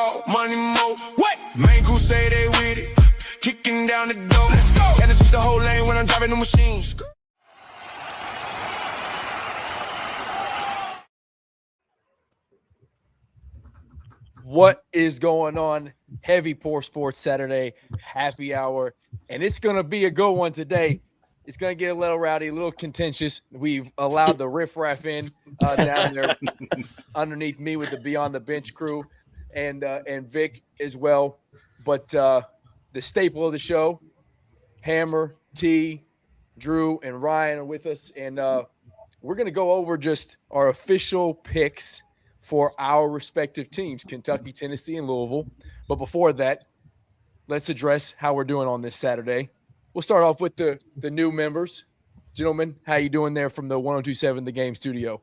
dog, money mo. What? Main crew say they with it. Kicking down the door. Let's go. Gotta switch the whole lane when I'm driving the machines. What is going on? Heavy Pour Sports Saturday happy hour, and it's going to be a good one today. It's going to get a little rowdy, a little contentious. We've allowed the riffraff in down there underneath me with the Beyond the Bench crew and Vic as well. But the staple of the show, Hammer, T, Drew, and Ryan are with us, and we're going to go over just our official picks for our respective teams, Kentucky, Tennessee, and Louisville. But before that, let's address how we're doing on this Saturday. We'll start off with the new members. Gentlemen, how you doing there from the 102.7 The Game studio?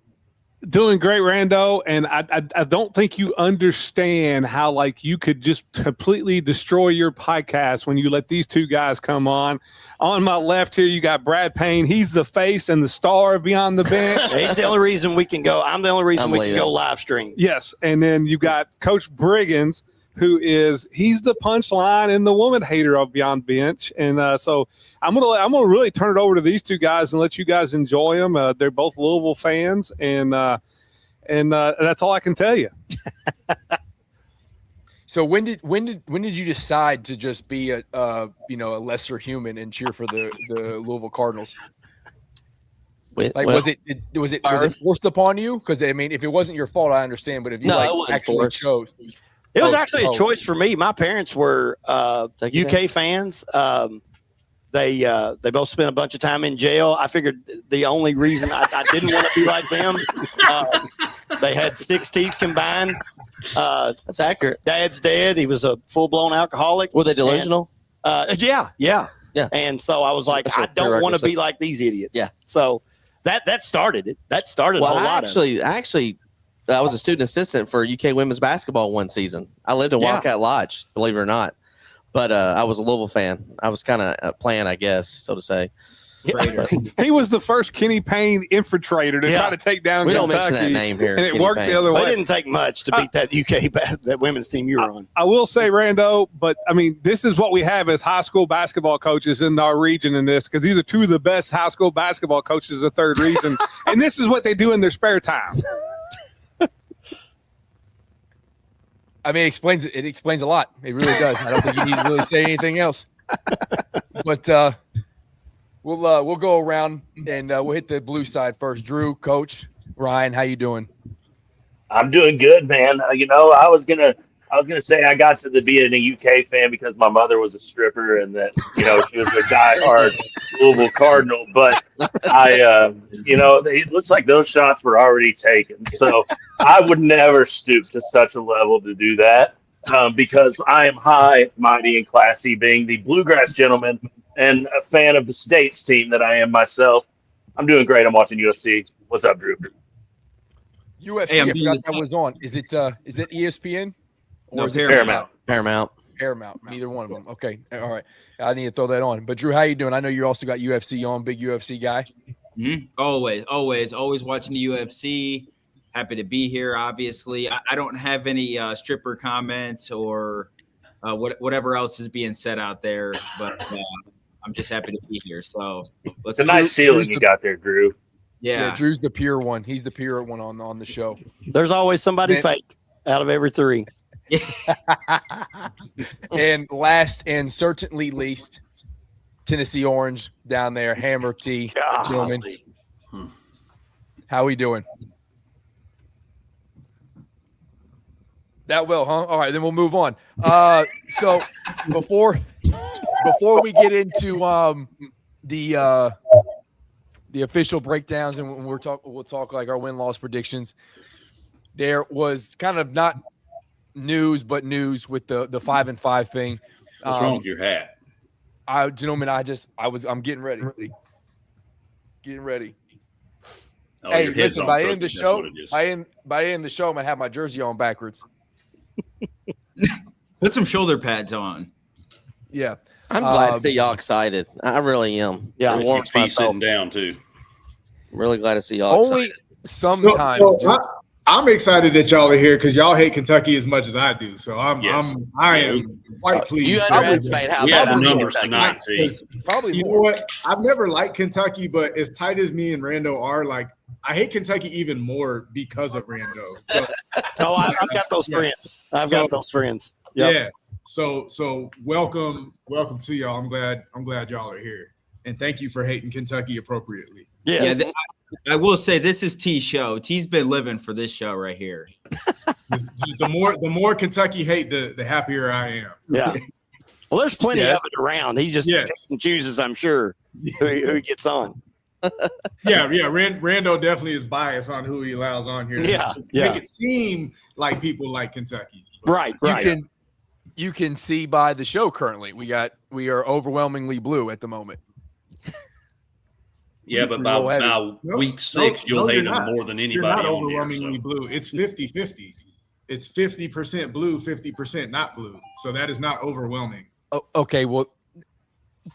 Doing great, Rando, and I don't think you understand how like you could just completely destroy your podcast when you let these two guys come on. On my left here, you got Brad Payne. He's the face and the star of Beyond the Bench. He's the only reason we can go. I'm the only reason we can go live stream. Yes, and then you got Coach Briggins, he's the punchline and the woman hater of Beyond Bench, and so I'm gonna really turn it over to these two guys and let you guys enjoy them. They're both Louisville fans, and that's all I can tell you. So when did you decide to just be a lesser human and cheer for the Louisville Cardinals? Was it forced upon you? Because I mean, if it wasn't your fault, I understand. But if you actually chose. It was actually a choice for me. My parents were UK fans. They both spent a bunch of time in jail. I figured the only reason I didn't want to be like them, they had 6 teeth combined. That's accurate. Dad's dead. He was a full-blown alcoholic. Were they delusional? Yeah. And so I was like, I don't want to be like these idiots. Yeah. So that started it. That started a whole lot of it. Actually, I was a student assistant for UK women's basketball one season. I lived in Wildcat Lodge, believe it or not. But I was a Louisville fan. I was kind of playing, I guess, so to say. He was the first Kenny Payne infiltrator to try to take down Kentucky. We don't mention that name here. And it worked the other way. It didn't take much to beat that that women's team you were on. I will say, Rando, but, I mean, this is what we have as high school basketball coaches in our region in this, because these are two of the best high school basketball coaches of the third region. And this is what they do in their spare time. I mean, it explains a lot. It really does. I don't think you need to really say anything else. But we'll go around and we'll hit the blue side first. Drew, Coach, Ryan, how you doing? I'm doing good, man. I was gonna say I got to being a UK fan because my mother was a stripper and that she was a diehard Louisville Cardinal. But it looks like those shots were already taken. So I would never stoop to such a level to do that because I am high, mighty, and classy, being the bluegrass gentleman and a fan of the States team that I am myself. I'm doing great. I'm watching UFC. What's up, Drew? UFC. Hey, I forgot that was on. Is it ESPN? Or is it Paramount? Paramount. Neither one of them. Okay. All right. I need to throw that on. But Drew, how you doing? I know you also got UFC on. Big UFC guy. Mm-hmm. Always watching the UFC. Happy to be here. Obviously, I don't have any stripper comments or whatever else is being said out there, but I'm just happy to be here. So it's a nice ceiling you got there, Drew. Yeah, Drew's the pure one. He's the pure one on the show. There's always somebody fake out of every 3. And last and certainly least, Tennessee Orange down there, Hammer T, gentlemen. How we doing? That well, huh? All right, then we'll move on. So before we get into the official breakdowns and we'll talk like our win-loss predictions, there was kind of not news but news with the 5-5 thing. What's wrong with your hat? Gentlemen, I'm getting ready. Oh, hey, listen, by the end of the show, I'm gonna have my jersey on backwards. Put some shoulder pads on. Yeah. I'm glad to see y'all excited. I really am. Yeah, it warms my soul. Sitting down too. I'm really glad to see y'all only excited. Sometimes. I'm excited that y'all are here because y'all hate Kentucky as much as I do. So I am quite pleased. You underestimate how we bad have I the hate numbers Kentucky. tonight, T. Probably You know more. what? I've never liked Kentucky, but as tight as me and Rando are, like I hate Kentucky even more because of Rando. So, I've got those friends. I've got those friends. Yep. Yeah. So welcome to y'all. I'm glad y'all are here, and thank you for hating Kentucky appropriately. Yes. Yeah, I will say this is T's show. T's been living for this show right here. The more Kentucky hate, the happier I am. Yeah. Well, there's plenty of it around. He just picks and chooses, I'm sure, who he gets on. Yeah. Rando definitely is biased on who he allows on here. To make it seem like people like Kentucky. Right. You can see by the show currently. We are overwhelmingly blue at the moment. Yeah, but by week 6, you'll hate them more than anybody. You're not on overwhelmingly here, blue. It's 50-50. It's 50% blue, 50% not blue. So that is not overwhelming. Oh, okay, well,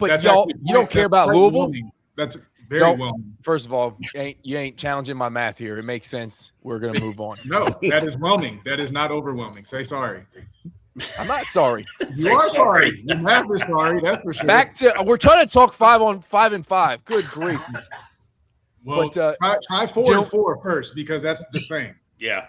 but That's y'all, actually you don't care about Louisville? That's very well. First of all, you ain't challenging my math here. It makes sense. We're gonna move on. No, that is whelming. That is not overwhelming. Say sorry. I'm not sorry. You are sorry. Your math is sorry. That's for sure. Back to we're trying to talk 5 on 5 and 5. Good grief. Well, but, try 4 and 4 first because that's the same. Yeah.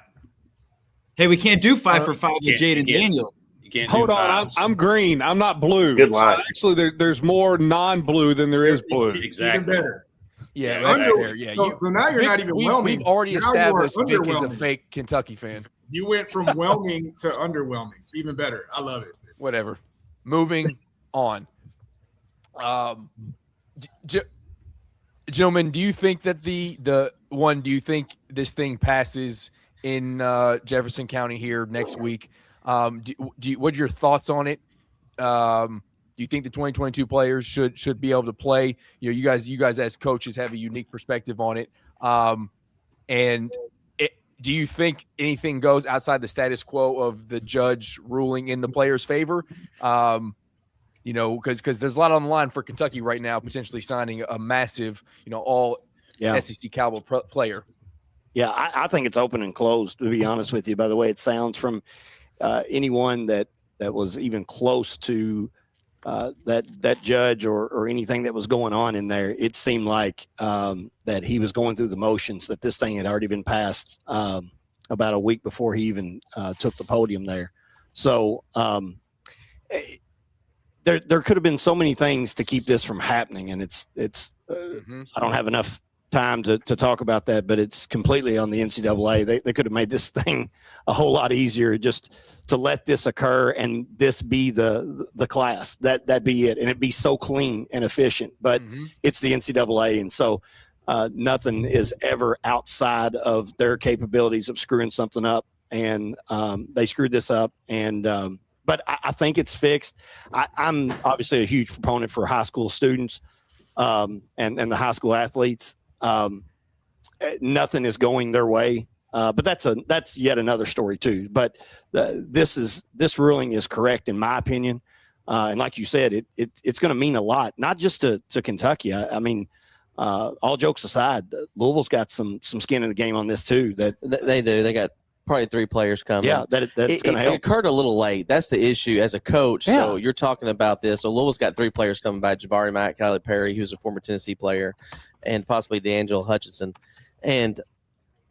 Hey, we can't do 5 for 5 with Jaden Daniels. You can't. Hold on, I'm green. I'm not blue. Good line. So actually, there's more non-blue than there is blue. Exactly. Even better. Yeah, that's fair. Yeah, So now you're not even whelming. We've already Now established you are Vic is a underwhelming. fake Kentucky fan. You went from whelming to underwhelming. Even better. I love it. Whatever. Moving on. Gentlemen, do you think that do you think this thing passes in Jefferson County here next week? What are your thoughts on it? Do you think the 2022 players should be able to play? You know, you guys as coaches have a unique perspective on it. Do you think anything goes outside the status quo of the judge ruling in the players' favor? You know, because there's a lot on the line for Kentucky right now, potentially signing a massive, all SEC caliber player. Yeah, I think it's open and closed, to be honest with you, by the way it sounds from anyone that was even close to that judge or anything that was going on in there. It seemed like that he was going through the motions, that this thing had already been passed about a week before he even took the podium there. So there could have been so many things to keep this from happening, and it's I don't have enough time to talk about that, but it's completely on the NCAA. They could have made this thing a whole lot easier just to let this occur and this be the class. That be it, and it'd be so clean and efficient. But it's the NCAA, and so nothing is ever outside of their capabilities of screwing something up, and they screwed this up. And but I think it's fixed. I'm obviously a huge proponent for high school students and the high school athletes. Nothing is going their way, but that's yet another story too. But this ruling is correct in my opinion, and like you said, it's going to mean a lot, not just to Kentucky. I mean, all jokes aside, Louisville's got some skin in the game on this too. That They do. They got probably 3 players coming. Yeah, that's going to help. It occurred a little late. That's the issue as a coach. Yeah. So you're talking about this. So Louisville's got 3 players coming by: Jabari Mack, Kylie Perry, who's a former Tennessee player, and possibly D'Angelo Hutchinson. And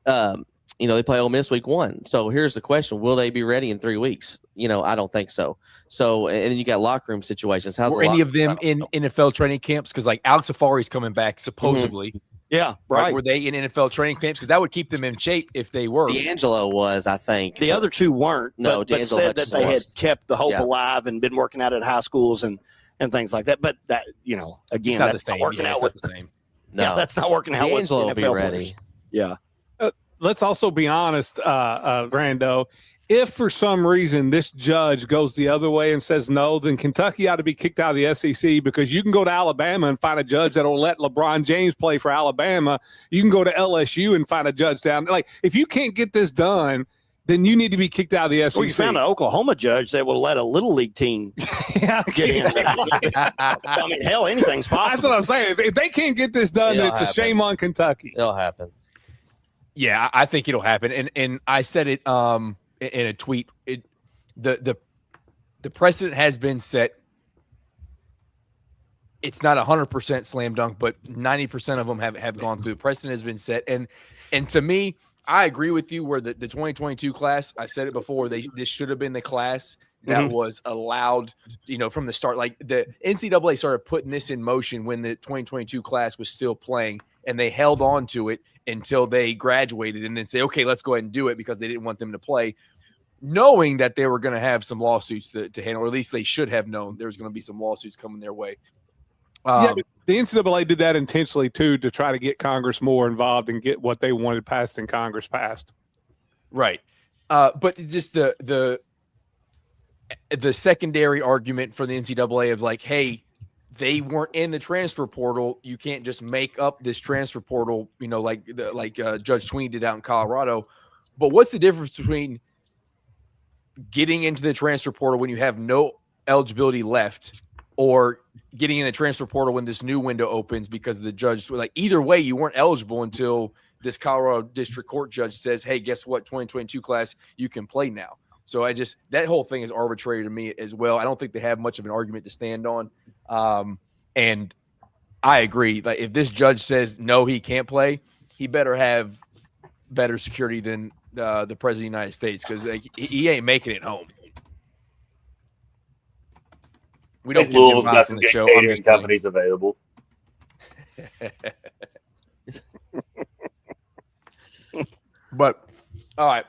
they play Ole Miss week 1. So here's the question: will they be ready in 3 weeks? I don't think so. So, and then you got locker room situations. How's Were any of them in NFL training camps? Because like Alex Afari's coming back supposedly. Yeah, right. Were they in NFL training camps? Because that would keep them in shape if they were. D'Angelo was, I think. The other 2 weren't. No, but said that they had kept the hope alive and been working out at high schools and things like that. But that, again, that's not working out with the same. No, yeah, that's not working out with D'Angelo NFL will be ready. players. Yeah. Let's also be honest, Brando. If for some reason this judge goes the other way and says no, then Kentucky ought to be kicked out of the SEC, because you can go to Alabama and find a judge that will let LeBron James play for Alabama. You can go to LSU and find a judge down. Like, if you can't get this done, then you need to be kicked out of the SEC. Well, you found an Oklahoma judge that will let a little league team get in. I mean, hell, anything's possible. That's what I'm saying. If they can't get this done, then it's a shame on Kentucky. It'll happen. Yeah, I think it'll happen. And I said it in a tweet. The precedent has been set. It's not 100% slam dunk, but 90% of them have gone through. The precedent has been set. And to me, I agree with you where the 2022 class, I've said it before, this should have been the class that was allowed, from the start. Like the NCAA started putting this in motion when the 2022 class was still playing, and they held on to it until they graduated and then say, okay, let's go ahead and do it because they didn't want them to play, knowing that they were going to have some lawsuits to handle, or at least they should have known there was going to be some lawsuits coming their way. But the NCAA did that intentionally too, to try to get Congress more involved and get what they wanted passed in Congress passed. Right. But just the secondary argument for the NCAA of like, hey, they weren't in the transfer portal. You can't just make up this transfer portal, like Judge Sweeney did out in Colorado. But what's the difference between getting into the transfer portal when you have no eligibility left, or getting in the transfer portal when this new window opens because the judge, like either way, you weren't eligible until this Colorado District Court judge says, hey, guess what? 2022 class, you can play now. So that whole thing is arbitrary to me as well. I don't think they have much of an argument to stand on. And I agree. Like if this judge says, no, he can't play, he better have better security than the president of the United States. Cause he ain't making it home. We don't give him got some good catering companies available. But all right,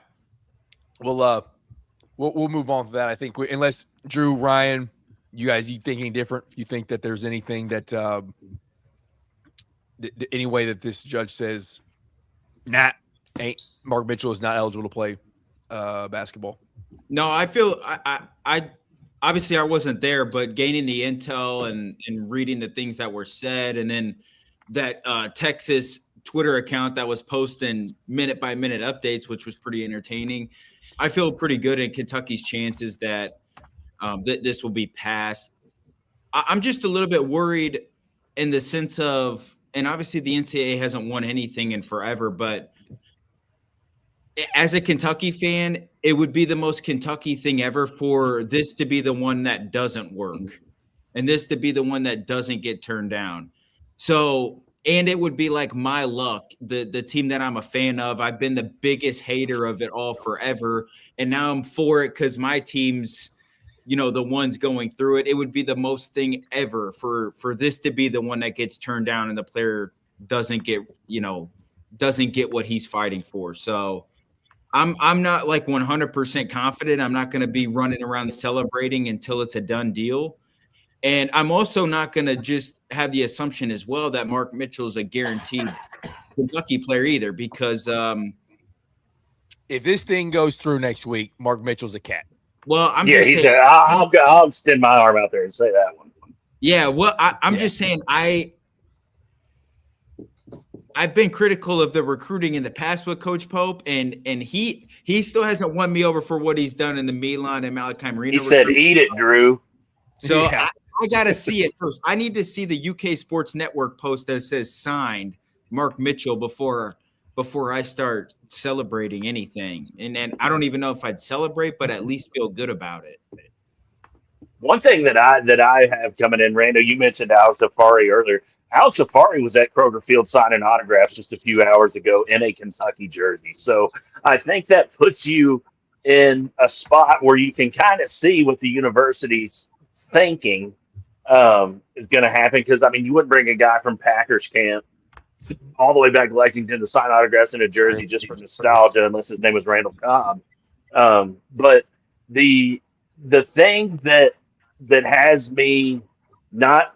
we'll move on to that. I think unless Drew, Ryan, you think any different? You think that there's anything that any way that this judge says, Mark Mitchell is not eligible to play basketball? No, I feel I obviously I wasn't there, but gaining the intel and reading the things that were said, and then that Texas Twitter account that was posting minute by minute updates, which was pretty entertaining. I feel pretty good in Kentucky's chances that this will be passed. I'm just a little bit worried in the sense of, and obviously the NCAA hasn't won anything in forever, but as a Kentucky fan, it would be the most Kentucky thing ever for this to be the one that doesn't work and this to be the one that doesn't get turned down. So, and it would be like my luck, the team that I'm a fan of. I've been the biggest hater of it all forever. And now I'm for it because my team's, the ones going through it. It would be the most thing ever for this to be the one that gets turned down and the player doesn't get what he's fighting for. So I'm not like 100% confident. I'm not going to be running around celebrating until it's a done deal. And I'm also not going to just have the assumption as well that Mark Mitchell is a guaranteed Kentucky player either, because if this thing goes through next week, Mark Mitchell's a cat. Well, he said, I'll extend my arm out there and say that one. Yeah, well, I'm just saying I've been critical of the recruiting in the past with Coach Pope, and he still hasn't won me over for what he's done in the Milan and Malachi Marino. He said, "Eat it, Drew." So yeah. I got to see it first. I need to see the UK Sports Network post that says signed Mark Mitchell before I start celebrating anything. And I don't even know if I'd celebrate, but at least feel good about it. One thing that I have coming in, Rando, you mentioned Alex Safari earlier. Alex Safari was at Kroger Field signing autographs just a few hours ago in a Kentucky jersey. So I think that puts you in a spot where you can kind of see what the university's thinking is going to happen. Because, I mean, you wouldn't bring a guy from Packers camp all the way back to Lexington to sign autographs in a jersey just for nostalgia, unless his name was Randall Cobb. But the thing that has me not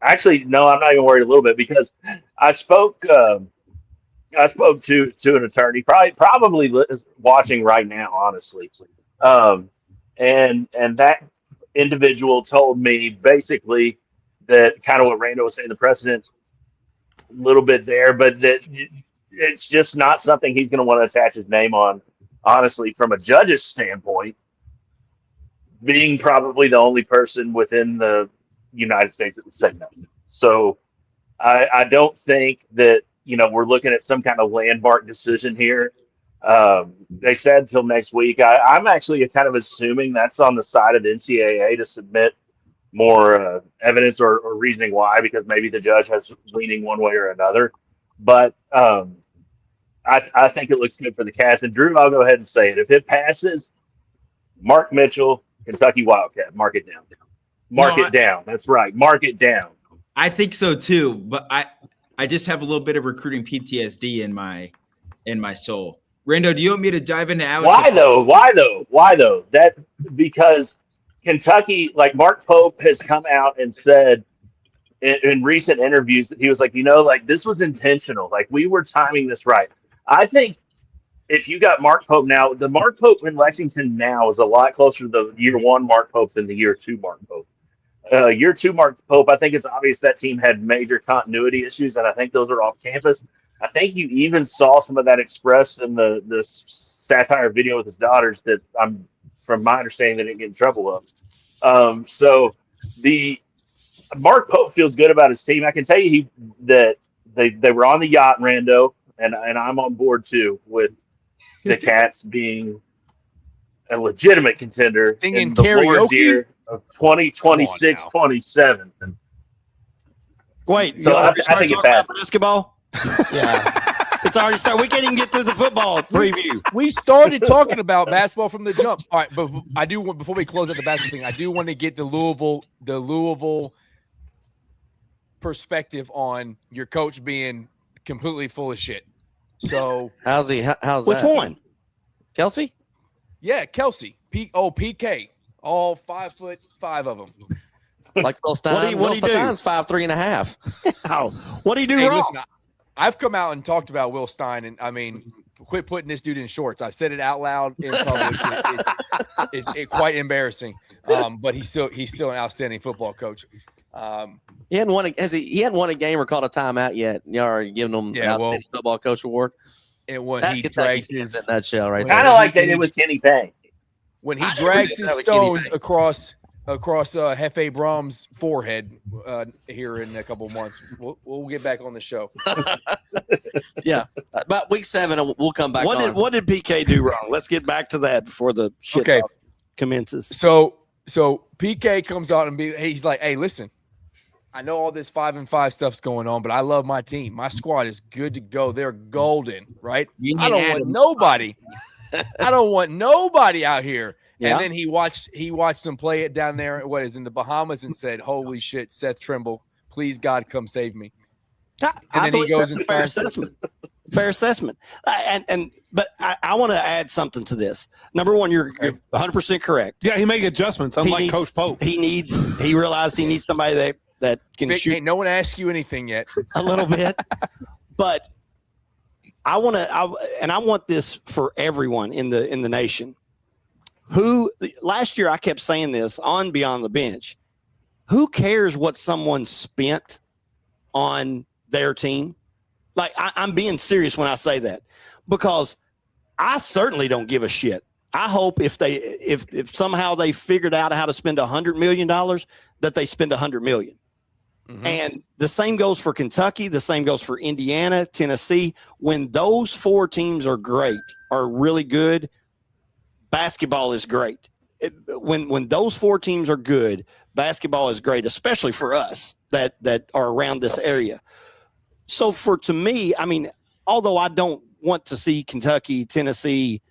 actually, no, I'm not even worried a little bit, because I spoke to an attorney, probably watching right now, honestly. And that individual told me basically that kind of what Rando was saying, the precedent a little bit there, but that it's just not something he's going to want to attach his name on, honestly, from a judge's standpoint, being probably the only person within the United States that would say no. So I don't think that we're looking at some kind of landmark decision here. They said until next week. I'm actually kind of assuming that's on the side of the NCAA to submit more evidence or reasoning why, because maybe the judge has leaning one way or another. But I think it looks good for the Cats. And Drew, I'll go ahead and say it. If it passes, Mark Mitchell, Kentucky Wildcat, mark it down. Mark it down. That's right. Mark it down. I think so too, but I just have a little bit of recruiting PTSD in my soul. Rando, do you want me to dive into Alex? Why though? That because Kentucky, like Mark Pope has come out and said in recent interviews that he was like, this was intentional. Like, we were timing this right. I think if you got Mark Pope now, the Mark Pope in Lexington now is a lot closer to the year one Mark Pope than the year two Mark Pope. Year two Mark Pope, I think it's obvious that team had major continuity issues, and I think those are off campus. I think you even saw some of that expressed in the satire video with his daughters that from my understanding, they didn't get in trouble of. So the Mark Pope feels good about his team. I can tell you that they were on the yacht, Rando, and I'm on board too with the Cats being a legitimate contender Singing in the Lord's year of 2026-27. Wait, so I think it passes. Basketball? Yeah. It's already started. We can't even get through the football preview. We started talking about basketball from the jump. All right, but I do want, before we close out the basketball thing, I do want to get the Louisville perspective on your coach being completely full of shit. So how's Which that? one? Kelsey? Yeah, Kelsey. PK. All 5'5" of them. Like Will Stein. What do you do? 5'3.5". Oh, what do you do wrong? Listen, I've come out and talked about Will Stein, and I mean, quit putting this dude in shorts. I've said it out loud in public. It's quite embarrassing. But he's still an outstanding football coach. He hadn't won a game or called a timeout yet. Y'all are giving him an outstanding football coach award. And when That's he Kentucky's drags his in that nutshell right Kind there. of like they did with Kenny Payne. When he drags his stones across Hefe Brahm's forehead here in a couple months, we'll get back on the show. Yeah, about week 7, we'll come back. What did PK do wrong? Let's get back to that before the shit talk commences. So PK comes out and he's like, "Hey, listen, I know all this 5-5 stuff's going on, but I love my team. My squad is good to go. They're golden, right? I don't want nobody. I don't want nobody out here." Yeah. And then he watched them play it down there. What is in the Bahamas and said, "Holy shit, Seth Trimble, please God, come save me." And then he goes and fair assessment. Fair assessment. But I want to add something to this. Number one, you're 100% correct. Yeah, he made adjustments, unlike Coach Pope. He realized he needs somebody that can Vic, shoot. Ain't no one asked you anything yet. A little bit. But I want this for everyone in the nation. Last year I kept saying this on Beyond the Bench. Who cares what someone spent on their team? Like, I'm being serious when I say that, because I certainly don't give a shit. I hope if somehow they figured out how to spend $100 million, that they spend $100 million. Mm-hmm. And the same goes for Kentucky. The same goes for Indiana, Tennessee. When those 4 teams are really good, basketball is great. When those 4 teams are good, basketball is great, especially for us that are around this area. So to me, I mean, although I don't want to see Kentucky, Tennessee,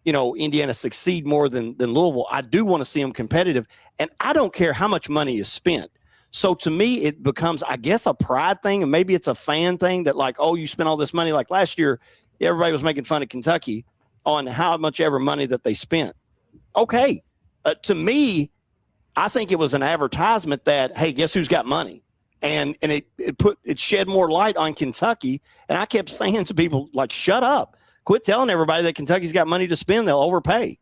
Indiana succeed more than Louisville, I do want to see them competitive. And I don't care how much money is spent. So to me, it becomes, I guess, a pride thing, and maybe it's a fan thing that, like, oh, you spent all this money. Like last year, everybody was making fun of Kentucky on how much ever money that they spent. Okay. To me, I think it was an advertisement that, hey, guess who's got money? And it shed more light on Kentucky. And I kept saying to people, like, shut up. Quit telling everybody that Kentucky's got money to spend. They'll overpay.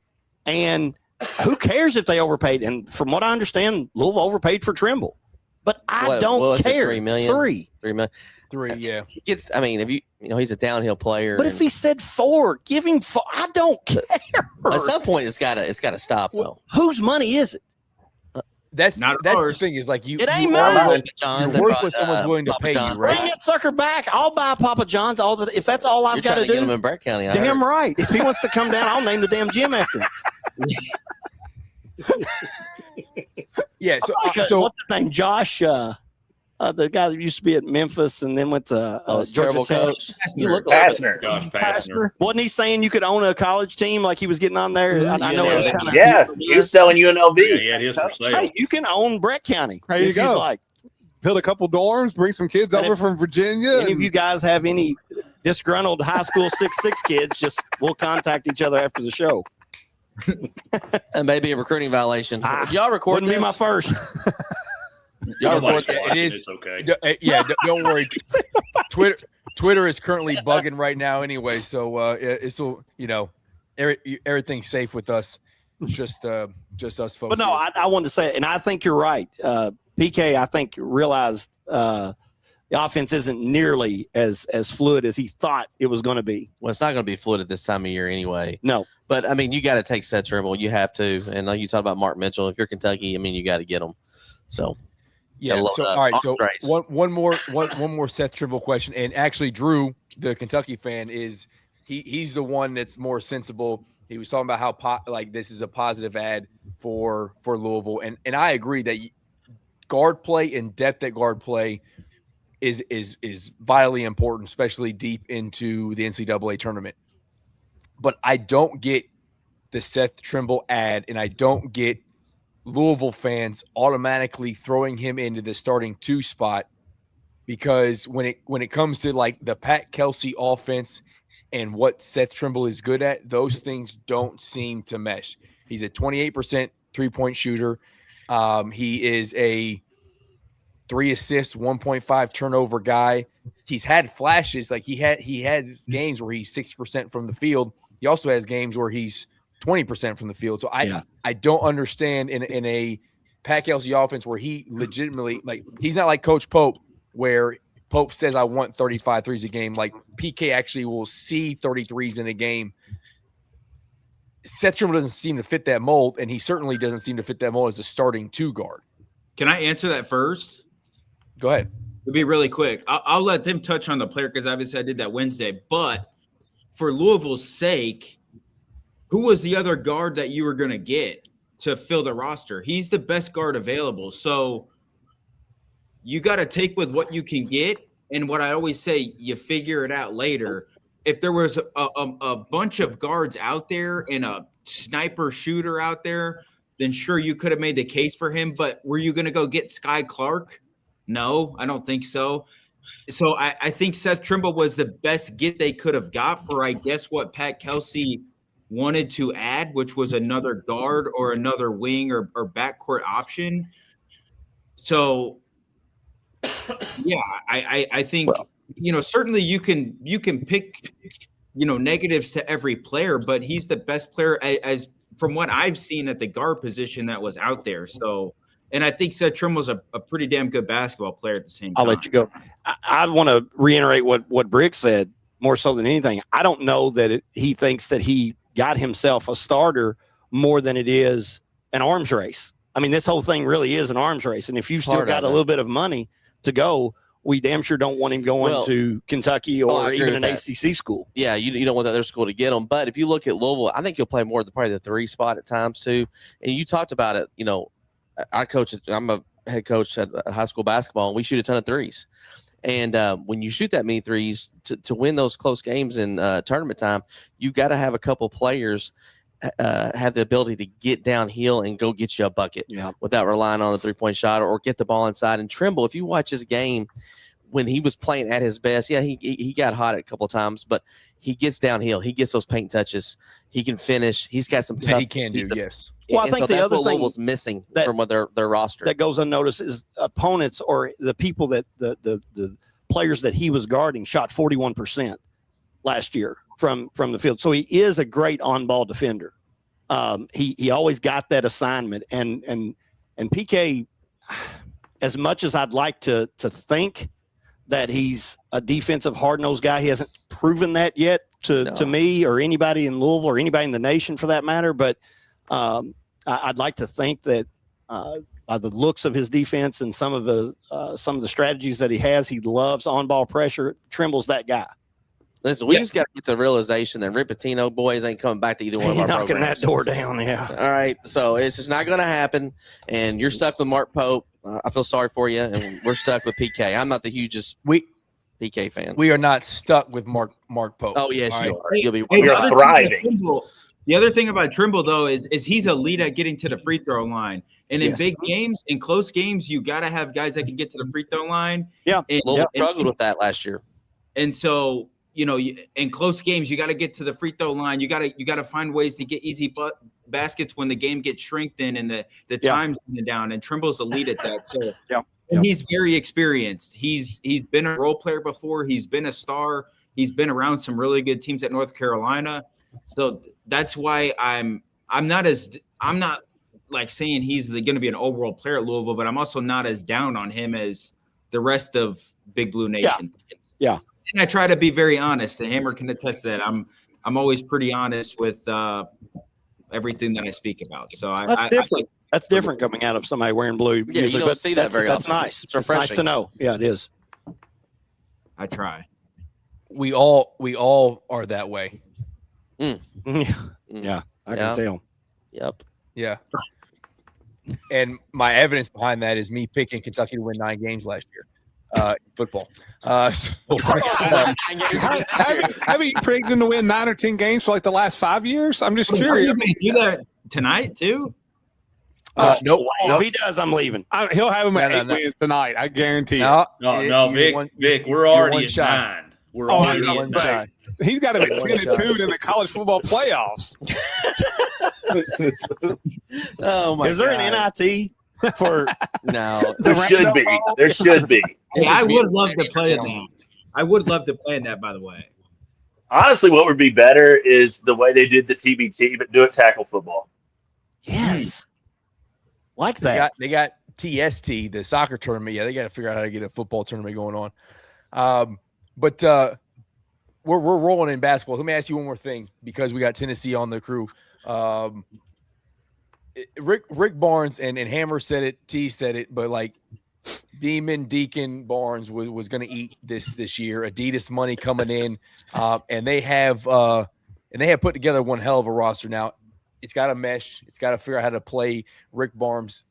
And who cares if they overpaid? And from what I understand, Louisville overpaid for Trimble. But I don't care. $3 million? $3 million. 3, yeah. He's a downhill player. But if he said 4, give him 4. I don't care. At some point, it's got to stop, though. Whose money is it? That's Not the ours. thing is like you. It ain't you mine. always- Papa John's, you they work brought, with someone's willing to Papa pay John's. you, right? Bring that sucker back. I'll buy Papa John's. If that's all I've You're got trying to to get him do. in Brett County. I Damn heard. right. If he wants to come down, I'll name the damn gym after him. Yeah. So What's his name? Josh, the guy that used to be at Memphis and then went to It's Georgia terrible Tech. coach. You look like Pastner. Josh Pastner. Wasn't he saying you could own a college team like he was getting on there? I know it was kind of Yeah, he was selling UNLV. Yeah, it is for sale. Hey, you can own Brett County. There you if you'd go. like. Build a couple dorms, bring some kids And over if from Virginia. Any of you guys have any disgruntled high school 6'6" kids, we'll contact each other after the show. and maybe a recruiting violation. Y'all record Wouldn't be my first. Y'all record Nobody's this? watching. is- It's okay. Don't worry. Twitter is currently bugging right now anyway, so it's everything's safe with us. Just us folks. But no, I wanted to say it, and I think you're right. PK, I think, realized the offense isn't nearly as fluid as he thought it was going to be. Well, it's not going to be fluid at this time of year anyway. No. But, I mean, you got to take Seth Trimble. You have to. And like you talk about Mark Mitchell. If you're Kentucky, I mean, you got to get him. So, yeah. So all right. So one more Seth Trimble question, and actually, Drew, the Kentucky fan, he's the one that's more sensible. He was talking about how this is a positive ad for Louisville, and I agree that guard play and depth at guard play is vitally important, especially deep into the NCAA tournament. But I don't get the Seth Trimble ad, and I don't get Louisville fans automatically throwing him into the starting 2 spot, because when it comes to like the Pat Kelsey offense and what Seth Trimble is good at, those things don't seem to mesh. He's a 28% 3-point shooter. He is a 3 assists, 1.5 turnover guy. He's had flashes, like he has games where he's 6% from the field. He also has games where he's 20% from the field. So I don't understand in a Pat Kelsey offense where he legitimately, like, he's not like Coach Pope, where Pope says I want 35 threes a game. Like, PK actually will see 33s in a game. Seth Trimble doesn't seem to fit that mold, and he certainly doesn't seem to fit that mold as a starting 2 guard. Can I answer that first? Go ahead. It'll be really quick. I'll let them touch on the player because obviously I did that Wednesday. But for Louisville's sake, who was the other guard that you were going to get to fill the roster? He's the best guard available. So you got to take with what you can get. And what I always say, you figure it out later. If there was a bunch of guards out there and a sniper shooter out there, then sure, you could have made the case for him. But were you going to go get Sky Clark? No, I don't think so. So I think Seth Trimble was the best get they could have got for, I guess, what Pat Kelsey wanted to add, which was another guard or another wing or backcourt option. So, yeah, I think, certainly you can pick, negatives to every player, but he's the best player as from what I've seen at the guard position that was out there. So, and I think Seth Trimble's a pretty damn good basketball player at the same time. I'll let you go. I want to reiterate what Brick said more so than anything. I don't know that he thinks that he got himself a starter more than it is an arms race. I mean, this whole thing really is an arms race. And if you've still got a little bit of money to go, we damn sure don't want him going to Kentucky or even an ACC school. Yeah, you don't want that other school to get him. But if you look at Louisville, I think he'll play more probably the 3 spot at times too. And you talked about it, I'm a head coach at high school basketball, and we shoot a ton of threes. And when you shoot that many threes to win those close games in tournament time, you've got to have a couple players have the ability to get downhill and go get you a bucket without relying on the 3-point shot or get the ball inside. And Trimble, if you watch his game when he was playing at his best, he got hot a couple of times, but he gets downhill. He gets those paint touches. He can finish. He's got some tough. He can do, yes. Well, I think the other thing Louisville's missing from what their roster that goes unnoticed is opponents or the people that the players that he was guarding shot 41% last year from the field. So he is a great on-ball defender. He always got that assignment. And PK, as much as I'd like to think that he's a defensive hard-nosed guy, he hasn't proven that yet to me or anybody in Louisville or anybody in the nation for that matter. But I'd like to think that by the looks of his defense and some of the strategies that he has. He loves on-ball pressure. Trimble's that guy. Listen, we just got to get the realization that Rick Pitino boys ain't coming back to either one of our knocking programs. that door down, yeah. All right, so it's just not going to happen, and you're stuck with Mark Pope. I feel sorry for you, and we're stuck with PK. I'm not the hugest PK fan. We are not stuck with Mark Pope. Oh yes, All you right. are. You'll be. You're thriving. The other thing about Trimble, though, is he's elite at getting to the free throw line. And in Yes. big games, in close games, you got to have guys that can get to the free throw line. Yeah, and, we struggled with that last year. And so, in close games, you got to get to the free throw line. You got to find ways to get easy baskets when the game gets strengthened and the time's down. And Trimble's elite at that. So and he's very experienced. He's been a role player before. He's been a star. He's been around some really good teams at North Carolina. So that's why I'm not like saying he's going to be an overall player at Louisville, but I'm also not as down on him as the rest of Big Blue Nation. Yeah. And I try to be very honest. The Hammer can attest to that. I'm always pretty honest with everything that I speak about. So that's different. That's different coming out of somebody wearing blue. Yeah, you don't see that very often. That's nice. It's It's refreshing. nice to know. Yeah, it is. I try. We all are that way. Yeah, I can tell. Yep. Yeah. And my evidence behind that is me picking Kentucky to win 9 games last year. Football. Haven't you picked them to win 9 or 10 games for like the last 5 years? I'm just curious. Are you going to do that tonight too? Nope. If he does, I'm leaving. He'll have him at No, 8 no. wins tonight. I guarantee No, No, Vic, we're already at 9. We're already You're at one 9. shy. it. He's got him at 10 and 2 in the college football playoffs. Oh my! Is there an NIT for? No. There should be. There should be. Hey, I would love to play in that. I would love to play in that, by the way. Honestly, what would be better is the way they did the TBT, but do it tackle football. Yes, like that. They got TST, the soccer tournament. Yeah, they got to figure out how to get a football tournament going on. But we're rolling in basketball. Let me ask you one more thing because we got Tennessee on the crew. Rick Barnes and Hammer said it, T said it, but like Deacon Barnes was going to eat this year. Adidas money coming in, and they have put together one hell of a roster. Now it's got to mesh. It's got to figure out how to play Rick Barnes'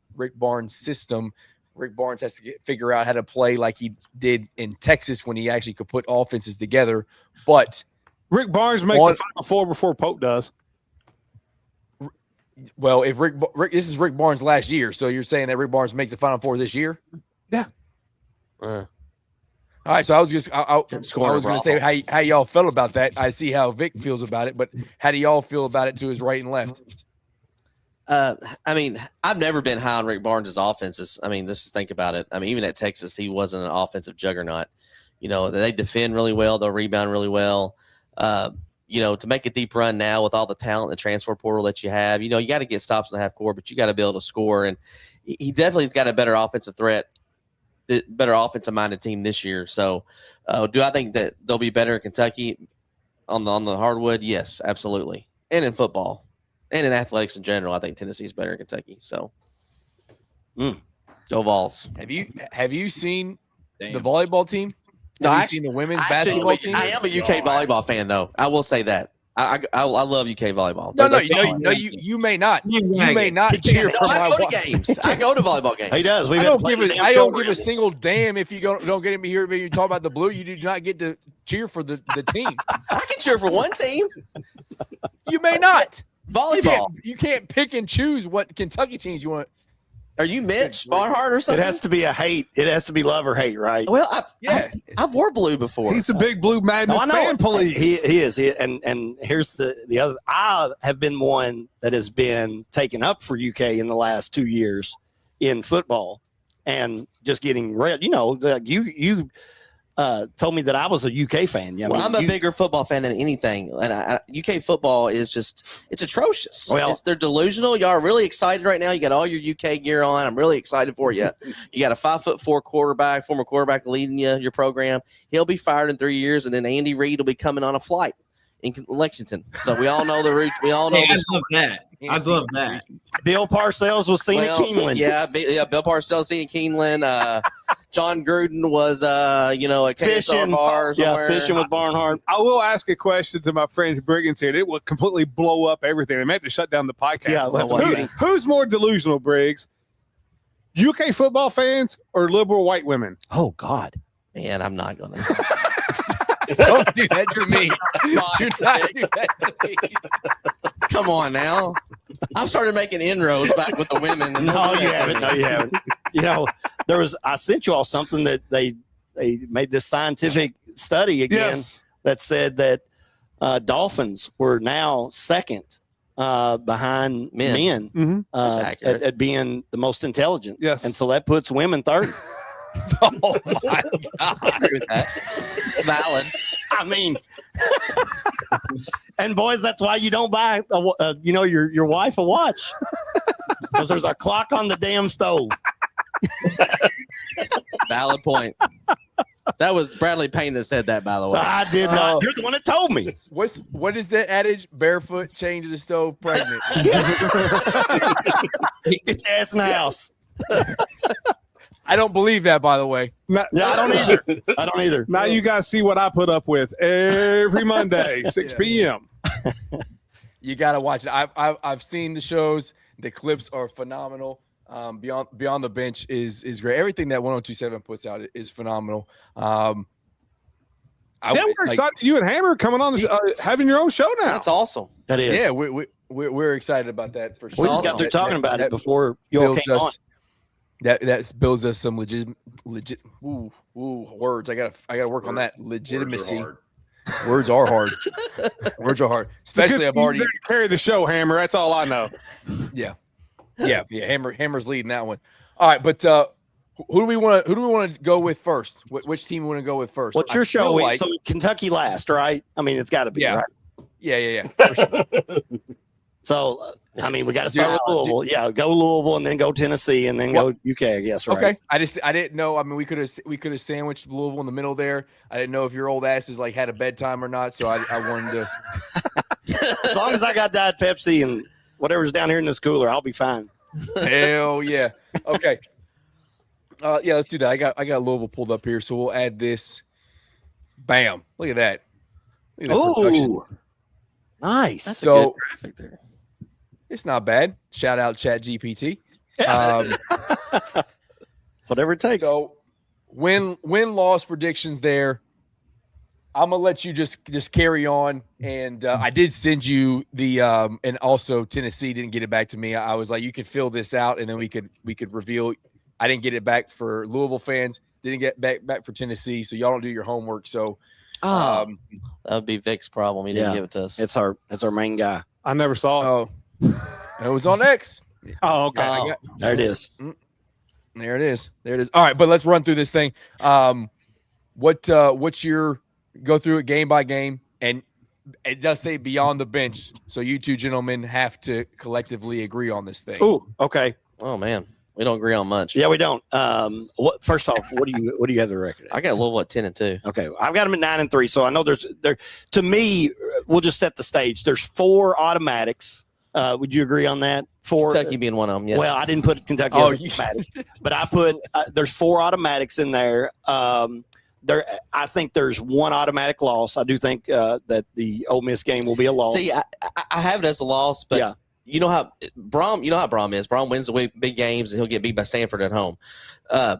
system. Rick Barnes has to figure out how to play like he did in Texas when he actually could put offenses together. But Rick Barnes makes the Final Four before Pope does. Well, if Rick, this is Rick Barnes last year, so you're saying that Rick Barnes makes the Final Four this year? Yeah. All right, so I was going to say how y'all felt about that. I see how Vic feels about it, but how do y'all feel about it to his right and left? I mean, I've never been high on Rick Barnes' offenses. I mean, let's think about it. I mean, even at Texas, he wasn't an offensive juggernaut. They defend really well. They'll rebound really well. To make a deep run now with all the talent in the transfer portal that you have, you got to get stops in the half court, but you got to be able to score. And he definitely has got a better offensive threat, better offensive minded team this year. So do I think that they'll be better in Kentucky on the hardwood? Yes, absolutely. And in football and in athletics in general, I think Tennessee's better in Kentucky. So go Vols. Have you seen the volleyball team? Have you seen the women's basketball team? I am a UK volleyball fan, though. I will say that. I love UK volleyball. No, you may not. You may not cheer for my I go to games. I go to volleyball games. He does. I don't give a single damn if you don't get me here. But you talk about the blue. You do not get to cheer for the team. I can cheer for one team. You may not. Volleyball. You can't pick and choose what Kentucky teams you want. Are you Mitch Barnhart or something? It has to be a hate. It has to be love or hate, right? Well, I've wore blue before. He's a big Blue Madness fan police. He is. And here's the other. I have been one that has been taken up for UK in the last 2 years in football and just getting red. You told me that I was a UK fan. Well, I'm a bigger football fan than anything. And UK football is it's atrocious. Well, they're delusional. Y'all are really excited right now. You got all your UK gear on. I'm really excited for you. You got a 5'4" former quarterback leading your program. He'll be fired in 3 years, and then Andy Reid will be coming on a flight. in Lexington. So we all know the route. We all know. I love that. I love that. Bill Parcells was seen at Keeneland. Yeah, Bill Parcells seen Keeneland. John Gruden was, at fishing bar somewhere. fishing with Barnhart. I will ask a question to my friend Briggins here. It will completely blow up everything. They meant to shut down the podcast. Yeah, who's more delusional, Briggs? UK football fans or liberal white women? Oh God, man, I'm not going to. Don't do that to me. Do not do that to me. Come on now. I've started making inroads back with the women. No, you haven't. No, you haven't. I sent you all something that they made this scientific study again that said that dolphins were now second behind men at being the most intelligent. Yes. And so that puts women third. Oh my God. I agree with that. It's valid. I mean, and boys, that's why you don't buy, your wife a watch, because there's a clock on the damn stove. Valid point. That was Bradley Payne that said that, by the way. I did not. You're the one that told me. What is that adage? Barefoot, chained to the stove, pregnant. Get your ass in the house. I don't believe that, by the way. I don't either. Now you guys see what I put up with every Monday, 6 p.m. You got to watch it. I've seen the shows. The clips are phenomenal. Beyond the Bench is great. Everything that 102.7 puts out is phenomenal. We're excited. You and Hammer coming on having your own show now. That's awesome. That is. Yeah, we're excited about that for sure. We just got through talking about it before you all came on. That builds us some legit words. I gotta work on that legitimacy. Words are hard. Words are hard. Especially I've already carry the show, Hammer. That's all I know. Yeah. Hammer's leading that one. All right, but who do we want to go with first? Which team we want to go with first? What's your show? So Kentucky last, right? I mean, it's got to be right. Yeah. For sure. So, we got to start with Louisville. Yeah, go Louisville and then go Tennessee and then go UK, I guess, right? Okay. I didn't know. I mean, we could have sandwiched Louisville in the middle there. I didn't know if your old asses had a bedtime or not, so I wanted to. As long as I got Diet Pepsi and whatever's down here in this cooler, I'll be fine. Hell yeah. Okay. Let's do that. I got Louisville pulled up here, so we'll add this. Bam. Look at that. Ooh. Nice. That's a good graphic there. It's not bad. Shout out ChatGPT. Whatever it takes. So win-loss predictions there. I'm gonna let you just carry on. And I did send you the and also Tennessee didn't get it back to me. I was like, you could fill this out and then we could reveal. I didn't get it back for Louisville fans. Didn't get back for Tennessee. So y'all don't do your homework. So that would be Vic's problem. He didn't give it to us. It's our main guy. I never saw it. Oh, it was on X. Oh, okay. There it is. There it is. All right, but let's run through this thing. What's your go through it game by game? And it does say beyond the bench, so you two gentlemen have to collectively agree on this thing. Ooh, okay. Oh man, we don't agree on much. Yeah, we don't. First off, what do you have the record at? I got Louisville at 10-2. Okay, I've got them at 9-3. So I know there. To me, we'll just set the stage. There's 4 automatics. Would you agree on that? 4. Kentucky being one of them. Yes. Well, I didn't put Kentucky as an automatic, but I put there's 4 automatics in there. I think there's 1 automatic loss. I do think that the Ole Miss game will be a loss. See, I have it as a loss, but you know how Brom is. Brom wins the big games, and he'll get beat by Stanford at home. I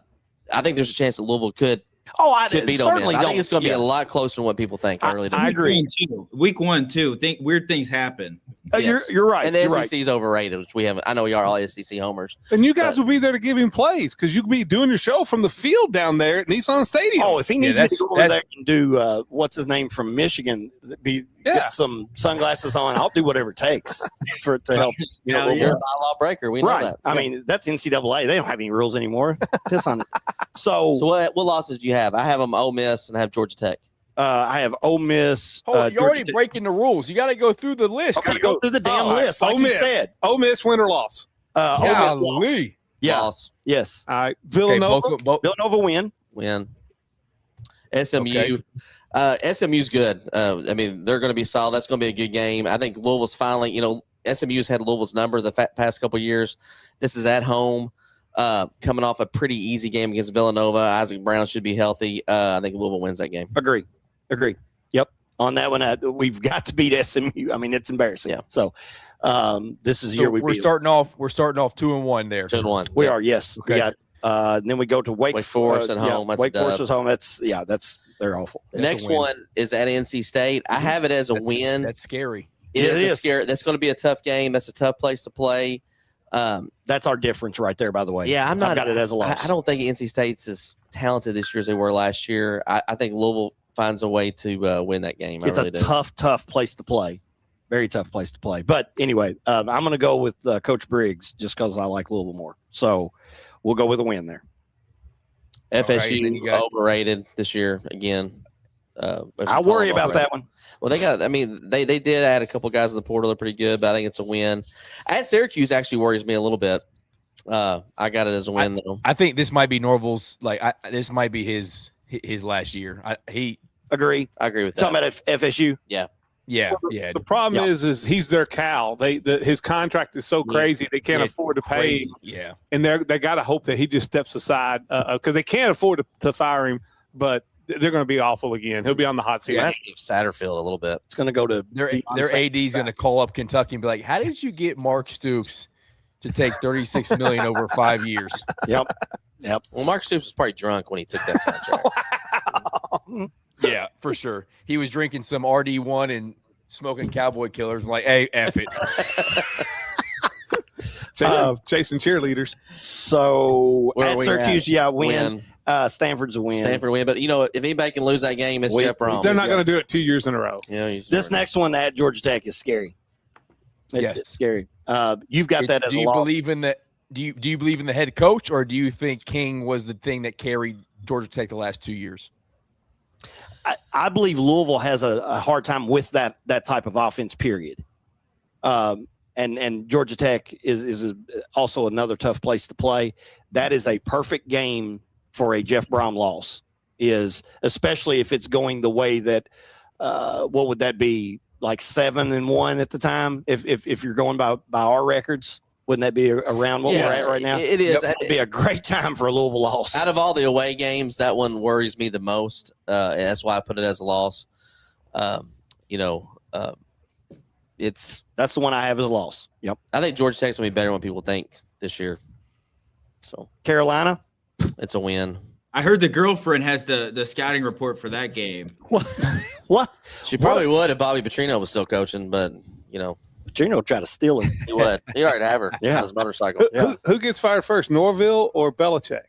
think there's a chance that Louisville could beat Ole Miss. I think it's going to be a lot closer than what people think. I agree. Week 1, too. Weird things happen. Yes. You're right. And the SEC is overrated, which we haven't. I know we are all SEC homers. And you guys will be there to give him plays because you could be doing your show from the field down there at Nissan Stadium. Oh, if he needs me to go over there and do what's his name from Michigan, get some sunglasses on, I'll do whatever it takes for it to help. You're a lawbreaker. We know that. I mean, that's NCAA. They don't have any rules anymore. Piss on it. So what losses do you have? I have them Ole Miss and I have Georgia Tech. I have Ole Miss. You're already breaking the rules. You got to go through the list. Okay, go through the damn list. Like you said. Ole Miss, win or loss? Ole Miss loss. Yeah. Loss. Yes. All right. Villanova. Villanova win. SMU. SMU's good. I mean, they're going to be solid. That's going to be a good game. I think Louisville's finally, SMU's had Louisville's number the past couple of years. This is at home, coming off a pretty easy game against Villanova. Isaac Brown should be healthy. I think Louisville wins that game. Agree. Yep. On that one, we've got to beat SMU. I mean, it's embarrassing. Yeah. So this is the year we're starting off 2-1 there. 2-1. We are. Yes. Okay. We got. Then we go to Wake Forest at home. Wake Forest is home. They're awful. The next one is at NC State. I have it as a win. That's scary. It is scary. That's going to be a tough game. That's a tough place to play. That's our difference right there, by the way. Yeah, I've got it as a loss. I don't think NC State's as talented this year as they were last year. I think Louisville finds a way to win that game. It's a tough place to play. Very tough place to play. But anyway, I'm going to go with Coach Briggs just because I like Louisville more. So we'll go with a win there. FSU overrated this year again. I worry about that one. Well, they did add a couple guys in the portal. They're pretty good, but I think it's a win. At Syracuse actually worries me a little bit. I got it as a win, though. I think this might be Norville's. This might be his last year. Agree. I agree with that. Talking about FSU. Yeah. The problem is he's their Cal. His contract is so crazy they can't afford to pay. Yeah, and they got to hope that he just steps aside because they can't afford to fire him. But they're going to be awful again. He'll be on the hot seat. That's Satterfield a little bit. It's going to go to their AD is going to call up Kentucky and be like, "How did you get Mark Stoops to take $36 million over 5 years?" Yep. Well, Mark Stoops was probably drunk when he took that contract. Wow. Yeah, for sure. He was drinking some RD1 and smoking Cowboy Killers. I'm like, hey, F it. Chasing cheerleaders. So at Syracuse, win. Stanford's a win. Stanford win. But, if anybody can lose that game, it's Jeff Brom. They're not going to do it 2 years in a row. This next one at Georgia Tech is scary. It's scary. You've got that as a loss. Believe in that? Do you believe in the head coach, or do you think King was the thing that carried Georgia Tech the last 2 years? I believe Louisville has a hard time with that type of offense, period. And Georgia Tech is also another tough place to play. That is a perfect game for a Jeff Brom loss, especially if it's going the way that what would that be, like 7-1 at the time? If you're going by our records. Wouldn't that be around what we're at right now? It is. It would be a great time for a Louisville loss. Out of all the away games, that one worries me the most. And that's why I put it as a loss. That's the one I have as a loss. Yep. I think Georgia Tech's going to be better than what people think this year. So Carolina, it's a win. I heard the girlfriend has the scouting report for that game. What? She probably would if Bobby Petrino was still coaching, but Petrino tried to steal him. He would. He already have her. Yeah. On his motorcycle. Who gets fired first, Norville or Belichick?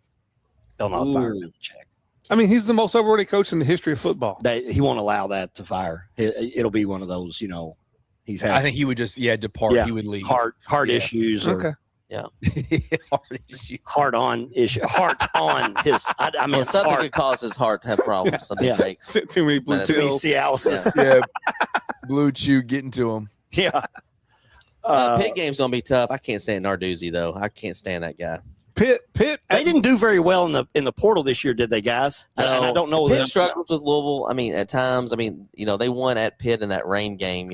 They'll not fire Belichick. I mean, he's the most overrated coach in the history of football. He won't allow that to fire. It'll be one of those, he's had. I think he would just depart. Yeah. He would leave. Heart issues. Okay. Yeah. Heart issues. Heart on issue. Heart on his. I mean, something heart. could cause his heart to have problems. Something takes. Too many blue pills. Cialis. Yeah. Blue Chew getting to him. Yeah. Pitt game's gonna be tough. I can't stand Narduzzi though. I can't stand that guy. Pitt. They didn't do very well in the portal this year, did they, guys? No, and I don't know. Pitt struggles with Louisville. I mean, at times. I mean, they won at Pitt in that rain game.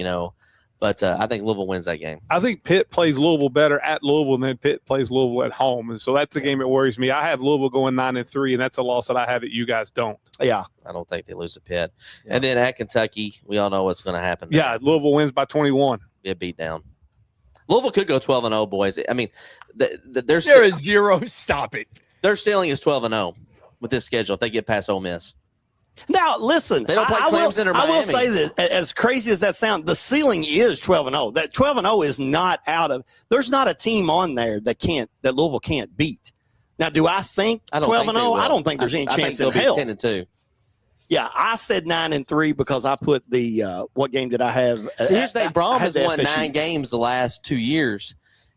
But I think Louisville wins that game. I think Pitt plays Louisville better at Louisville than Pitt plays Louisville at home, and so that's the game that worries me. I have Louisville going 9-3, and that's a loss that I have it. You guys don't. Yeah, I don't think they lose to Pitt. Yeah. And then at Kentucky, we all know what's going to happen. Yeah, Louisville wins by 21. Be a beat down. Louisville could go 12-0, boys. I mean, there is zero. Stop it. Their ceiling is 12-0 with this schedule if they get past Ole Miss. Now, listen, they don't play Clemson or Miami. I will say that, as crazy as that sounds, the ceiling is 12-0. That 12-0 is not out of – there's not a team on there that Louisville can't beat. Now, do I think 12-0? I don't think there's any chance in hell. 10-2. Yeah, I said 9-3 because I put the what game did I have? So here's the thing. Brom has won 9 games the last 2 years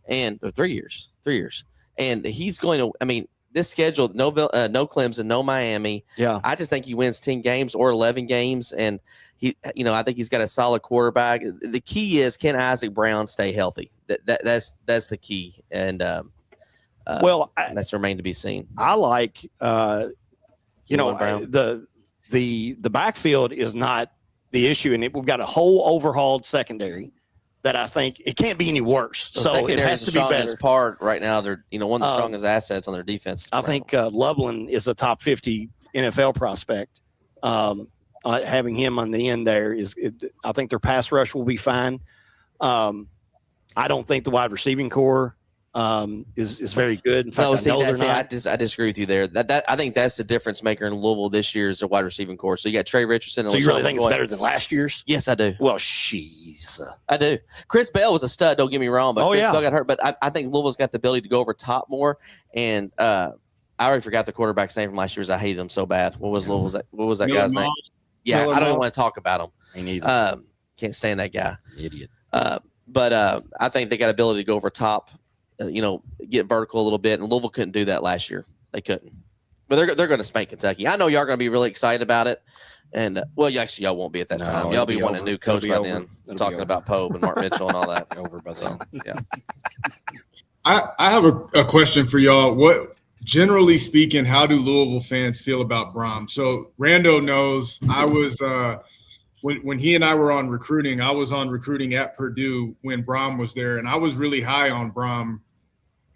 or 3 years. 3 years. And he's going to – I mean – this schedule, no Clemson, no Miami. Yeah, I just think he wins 10 games or 11 games, and I think he's got a solid quarterback. The key is, can Isaac Brown stay healthy? That's the key, and that's remained to be seen. I like, Brown. the backfield is not the issue, and we've got a whole overhauled secondary that I think it can't be any worse. So it has to be better. Part right now, they're one of the strongest assets on their defense. I think Loveland is a top 50 NFL prospect. Having him on the end there I think their pass rush will be fine. I don't think the wide receiving core is very good. In fact, I disagree with you there. That I think that's the difference maker in Louisville this year is the wide receiving core. So you got Trey Richardson. So you really think it's better than last year's? Yes, I do. Well, jeez, I do. Chris Bell was a stud. Don't get me wrong, but Chris Bell got hurt. But I think Louisville's got the ability to go over top more. And I already forgot the quarterback's name from last year. I hated him so bad. What was that guy's name? Yeah, I don't even want to talk about him. Me neither. Can't stand that guy. Idiot. But I think they got ability to go over top, get vertical a little bit. And Louisville couldn't do that last year. They couldn't. But they're going to spank Kentucky. I know y'all are going to be really excited about it. And, y'all won't be at that time. Y'all be wanting a new coach by then. Talking about Pope and Mark Mitchell and all that. Over by then. Yeah. I have a question for y'all. What, generally speaking, how do Louisville fans feel about Brom? So Rando knows I was when he and I were on recruiting, I was on recruiting at Purdue when Brom was there, and I was really high on Brom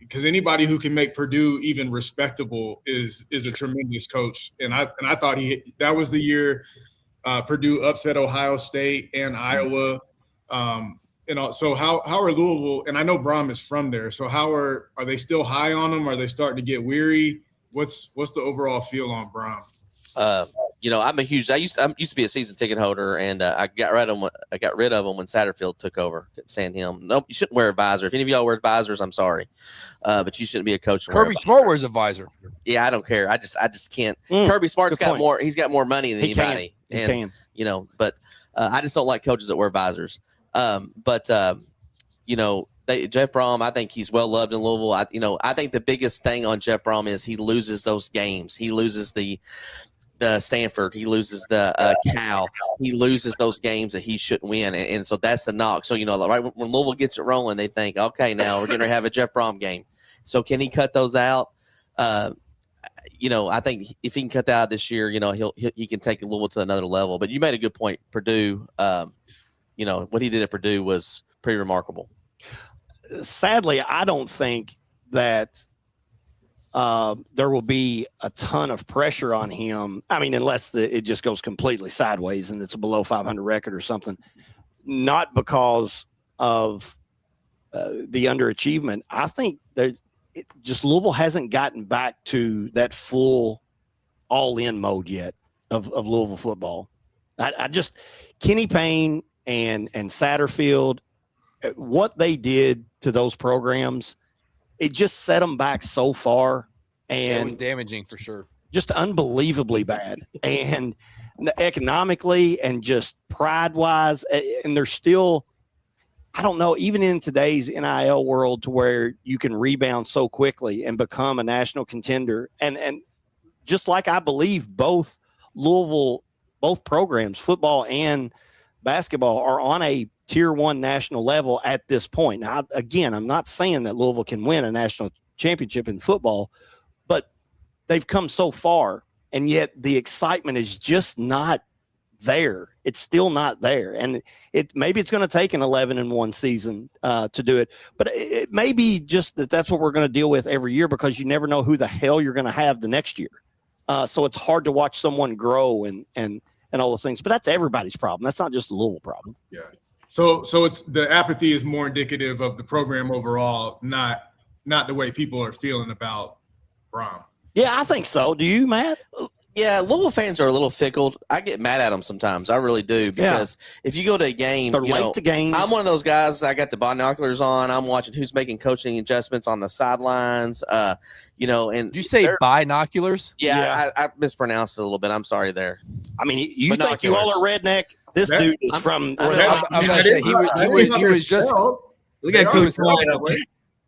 because anybody who can make Purdue even respectable is a tremendous coach. And I thought that was the year Purdue upset Ohio State and Iowa. So how are Louisville, and I know Brom is from there, so are they still high on him? Are they starting to get weary? What's the overall feel on Brom? I used to be a season ticket holder, and I got rid of him when Satterfield took over. Couldn't stand him. Nope, you shouldn't wear a visor. If any of y'all wear visors, I'm sorry, but you shouldn't be a coach. Kirby Smart wears a visor. Yeah, I don't care. I just can't. Kirby Smart's got more. He's got more money than anybody. But I just don't like coaches that wear visors. Jeff Brom, I think he's well loved in Louisville. I think the biggest thing on Jeff Brom is he loses those games. He loses the Stanford. He loses the Cal. He loses those games that he shouldn't win, and so that's the knock. So right when Louisville gets it rolling, they think, okay, now we're going to have a Jeff Brom game. So can he cut those out? I think if he can cut that out this year, he can take Louisville to another level. But you made a good point. Purdue, what he did at Purdue was pretty remarkable. Sadly, I don't think that there will be a ton of pressure on him. I mean, unless it just goes completely sideways and it's a below 500 record or something. Not because of the underachievement. I think Louisville hasn't gotten back to that full all-in mode yet of Louisville football. Kenny Payne and Satterfield, what they did to those programs, it just set them back so far, and it was damaging for sure. Just unbelievably bad, and economically and just pride-wise. And they're still, I don't know, even in today's NIL world, to where you can rebound so quickly and become a national contender. And just like I believe both programs, football and basketball, are on a tier 1 national level at this point. Now, again, I'm not saying that Louisville can win a national championship in football, but they've come so far, and yet the excitement is just not there. It's still not there. And maybe it's going to take an 11-1 season to do it, but it may be just that's what we're going to deal with every year, because you never know who the hell you're going to have the next year. So it's hard to watch someone grow and all those things, but that's everybody's problem. That's not just a Louisville problem. Yeah. So it's the apathy is more indicative of the program overall, not the way people are feeling about Brom. Yeah, I think so. Do you, Matt? Yeah, Louisville fans are a little fickle. I get mad at them sometimes. I really do, because if you go to a game, they're late to games. I'm one of those guys. I got the binoculars on. I'm watching who's making coaching adjustments on the sidelines. And did you say binoculars? Yeah. I mispronounced it a little bit. I'm sorry there. I mean, you think you all are redneck? This dude is from. I'm going to say he was just. Look at Coach.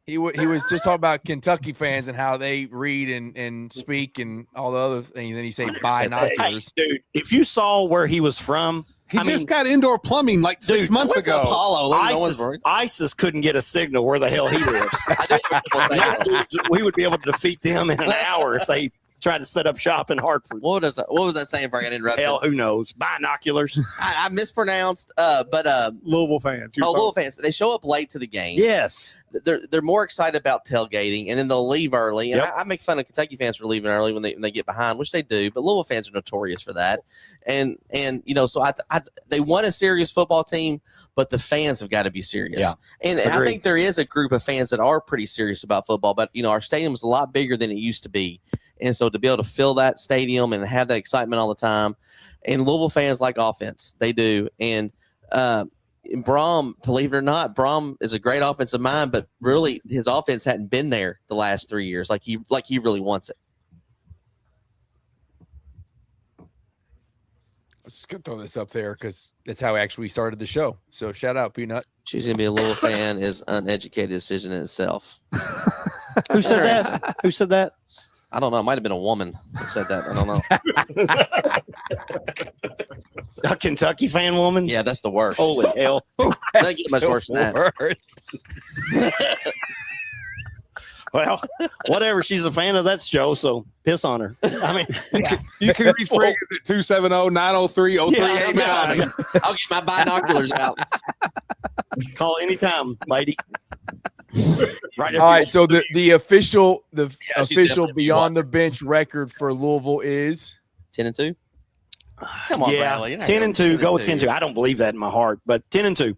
He was just talking about Kentucky fans and how they read and speak and all the other things. And he said binoculars. Hey, dude, if you saw where he was from, he just got indoor plumbing like 6 months ago. Apollo, ISIS couldn't get a signal where the hell he lives. We would be able to defeat them in an hour if they tried to set up shop in Hartford. What was that saying? If I got interrupted, Hell, who knows? Binoculars. I mispronounced. But Louisville fans. Louisville fans. They show up late to the game. Yes, they're more excited about tailgating, and then they'll leave early. And I make fun of Kentucky fans for leaving early when they get behind, which they do. But Louisville fans are notorious for that. And so they want a serious football team, but the fans have got to be serious. Yeah, and I think there is a group of fans that are pretty serious about football. But our stadium is a lot bigger than it used to be. And so to be able to fill that stadium and have that excitement all the time, and Louisville fans like offense, they do. And Brom, believe it or not, Brom is a great offensive mind, but really his offense hadn't been there the last 3 years like he really wants it. Let's go throw this up there because that's how actually we started the show. So shout out, Peanut. Choosing to be a Louisville fan is an uneducated decision in itself. Who said that? Who said that? I don't know. It might have been a woman that said that. I don't know. A Kentucky fan woman? Yeah, that's the worst. Holy hell. Doesn't get much worse than that. Well, whatever. She's a fan of that show, so piss on her. I mean, you can reach Briggs at 270-903-0389. I'll get my binoculars out. Call anytime, lady. Right. All right. So the official beyond the bench record for Louisville is 10-2. Come on, Bradley. 10-2. Go with 10-2. I don't believe that in my heart, but 10-2.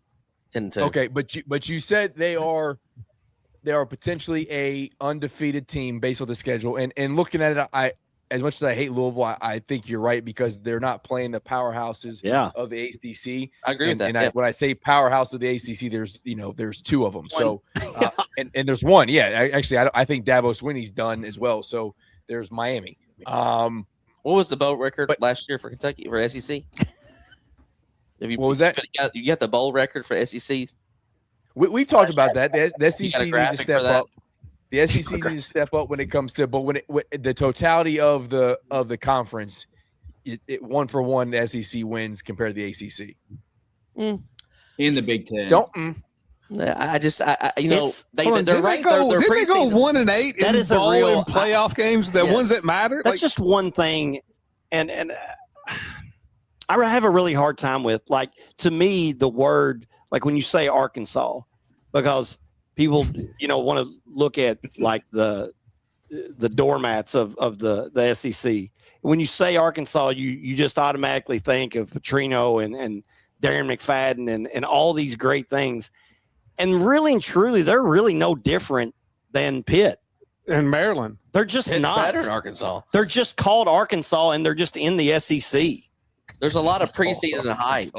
10-2. Okay, but you said they are potentially a undefeated team based on the schedule. And looking at it, as much as I hate Louisville, I think you're right because they're not playing the powerhouses of the ACC. I agree with that. And when I say powerhouse of the ACC, there's two of them. So and there's one. Yeah, actually, I think Dabo Swinney's done as well. So there's Miami. What was the bowl record last year for Kentucky for SEC? What was that? You got the bowl record for SEC. We've talked about that. The SEC needs to step up. The SEC Okay. needs to step up when it comes to, but when the totality of the conference, it 1-for-1 the SEC wins compared to the ACC. In the Big Ten. They're ranked. Didn't they go 1-8 That in is a bowl real and playoff games? The ones that matter. That's just one thing, and I have a really hard time with, like, to me, the word, like when you say Arkansas, because people want to look at like the doormats of the SEC. When you say Arkansas, you just automatically think of Petrino and Darren McFadden and all these great things. And really and truly, they're really no different than Pitt and Maryland. They're just Pitt's not better in Arkansas. They're just called Arkansas, and they're just in the SEC. There's a lot of preseason hype.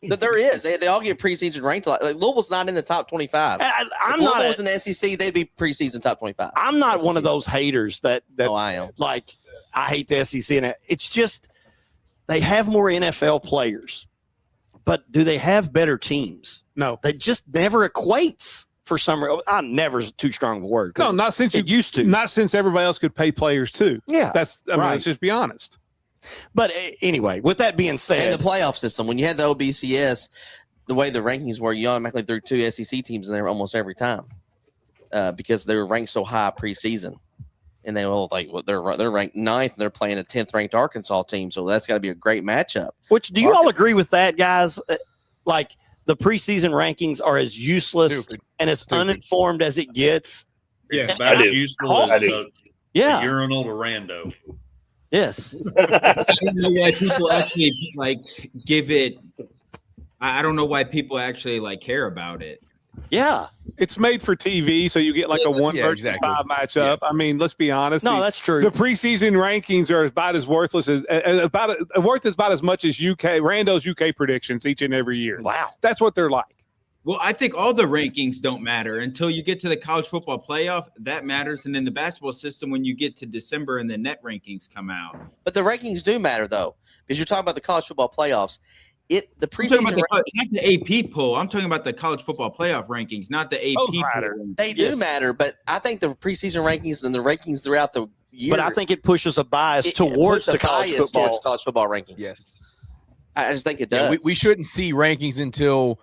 There is. They all get preseason ranked. Like Louisville's not in the top 25. I'm if not. Louisville was in the SEC, they'd be preseason top 25. I'm not one of those haters that I am. Like, I hate the SEC, and it's just they have more NFL players, but do they have better teams? No, they just never equates. For some reason, never is too strong of a word. No, not since it used to. Not since everybody else could pay players too. Yeah, I mean, let's just be honest. But anyway, with that being said, and the playoff system, when you had the OBCS, the way the rankings were, you automatically threw 2 SEC teams in there almost every time because they were ranked so high preseason, and they were they're ranked 9th, and they're playing a 10th ranked Arkansas team, so that's got to be a great matchup. Which do you all agree with that, guys? Like, the preseason rankings are as useless and as uninformed as it gets. Yeah, about as useful as a urinal to rando. Yes. I don't know why people actually give it. I don't know why people actually care about it. Yeah, it's made for TV, so you get like a 1 versus 5 matchup. Yeah. I mean, let's be honest. No, that's true. The preseason rankings are about as worthless as worth about as much as Rando's UK predictions each and every year. Wow, that's what they're like. Well, I think all the rankings don't matter until you get to the college football playoff. That matters, and in the basketball system, when you get to December and the net rankings come out. But the rankings do matter though, because you're talking about the college football playoffs. The preseason not the AP poll. I'm talking about the college football playoff rankings, not the AP poll. They do matter, but I think the preseason rankings and the rankings throughout the year. But I think it pushes a bias towards the college football rankings. Yes, I just think it does. We shouldn't see rankings until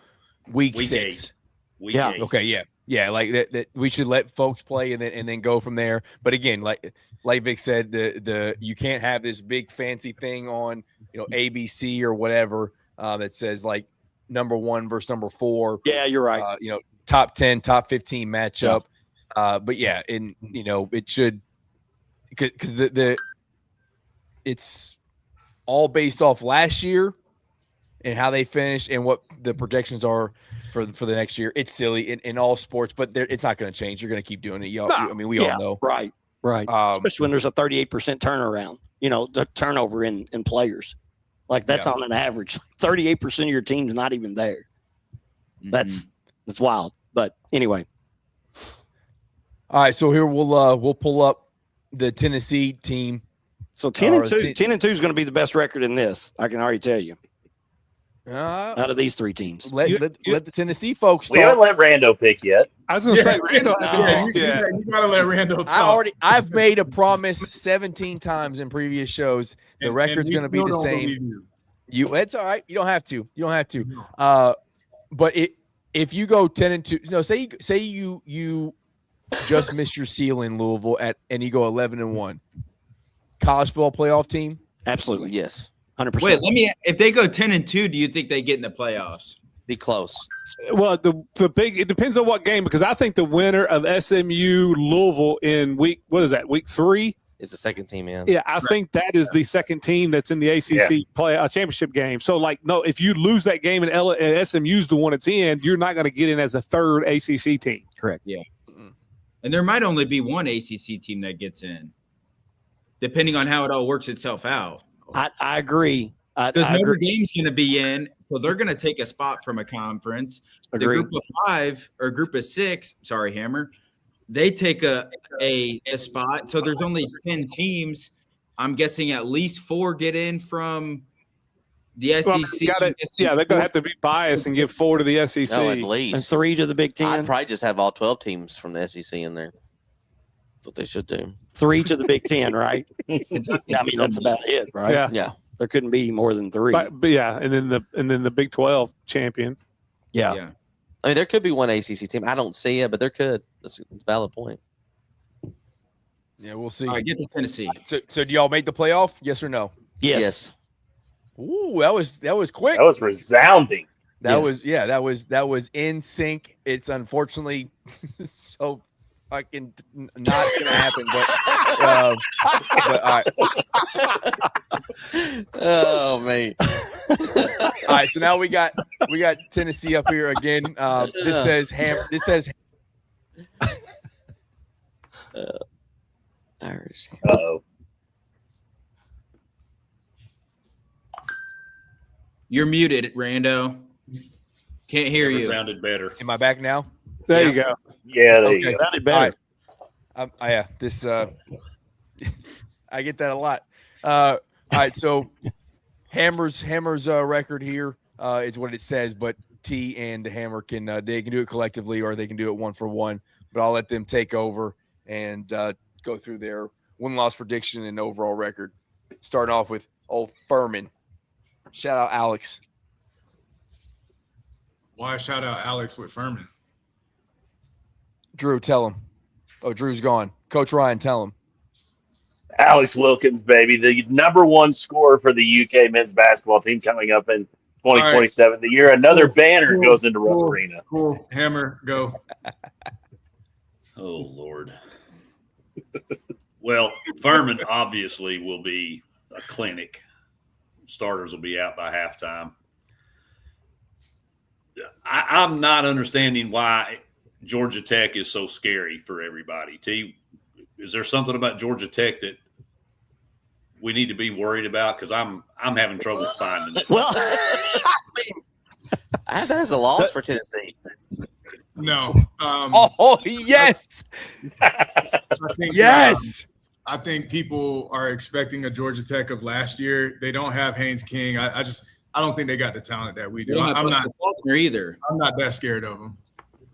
week 6. Week 8. Okay, yeah. Yeah, like that we should let folks play and then go from there. But again, like Vic said, the you can't have this big fancy thing on ABC or whatever that says like number 1 versus number 4. Yeah, you're right. Top 10, top 15 matchup. Yeah. But yeah, and it should because it's all based off last year and how they finished and what the projections are for the next year. It's silly in all sports, but it's not going to change. You're going to keep doing it. I mean, we all know. Right. Especially when there's a 38% turnaround, the turnover in players. Like that's on an average. 38% of your team's not even there. That's wild. But anyway. All right, so here we'll pull up the Tennessee team. So 10-2 is going to be the best record in this. I can already tell you. Out of these 3 teams, let the Tennessee folks talk. We haven't let Rando pick yet. I was going to say Rando hasn't picked yet. You gotta let Rando talk. I've made a promise 17 times in previous shows. The record's going to be the same. It's all right. You don't have to. But if you go 10-2, say you just missed your seal in Louisville and you go 11-1, college football playoff team. Absolutely, yes. 100%. Wait, if they go 10-2, do you think they get in the playoffs? Be close. Well, it depends on what game, because I think the winner of SMU Louisville in week 3 is the second team in. Yeah, I think that is the second team that's in the ACC championship game. So, no, if you lose that game and SMU's the one that's in, you're not going to get in as a third ACC team. Correct. Yeah. And there might only be one ACC team that gets in, depending on how it all works itself out. I agree. Because Notre Dame's going to be in, so they're going to take a spot from a conference. The group of 5 or group of 6, sorry, Hammer, they take a spot. So there's only 10 teams. I'm guessing at least 4 get in from the SEC. They're going to have to be biased and give 4 to the SEC. No, at least. And 3 to the Big Ten. I'd probably just have all 12 teams from the SEC in there. That's what they should do. 3 to the Big Ten, right? I mean, that's about it, right? Yeah. There couldn't be more than 3. But yeah, and then the Big 12 champion. Yeah. I mean, there could be one ACC team. I don't see it, but there could. That's a valid point. Yeah, we'll see. All right, get to Tennessee. So do y'all make the playoff? Yes or no? Yes. Ooh, that was quick. That was resounding. That was in sync. It's unfortunately so fucking not gonna happen, but all right. Oh man. All right, so now we got Tennessee up here again. This says Irish. Uh-oh. You're muted, Rando. Can't hear you. Sounded better. Am I back now? There you go. Yeah, there you go. Sounded better. All right. This I get that a lot. All right, so Hammer's record here is what it says, but T and Hammer can they can do it collectively or they can do it 1-for-1. But I'll let them take over and go through their win-loss prediction and overall record. Starting off with old Furman. Shout out Alex. Why shout out Alex with Furman? Drew, tell him. Oh, Drew's gone. Coach Ryan, tell him. Alex Wilkins, baby, the number 1 scorer for the UK men's basketball team coming up in 2027. The year another banner goes into Rupp Arena. Cool. Hammer, go. Oh, Lord. Well, Furman obviously will be a clinic. Starters will be out by halftime. I'm not understanding why Georgia Tech is so scary for everybody. T, is there something about Georgia Tech that we need to be worried about? Because I'm having trouble finding it. Well, I have that as a loss for Tennessee. No. Yes. I think, yes. I think people are expecting a Georgia Tech of last year. They don't have Haynes King. I don't think they got the talent that we do. They don't have Buster Faulkner either. I'm not that scared of them.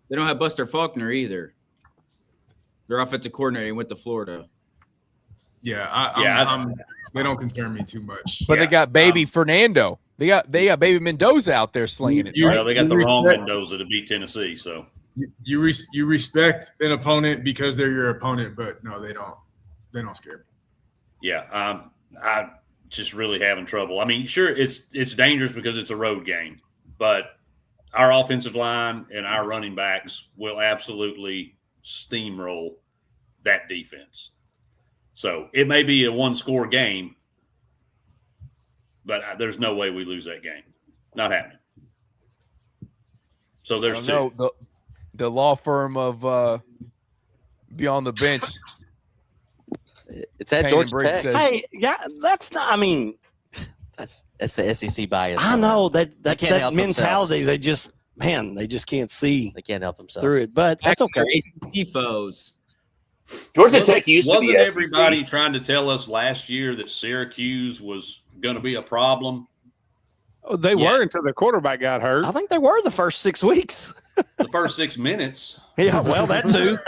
They don't have Buster Faulkner either. Their offensive coordinator went to Florida. Yeah, they don't concern me too much. But they got baby Fernando. They got baby Mendoza out there slinging it. Well, they got the wrong Mendoza to beat Tennessee. So You respect an opponent because they're your opponent, but no, they don't. They don't scare me. Yeah, I'm just really having trouble. I mean, sure, it's dangerous because it's a road game, but our offensive line and our running backs will absolutely steamroll that defense. So it may be a one-score game, but there's no way we lose that game. Not happening. So there's two. The law firm of Beyond the Bench. It's at Georgia Tech. Hey, yeah, that's not. I mean, That's the SEC bias. I know that's can't that help mentality. themselves. They just can't see They can't help themselves through it. But that's okay. ACC foes. Georgia Tech used to be Wasn't SEC. everybody trying to tell us last year that Syracuse was going to be a problem? Oh, they were until the quarterback got hurt. I think they were the first 6 weeks. The first 6 minutes. Yeah, well, that too.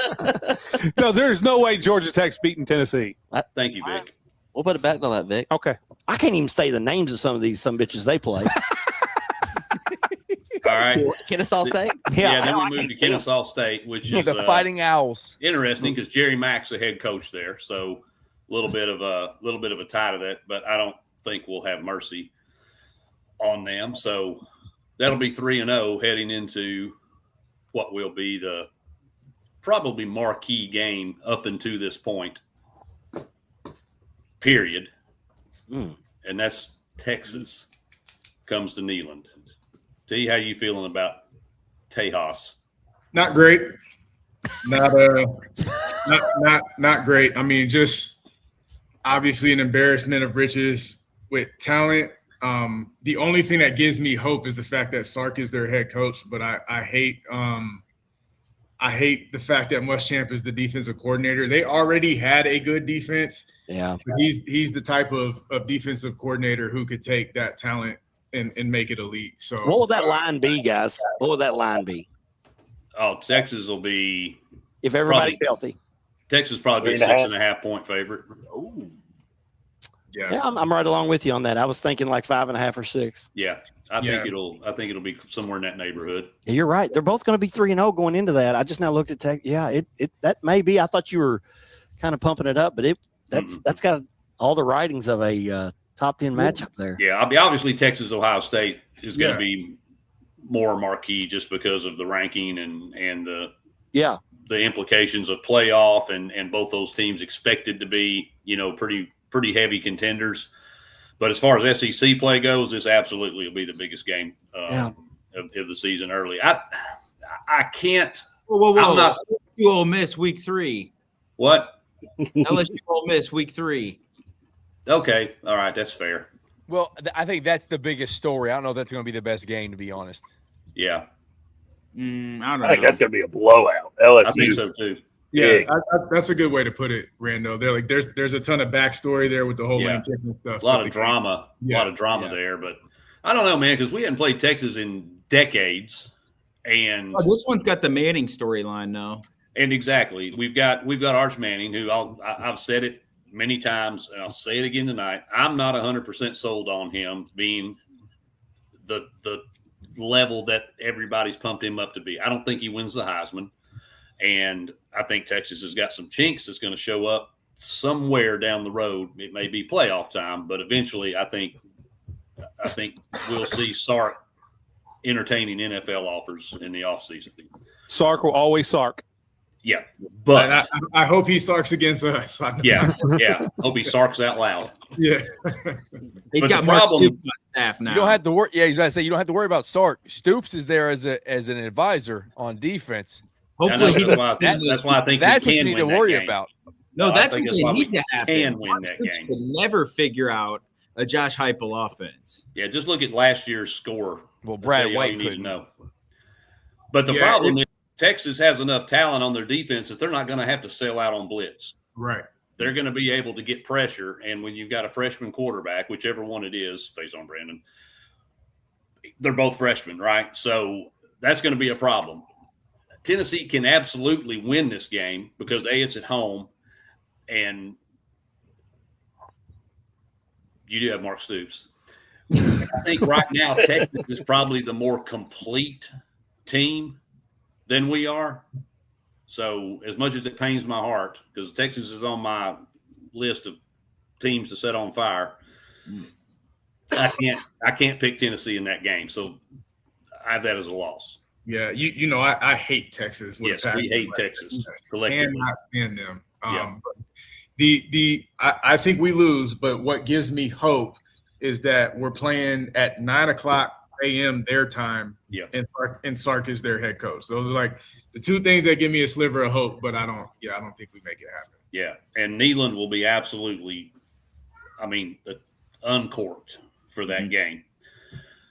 No, there's no way Georgia Tech's beating Tennessee. Thank you, Vic. We'll put a bet on that, Vic. Okay. I can't even say the names of some of these bitches they play. All right. Kennesaw State. Yeah, then we moved to Kennesaw State, which is The Fighting Owls. interesting because Jerry Mack's the head coach there, so a little bit of a tie to that. But I don't think we'll have mercy on them. So that'll be 3-0 heading into what will be the probably marquee game up until this point. Period. And that's Texas comes to Neyland. T, how you feeling about Tejas? Not great. Not great. I mean, just obviously an embarrassment of riches with talent. The only thing that gives me hope is the fact that Sark is their head coach, but I hate the fact that Muschamp is the defensive coordinator. They already had a good defense. Yeah. But he's the type of defensive coordinator who could take that talent and make it elite. So What will that line be, guys? What will that line be? Oh, Texas will be If everybody's Probably. healthy. Texas probably be 6.5 point favorite. Yeah, I'm right along with you on that. I was thinking like 5.5 or 6. Yeah, I think it'll be somewhere in that neighborhood. Yeah, you're right. They're both going to be 3-0 going into that. I just now looked at Tech. Yeah, it that may be. I thought you were kind of pumping it up, but that's got all the writings of a top 10 matchup there. Yeah, obviously Texas Ohio State is going to be more marquee just because of the ranking and the implications of playoff and both those teams expected to be pretty heavy contenders. But as far as SEC play goes, this absolutely will be the biggest game of the season early. I can't. Whoa. I'm not. LSU Ole Miss week 3. What? LSU Ole Miss week 3. Okay. All right. That's fair. Well, I think that's the biggest story. I don't know if that's going to be the best game, to be honest. Yeah. I don't know. I think that's going to be a blowout. LSU. I think so too. Yeah, that's a good way to put it, Rando. They're like there's a ton of backstory there with the whole Lane Kiffin stuff. A lot of drama, there. But I don't know, man, because we hadn't played Texas in decades, and this one's got the Manning storyline now. And exactly, we've got Arch Manning, who I've said it many times, and I'll say it again tonight. I'm not 100% sold on him being the level that everybody's pumped him up to be. I don't think he wins the Heisman. And I think Texas has got some chinks that's going to show up somewhere down the road. It may be playoff time, but eventually I think we'll see Sark entertaining NFL offers in the offseason. Sark will always Sark. Yeah, but I hope he Sarks against us. Yeah. Hope he Sarks out loud. Yeah. He's But got the Mark problem- Stoops on staff now. You don't have to worry. Yeah, he's about to say you don't have to worry about Sark. Stoops is there as an advisor on defense. Hopefully he That's why I think That's he what can you need to win that worry game. about. No, I that's think what that's they why need we to happen. can win Mark that Stoops game. can never figure out a Josh Heupel offense. Yeah, just look at last year's score. Well, I'll Brad tell you all White you need to couldn't. know. But the problem is Texas has enough talent on their defense that they're not going to have to sell out on blitz. Right. They're going to be able to get pressure, and when you've got a freshman quarterback, whichever one it is, face on Brandon, they're both freshmen, right? So that's going to be a problem. Tennessee can absolutely win this game because A, it's at home, and you do have Mark Stoops. I think right now Texas is probably the more complete team than we are. So as much as it pains my heart, because Texas is on my list of teams to set on fire, I can't pick Tennessee in that game. So I have that as a loss. Yeah, you know, I hate Texas. Yes, we hate Texas collectively. Cannot stand them. Yeah. I think we lose, but what gives me hope is that we're playing at 9:00 a.m. their time. Yeah. And Sark is their head coach. Those are like the two things that give me a sliver of hope. But I don't think we make it happen. Yeah, and Neyland will be absolutely, uncorked for that game.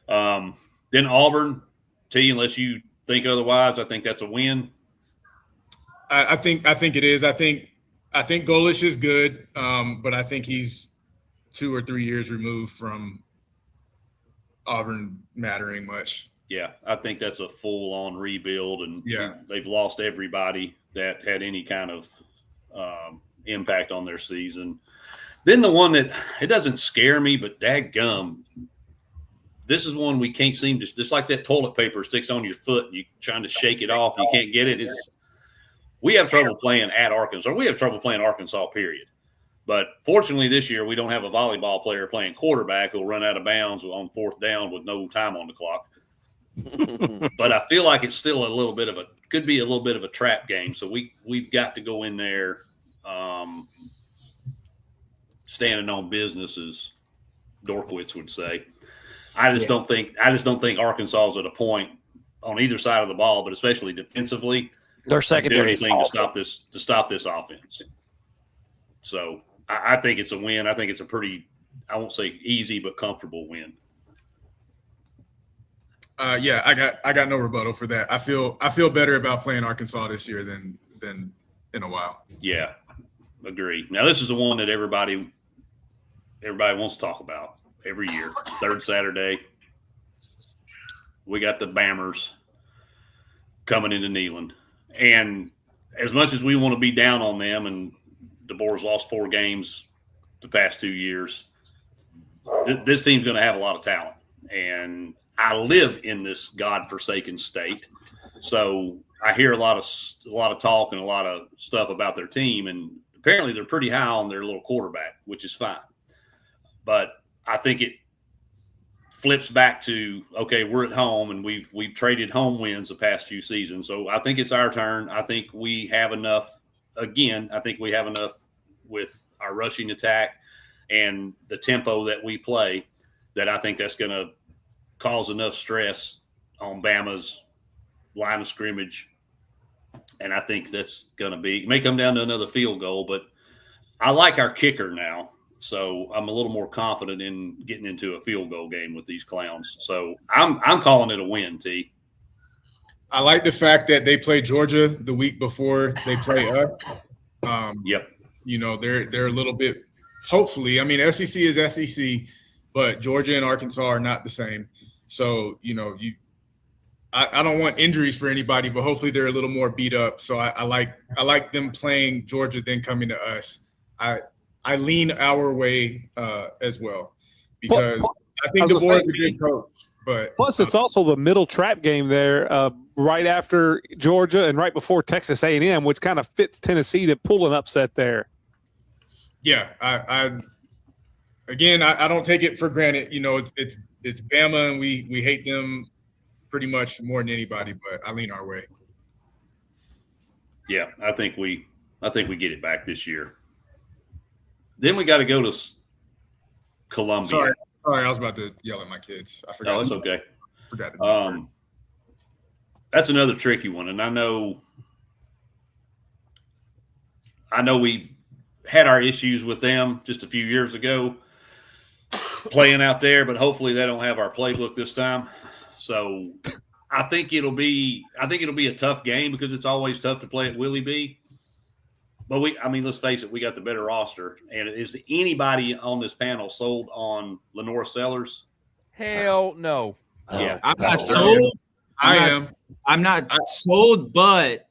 Then Auburn, T, unless you think otherwise, I think that's a win. I think it is. I think Golish is good, but I think he's 2 or 3 years removed from Auburn mattering much. Yeah, I think that's a full-on rebuild, and yeah, they've lost everybody that had any kind of impact on their season. Then the one that it doesn't scare me, but dadgum, this is one we can't seem to, just like that toilet paper sticks on your foot and you're trying to shake it off and you can't get it. We have trouble playing at Arkansas. We have trouble playing Arkansas, period. But fortunately this year we don't have a volleyball player playing quarterback who'll run out of bounds on 4th down with no time on the clock. But I feel like it's still could be a little bit of a trap game. So we've got to go in there standing on business, as Dorkwitz would say. I just don't think Arkansas is at a point on either side of the ball, but especially defensively, their secondary is to stop this offense. So I think it's a win. I think it's a pretty, I won't say easy, but comfortable win. Yeah, I got no rebuttal for that. I feel better about playing Arkansas this year than in a while. Yeah, agree. Now this is the one that everybody wants to talk about every year. 3rd Saturday, we got the Bammers coming into Neyland, and as much as we want to be down on them, and DeBoer's lost 4 games the past 2 years, this team's going to have a lot of talent, and I live in this godforsaken state, so I hear a lot of talk and a lot of stuff about their team, and apparently they're pretty high on their little quarterback, which is fine. But I think it flips back to, okay, we're at home and we've traded home wins the past few seasons, so I think it's our turn. I think we have enough. Again, I think we have enough with our rushing attack and the tempo that we play that I think that's going to cause enough stress on Bama's line of scrimmage. And I think that's going to be – it may come down to another field goal, but I like our kicker now. So I'm a little more confident in getting into a field goal game with these clowns. So I'm calling it a win, T. I like the fact that they play Georgia the week before they play us. Yep. You know, they're a little bit – hopefully – I mean, SEC is SEC, but Georgia and Arkansas are not the same. So, you know, I don't want injuries for anybody, but hopefully they're a little more beat up. So I like them playing Georgia then coming to us. I lean our way as well because I think DeBoer is a good coach. But plus, it's also the middle trap game there, right after Georgia and right before Texas A&M, which kind of fits Tennessee to pull an upset there. Yeah, I don't take it for granted. You know, it's Bama, and we hate them pretty much more than anybody. But I lean our way. Yeah, I think we get it back this year. Then we got to go to Columbia. Sorry, I was about to yell at my kids. I forgot. No, it's okay. Forgot to that's another tricky one, and I know we've had our issues with them just a few years ago playing out there, but hopefully they don't have our playbook this time. So I think it'll be a tough game because it's always tough to play at Willie B. But let's face it, we got the better roster. And is anybody on this panel sold on Lenore Sellers? Hell no. Yeah. I'm not sold. I'm not sold, but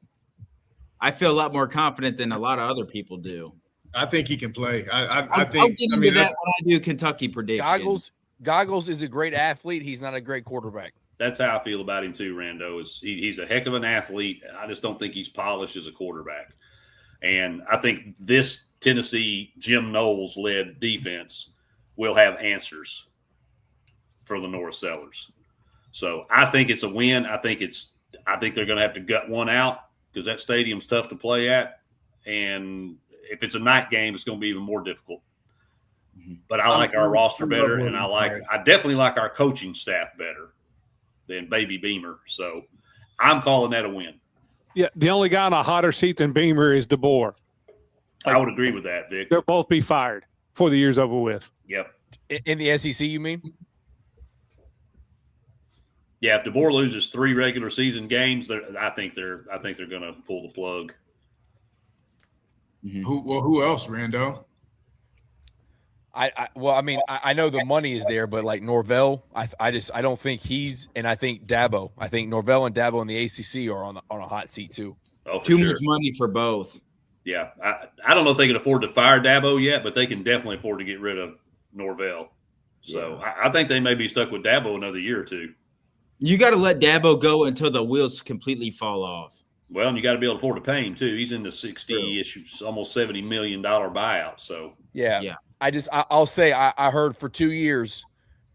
I feel a lot more confident than a lot of other people do. I think he can play. I I'll think. get into that when I do Kentucky prediction. Goggles is a great athlete. He's not a great quarterback. That's how I feel about him too, Rando. He's a heck of an athlete. I just don't think he's polished as a quarterback. And I think this Tennessee Jim Knowles-led defense will have answers for the North Sellers. So I think it's a win. I think they're going to have to gut one out because that stadium's tough to play at. And if it's a night game, it's going to be even more difficult. But I like our roster better, and I definitely like our coaching staff better than Baby Beamer. So I'm calling that a win. Yeah, the only guy on a hotter seat than Beamer is DeBoer. I would agree with that, Vic. They'll both be fired before the year's over with. Yep. In the SEC, you mean? Yeah, if DeBoer loses 3 regular season games, I think they're going to pull the plug. Who else, Rando? I know the money is there, but like Norvell, I don't think he's, and I think Dabo. I think Norvell and Dabo in the ACC are on a hot seat too. Oh, for Too sure. much money for both. Yeah, I don't know if they can afford to fire Dabo yet, but they can definitely afford to get rid of Norvell. So yeah. I think they may be stuck with Dabo another year or two. You got to let Dabo go until the wheels completely fall off. Well, and you got to be able to afford to pay him too. He's in the 60-ish, almost $70 million buyout. So yeah. I'll say I heard for 2 years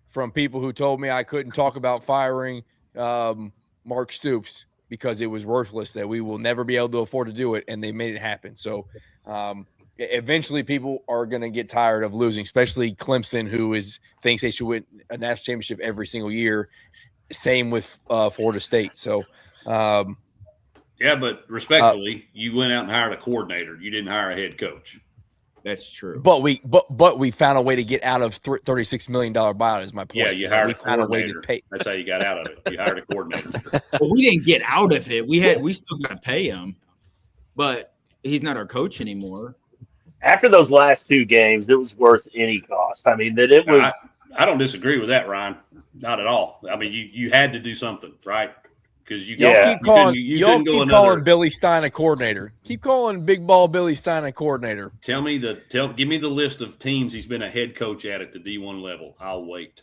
from people who told me I couldn't talk about firing Mark Stoops because it was worthless, that we will never be able to afford to do it, and they made it happen. So eventually people are going to get tired of losing, especially Clemson, who thinks they should win a national championship every single year. Same with Florida State. So yeah, but respectfully, you went out and hired a coordinator. You didn't hire a head coach. That's true. But we found a way to get out of $36 million buyout. Is my point? Yeah, you hired a found a way to pay. That's how you got out of it. You hired a coordinator. Well, we didn't get out of it. We still got to pay him, but he's not our coach anymore. After those last 2 games, it was worth any cost. I mean, that it was. I don't disagree with that, Ryan. Not at all. I mean, you had to do something, right? Because you keep calling Billy Stein a coordinator. Keep calling Big Ball Billy Stein a coordinator. Give me the list of teams he's been a head coach at the D1 level. I'll wait.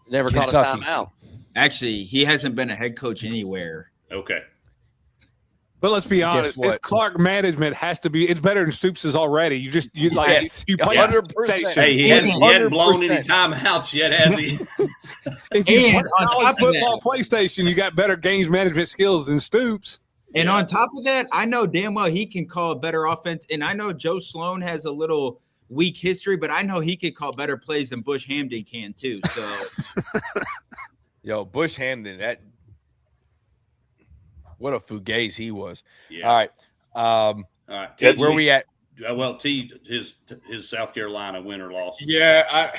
Never called a timeout. Actually, he hasn't been a head coach anywhere. Okay. But let's be honest, his Clark management has to be. It's better than Stoops' already. You play 100%. Hey, he hadn't blown any timeouts yet, has he? If you play college football PlayStation, you got better games management skills than Stoops. And on top of that, I know damn well he can call a better offense. And I know Joe Sloan has a little weak history, but I know he could call better plays than Bush Hamden can too. So, yo, Bush Hamden, what a fugazi he was. Yeah. All right. All right. Where we at? Well, his South Carolina win or loss. Yeah,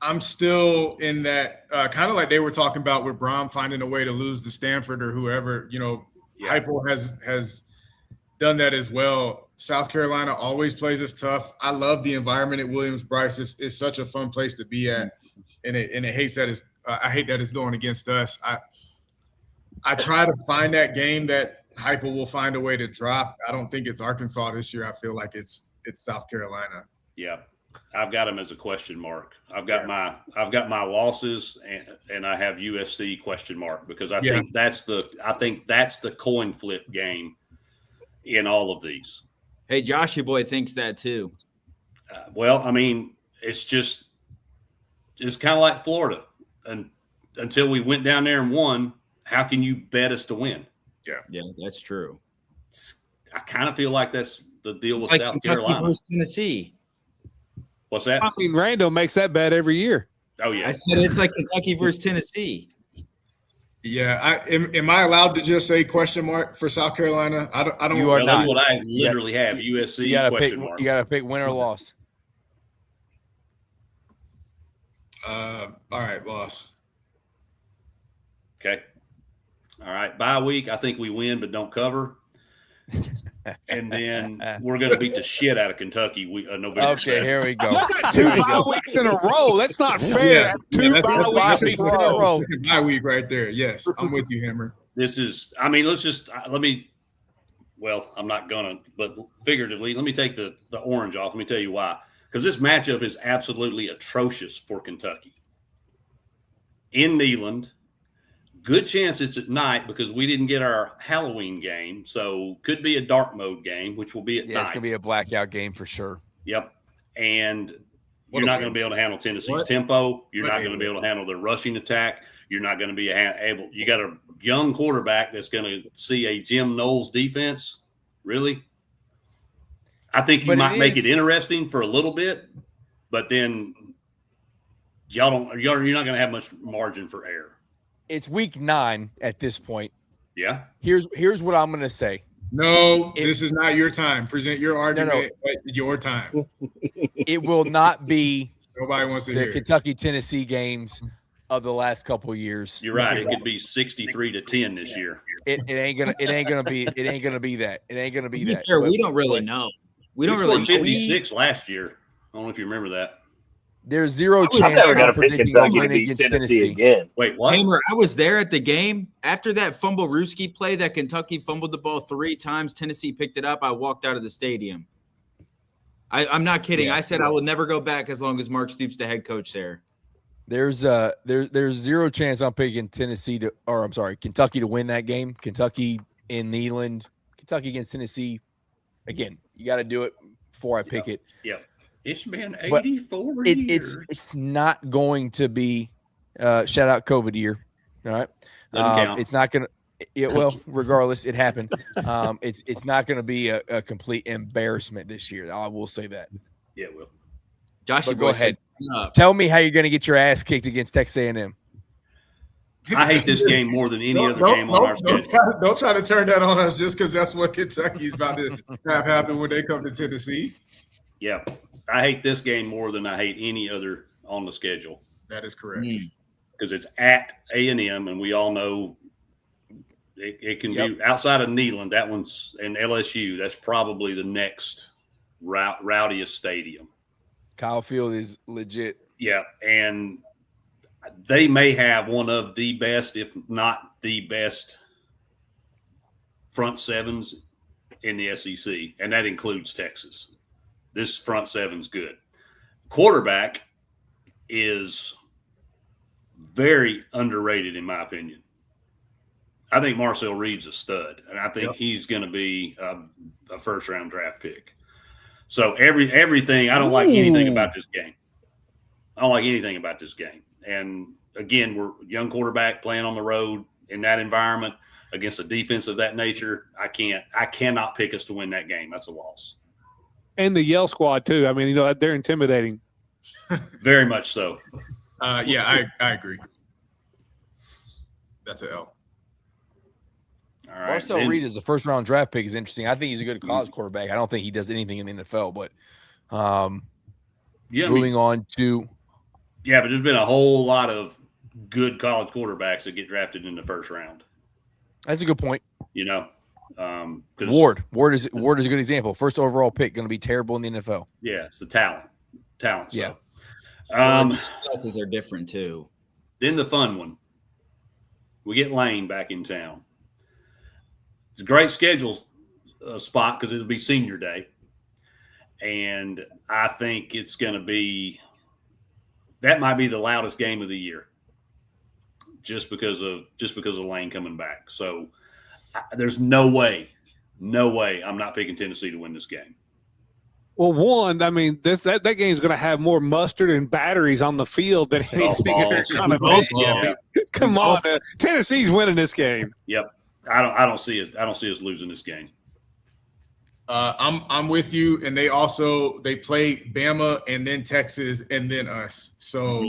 I'm still in that kind of like they were talking about with Brom finding a way to lose to Stanford or whoever. Heupel has done that as well. South Carolina always plays us tough. I love the environment at Williams-Brice. It's such a fun place to be at, and it hates that I hate that it's going against us. I try to find that game that Heupel will find a way to drop. I don't think it's Arkansas this year. I feel like it's South Carolina. Yeah, I've got him as a question mark. I've got my losses, and I have USC question mark because I think that's the coin flip game in all of these. Hey, Josh, your boy thinks that too. Well, I mean, it's kind of like Florida, and until we went down there and won. How can you bet us to win? Yeah, that's true. I kind of feel like that's the deal with like South Kentucky Carolina versus Tennessee. What's that? I mean, Rando makes that bet every year. Oh yeah, I said it's like Kentucky versus Tennessee. Yeah, am I allowed to just say question mark for South Carolina? I don't. You are not. That's what I literally have. USC question mark. You got to pick win or loss. All right, loss. Okay. All right. Bye week. I think we win, but don't cover. And then we're going to beat the shit out of Kentucky. November. Okay, 7th. Here we go. You got 2 bye weeks in a row. That's not fair. Two bye weeks in a row. Bye week right there. Yes, I'm with you, Hammer. This is. I mean, Well, I'm not gonna, but figuratively, let me take the orange off. Let me tell you why. Because this matchup is absolutely atrocious for Kentucky. in Neyland. Good chance it's at night because we didn't get our Halloween game. So could be a dark mode game, which will be at night. Yeah, it's going to be a blackout game for sure. Yep. And you're not going to be able to handle Tennessee's tempo. You're not going to be able to handle their rushing attack. You're not going to be able – you got a young quarterback that's going to see a Jim Knowles defense. Really? I think you might make it interesting for a little bit, but then you're not going to have much margin for error. It's week 9 at this point. Yeah. Here's what I'm going to say. No, this is not your time. Present your argument at your time. It will not be Nobody wants to the hear Kentucky-Tennessee games of the last couple of years. You're right. It could be 63-10 this year. It ain't gonna be that. It ain't gonna be that. Sure, we don't really know. We don't really know. 56 last year. I don't know if you remember that. There's zero I'm chance never I'm going to pick predicting Kentucky a to win beat against Tennessee again. Wait, what? Hamer, I was there at the game. After that fumble Ruski play that Kentucky fumbled the ball 3 times, Tennessee picked it up. I walked out of the stadium. I'm not kidding. I said I will never go back as long as Mark Stoops the head coach there. There's zero chance I'm picking Kentucky to win that game. Kentucky in Neyland, Kentucky against Tennessee. Again, you got to do it before I pick it. Yeah. It's been 84 years. It's not going to be shout out COVID year. All right. Doesn't count. It's not going to, well, regardless, it happened. It's not going to be a complete embarrassment this year. I will say that. Yeah, it will. Josh, But go ahead. Tell me how you're going to get your ass kicked against Texas A&M. I hate this game more than any other game on our schedule. Don't try to turn that on us just because that's what Kentucky's about to have happen when they come to Tennessee. Yeah. I hate this game more than I hate any other on the schedule. That is correct. Because it's at A&M, and we all know it can be outside of Neyland. That one's and LSU. That's probably the next rowdiest stadium. Kyle Field is legit. Yeah, and they may have one of the best, if not the best, front sevens in the SEC, and that includes Texas. This front seven's good. Quarterback is very underrated, in my opinion. I think Marcel Reed's a stud, and I think he's going to be a first-round draft pick. So everything, I don't like anything about this game. I don't like anything about this game. And, again, we're a young quarterback playing on the road in that environment against a defense of that nature. I cannot pick us to win that game. That's a loss. And the Yell squad, too. I mean, they're intimidating. Very much so. Yeah, I agree. That's an L. All right. Marcel Reed is a first-round draft pick is interesting. I think he's a good college quarterback. I don't think he does anything in the NFL. But moving on to – yeah, but there's been a whole lot of good college quarterbacks that get drafted in the first round. That's a good point. Ward is a good example. First overall pick, going to be terrible in the NFL. Yeah, it's the talent. So. Yeah. Classes are different too. Then the fun one. We get Lane back in town. It's a great schedule spot because it'll be senior day. And I think it's going to be – that might be the loudest game of the year just because of Lane coming back. So there's no way I'm not picking Tennessee to win this game. Well, one, I mean, that game's going to have more mustard and batteries on the field than anything they're going to be. Come on, Tennessee's winning this game. Yep, I don't see us losing this game. I'm with you, and they play Bama and then Texas and then us. So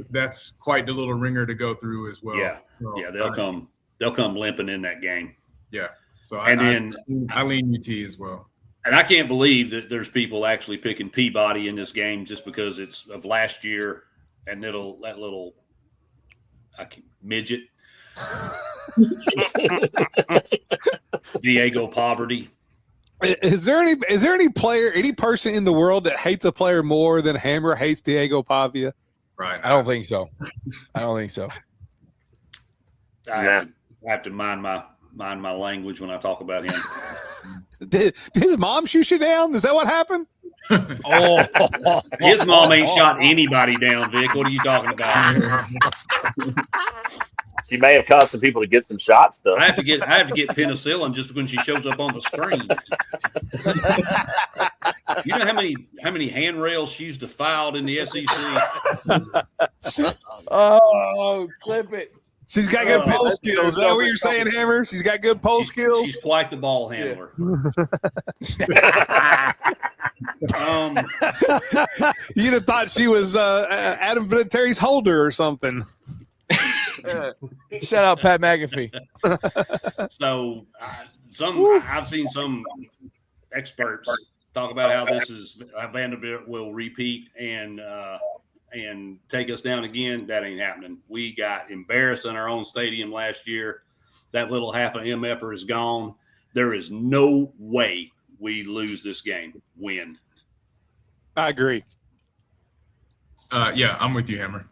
that's quite the little ringer to go through as well. Yeah, so, they'll come limping in that game. Yeah, so I lean UT as well. And I can't believe that there's people actually picking Peabody in this game just because it's of last year and that little midget. Diego Poverty. Is there any player, any person in the world that hates a player more than Hammer hates Diego Pavia? Right. I don't think so. I have to mind my language when I talk about him. Did his mom shoot you down? Is that what happened? Oh, His mom ain't shot anybody down, Vic. What are you talking about? She may have caused some people to get some shots, though. I have to get penicillin just when she shows up on the screen. You know how many handrails she's defiled in the SEC? oh, clip it. She's got good pole skills. Is that what you're saying, Hammer? She's got good pole skills. She's quite the ball handler. You'd have thought she was Adam Vinatieri's holder or something. Shout out Pat McAfee. So I've seen some experts talk about how Vanderbilt will repeat and take us down again. That ain't happening. We got embarrassed in our own stadium last year. That little half of MFer is gone. There is no way we lose this game. Win. I agree. Yeah, I'm with you, Hammer.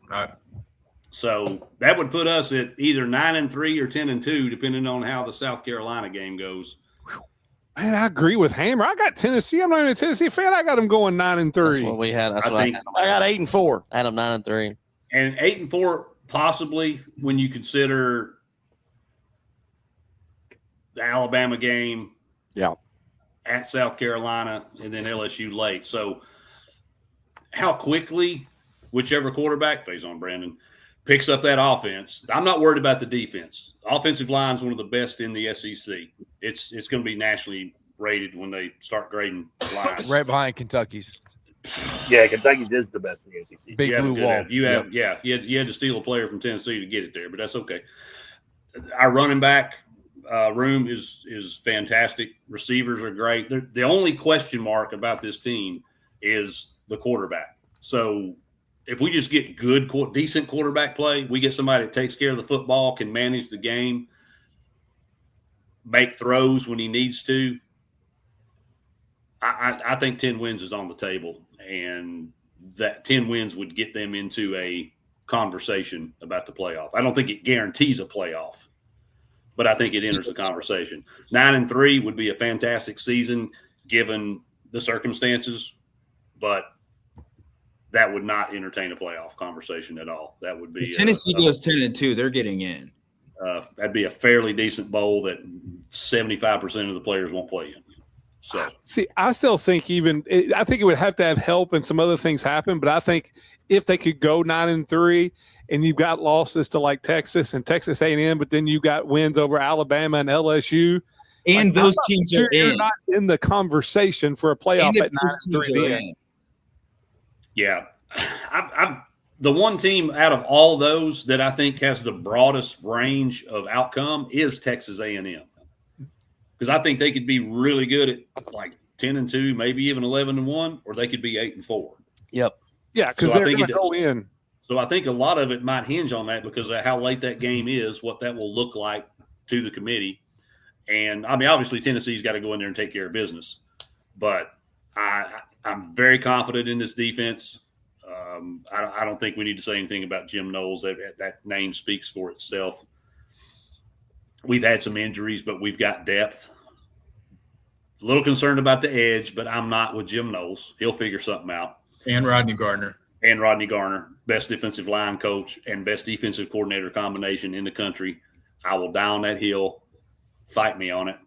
So that would put us at either 9-3 or 10-2, depending on how the South Carolina game goes. Man, I agree with Hammer. I got Tennessee. I'm not even a Tennessee fan. I got them going 9-3. That's what we had. I got 8-4. I had them 9-3. And 8-4 possibly when you consider the Alabama game. Yeah. At South Carolina and then LSU late. So how quickly whichever quarterback, phase on Brandon, picks up that offense. I'm not worried about the defense. Offensive line is one of the best in the SEC. It's going to be nationally rated when they start grading lines. Right behind Kentucky's. Yeah, Kentucky's is the best in the SEC. Big blue wall. You had to steal a player from Tennessee to get it there, but that's okay. Our running back room is fantastic. Receivers are great. The only question mark about this team is the quarterback. So if we just get decent quarterback play, we get somebody that takes care of the football, can manage the game, make throws when he needs to, I think 10 wins is on the table, and that 10 wins would get them into a conversation about the playoff. I don't think it guarantees a playoff, but I think it enters the conversation. 9-3 would be a fantastic season given the circumstances, but that would not entertain a playoff conversation at all. That would be if Tennessee goes 10-2. They're getting in. That'd be a fairly decent bowl that 75% of the players won't play in. So see, I still think I think it would have to have help and some other things happen. But I think if they could go 9-3 and you've got losses to like Texas and Texas A&M, but then you got wins over Alabama and LSU, and those teams are you're not in the conversation for a playoff at 9-3. Yeah, I'm the one team out of all those that I think has the broadest range of outcome is Texas A&M, because I think they could be really good at like 10-2, maybe even 11-1, or they could be 8-4. Yep. Yeah, because they're going to go in. So I think a lot of it might hinge on that because of how late that game is, what that will look like to the committee. And I mean, obviously Tennessee's got to go in there and take care of business, but I'm very confident in this defense. I don't think we need to say anything about Jim Knowles. That name speaks for itself. We've had some injuries, but we've got depth. A little concerned about the edge, but I'm not with Jim Knowles. He'll figure something out. And Rodney Gardner. Best defensive line coach and best defensive coordinator combination in the country. I will die on that hill. Fight me on it.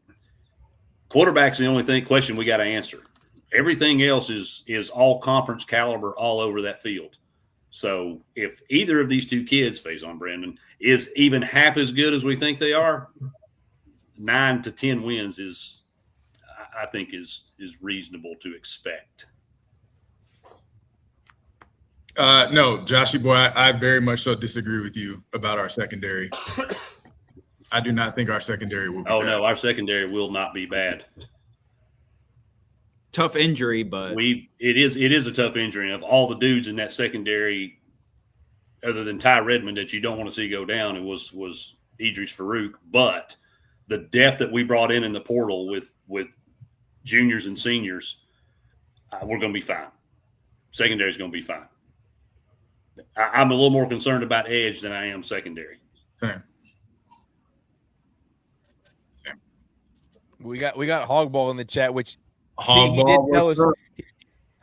Quarterback's the only question we got to answer. Everything else is all conference caliber all over that field. So if either of these two kids, phase on Brandon, is even half as good as we think they are, 9 to 10 wins I think is reasonable to expect. No, Joshy boy, I very much so disagree with you about our secondary. I do not think our secondary will be bad. No, our secondary will not be bad. Tough injury, but it is a tough injury. And of all the dudes in that secondary, other than Ty Redmond that you don't want to see go down, it was Idris Farouk. But the depth that we brought in the portal with juniors and seniors, we're going to be fine. Secondary is going to be fine. I'm a little more concerned about edge than I am secondary. Same. We got Hogball in the chat, which Hogball, he did tell us.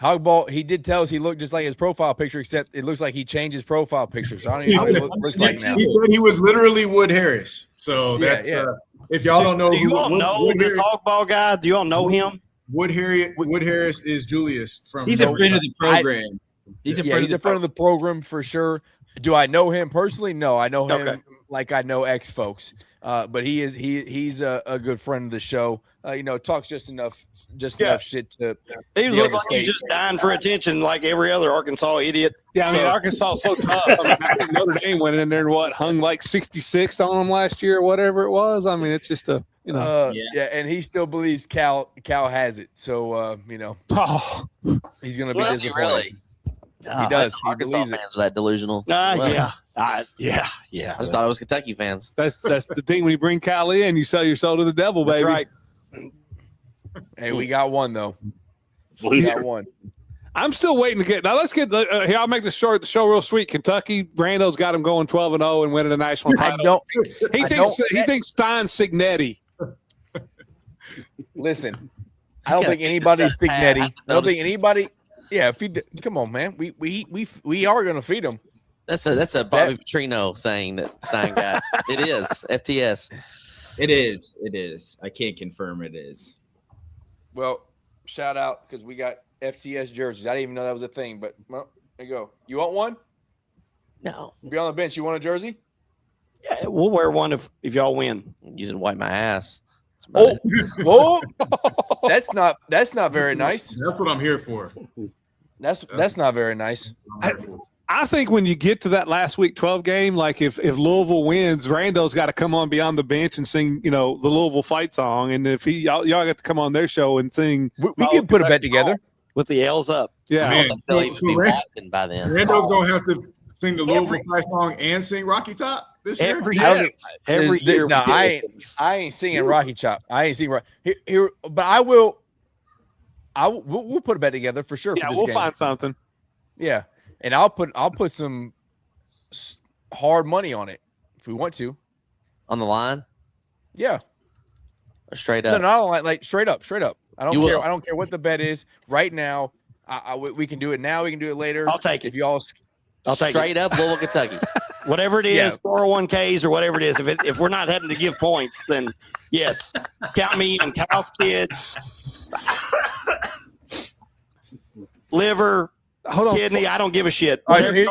Hogball, he did tell us he looked just like his profile picture, except it looks like he changed his profile picture. So I don't even know what he looks like now. He said he was literally Wood Harris. So that's if y'all don't know, do you all know this Hogball guy? Do you all know him? Wood Harris is Julius from. He's a friend of the program. He's a friend of the program for sure. Do I know him personally? No, I know him like I know ex folks. But he's a good friend of the show. Talks just enough shit to. He looks like he's just dying for attention, like every other Arkansas idiot. Yeah, I mean Arkansas is so tough. I mean, Notre Dame went in there and hung like 66 on them last year, or whatever it was. I mean, it's just and he still believes Cal has it. So he's gonna be disappointed. Really? He does. Arkansas fans are that delusional. Yeah. I just thought it was Kentucky fans. That's the thing. When you bring Cal in, you sell your soul to the devil, baby. That's right. Hey, we got one though. We got one. I'm still waiting to get. Now let's get here. I'll make the show real sweet. Kentucky, Brando's got him going 12-0 and winning a national title. He thinks Stein's Signetti. Listen, I don't think anybody's Signetti. I don't think anybody. Yeah, come on, man. We are gonna feed them. That's a Bobby Petrino saying that Stein got. It is FTS. It is. I can't confirm it is. Well, shout out because we got FTS jerseys. I didn't even know that was a thing, but well, there you go. You want one? No. Be on the bench. You want a jersey? Yeah, we'll wear one if y'all win. I'm using to wipe my ass. Oh, whoa! That's not very nice. That's what I'm here for. That's not very nice. I think when you get to that last week 12 game, like if Louisville wins, Rando's got to come on beyond the bench and sing, the Louisville fight song. And if y'all got to come on their show and sing, we can put a bet together with the L's up. Yeah, by then. Rando's gonna have to sing the Louisville fight song and sing Rocky Top this year. Every year. No, I ain't singing Rocky Top. I ain't singing here, but I will. We'll put a bet together for sure. Yeah, for this we'll game. find something. Yeah, and I'll put some hard money on it if we want to. On the line? Yeah. Or straight up? No, like straight up. I don't care. I don't care what the bet is right now. We can do it now. We can do it later. I'll take it. If y'all, I'll take straight up Louisville, Kentucky. Whatever it is, 401ks or whatever it is. If we're not having to give points, then yes, count me in. Kyle's kids, liver, kidney. I don't give a shit. Okay,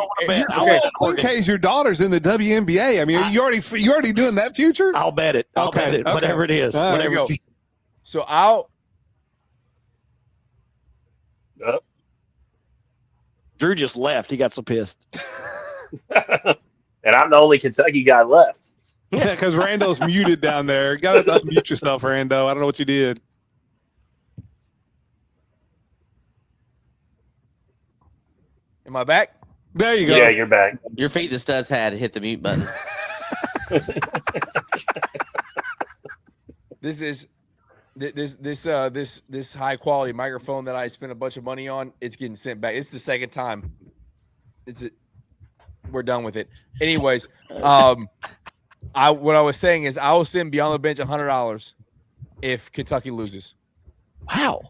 your daughter's in the WNBA. I mean, you already doing that future? I'll bet it. I'll bet it. Whatever it is. Whatever. So I'll. Drew just left. He got so pissed. And I'm the only Kentucky guy left. Yeah, because Rando's muted down there. Got to unmute yourself, Rando. I don't know what you did. Am I back? There you go. Yeah, you're back. Your feet that does had hit the mute button. This high quality microphone that I spent a bunch of money on, it's getting sent back. It's the second time. We're done with it. Anyways, what I was saying is I will send Beyond the Bench $100 if Kentucky loses. Wow.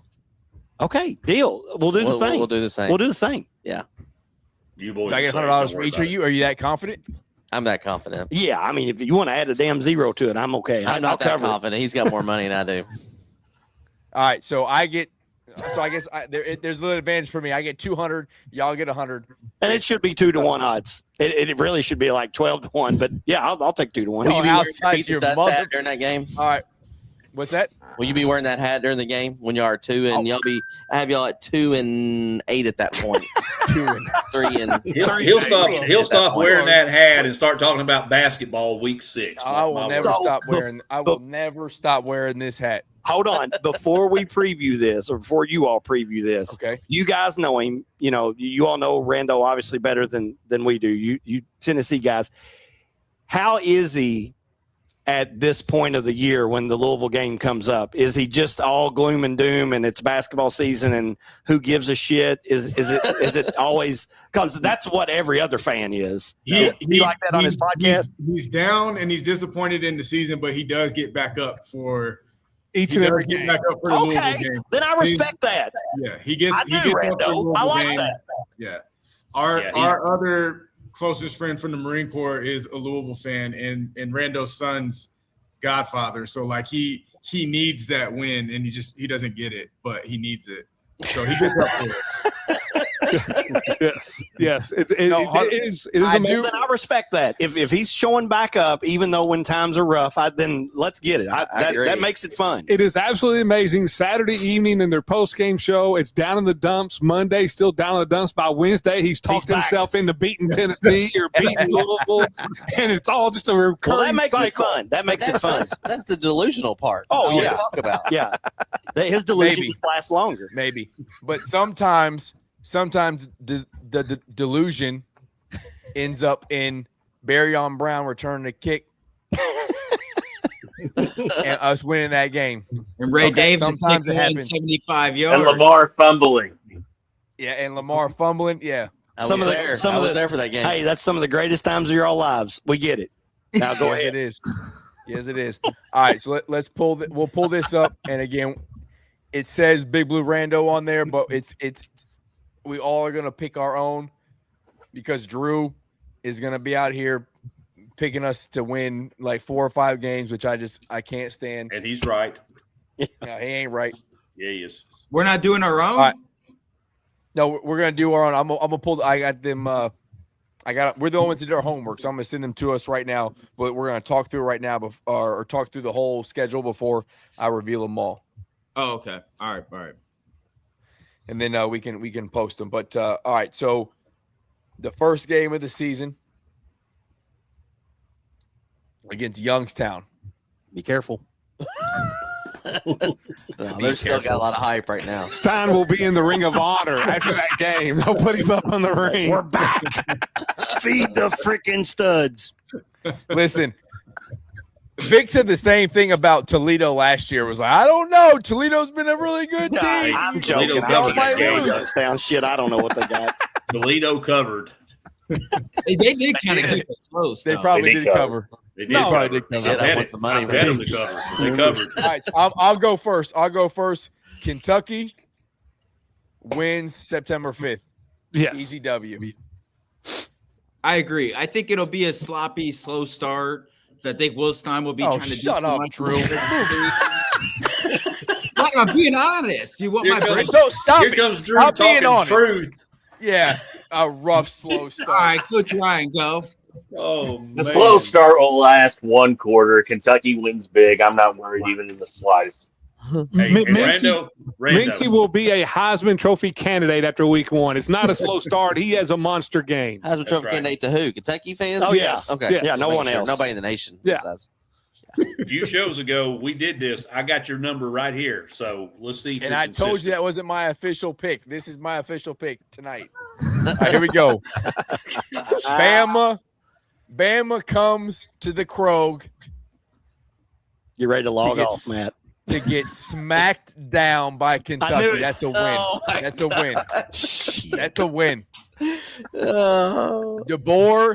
Okay, deal. We'll do the same. We'll do the same. We'll do the same. Yeah. You boys. Do I get $100 for each of you? Are you that confident? I'm that confident. Yeah, I mean, if you want to add a damn zero to it, I'm okay. I'm not that confident. He's got more money than I do. All right, so I guess there's a little advantage for me. I get 200. Y'all get 100. And it should be 2-1 odds. It really should be like 12-1. But yeah, I'll take 2-1. Will you be wearing your hat during that game? All right. What's that? Will you be wearing that hat during the game when y'all are 2 and I have y'all at 2-8 at that point? 2-3 and he'll stop wearing that hat and start talking about basketball week 6. I will never stop wearing this hat. Hold on. Before we preview this, or before you all preview this, okay. You guys know him. You all know Rando obviously better than we do. You Tennessee guys. How is he at this point of the year when the Louisville game comes up? Is he just all gloom and doom and it's basketball season and who gives a shit? Is it always, because that's what every other fan is. He like that on his podcast? He's down and he's disappointed in the season, but he does get back up for Each He and does every get game. back up for the Louisville Okay, game. then I respect that. Yeah, he gets I up do, for the Rando. Louisville I like game. that. Yeah. Our Yeah, our other closest friend from the Marine Corps is a Louisville fan and Rando's son's godfather. So like he needs that win and he doesn't get it, but he needs it. So he gets up for it. Yes. It is I amazing. do- Then I respect that. If he's showing back up, even though when times are rough, then let's get it. I That agree. makes it fun. It is absolutely amazing. Saturday evening in their post-game show, it's down in the dumps. Monday, still down in the dumps. By Wednesday, he's talked back. himself into beating Tennessee or beating Louisville, and it's all just a recurring Well, that makes cycle. it fun. That makes it fun. That's the delusional part. Oh, I always yeah. talk about. Yeah, his delusion Maybe. just lasts longer. Maybe, but sometimes the delusion ends up in Barryon Brown returning a kick and us winning that game. And Ray Okay, Davis sometimes it kicking in happens. 75 And yards. Lamar fumbling. Yeah, and Lamar fumbling. Yeah, I Some was of the- there. some I of was the- there for that game. Hey, that's some of the greatest times of your lives. We get it. Now go yes, ahead. it is. Yes, it is. All right, so let's pull. We'll pull this up, and again, it says Big Blue Rando on there, but it's. We all are gonna pick our own because Drew is gonna be out here picking us to win like 4 or 5 games, which I can't stand. And he's right. No, he ain't right. Yeah, he is. We're not doing our own. All right. No, we're gonna do our own. I'm gonna pull. I got them. We're the only ones that did our homework, so I'm gonna send them to us right now. But we're gonna talk through it right now, or talk through the whole schedule before I reveal them all, Oh, okay. All right. and then we can post them. But all right, so the first game of the season against Youngstown. Be careful. They're still got a lot of hype right now. Stein will be in the Ring of Honor after that game. They'll put him up on the ring. We're back. Feed the freaking studs. Listen, Vic said the same thing about Toledo last year. Was like, I don't know. Toledo's been a really good team. I'm joking. Toledo I'm covered just that game. Youngstown shit. I don't know what they got. Toledo covered. They did kind of keep it close. They though. probably They did did cover. They did No, cover. probably did cover. Yeah, I that bet wants it. some money. I bet them to cover. They covered. All right, so I'll go first. Kentucky wins September 5th. Yes. Easy W. I agree. I think it'll be a sloppy, slow start. So I think Will Stein will be Oh, trying to shut do up, too much. Drew. Look, I'm being honest. You want Here my comes- break? So stop Here it. comes Drew Stop being talking honest. truth. Yeah, a rough, slow start. All right, Coach Ryan, go. Oh, man. The slow start will last one quarter. Kentucky wins big. I'm not worried even in the slides. Hey, Mincy Rando. will be a Heisman Trophy candidate after week 1. It's not a slow start. He has a monster game. Heisman Trophy right. candidate to who? Kentucky fans? Oh, yes. Okay. Yes. Yeah, no Just one making sure. else. Nobody in the nation. Yeah. besides- A few shows ago, we did this. I got your number right here. So let's see. If And you're I told you consistent. that wasn't my official pick. This is my official pick tonight. All right, here we go. Bama comes to the Krog You ready to log get off, Matt? to get smacked down by I knew Kentucky. it. That's a win. Oh, my That's a win. That's a win. Oh. DeBoer,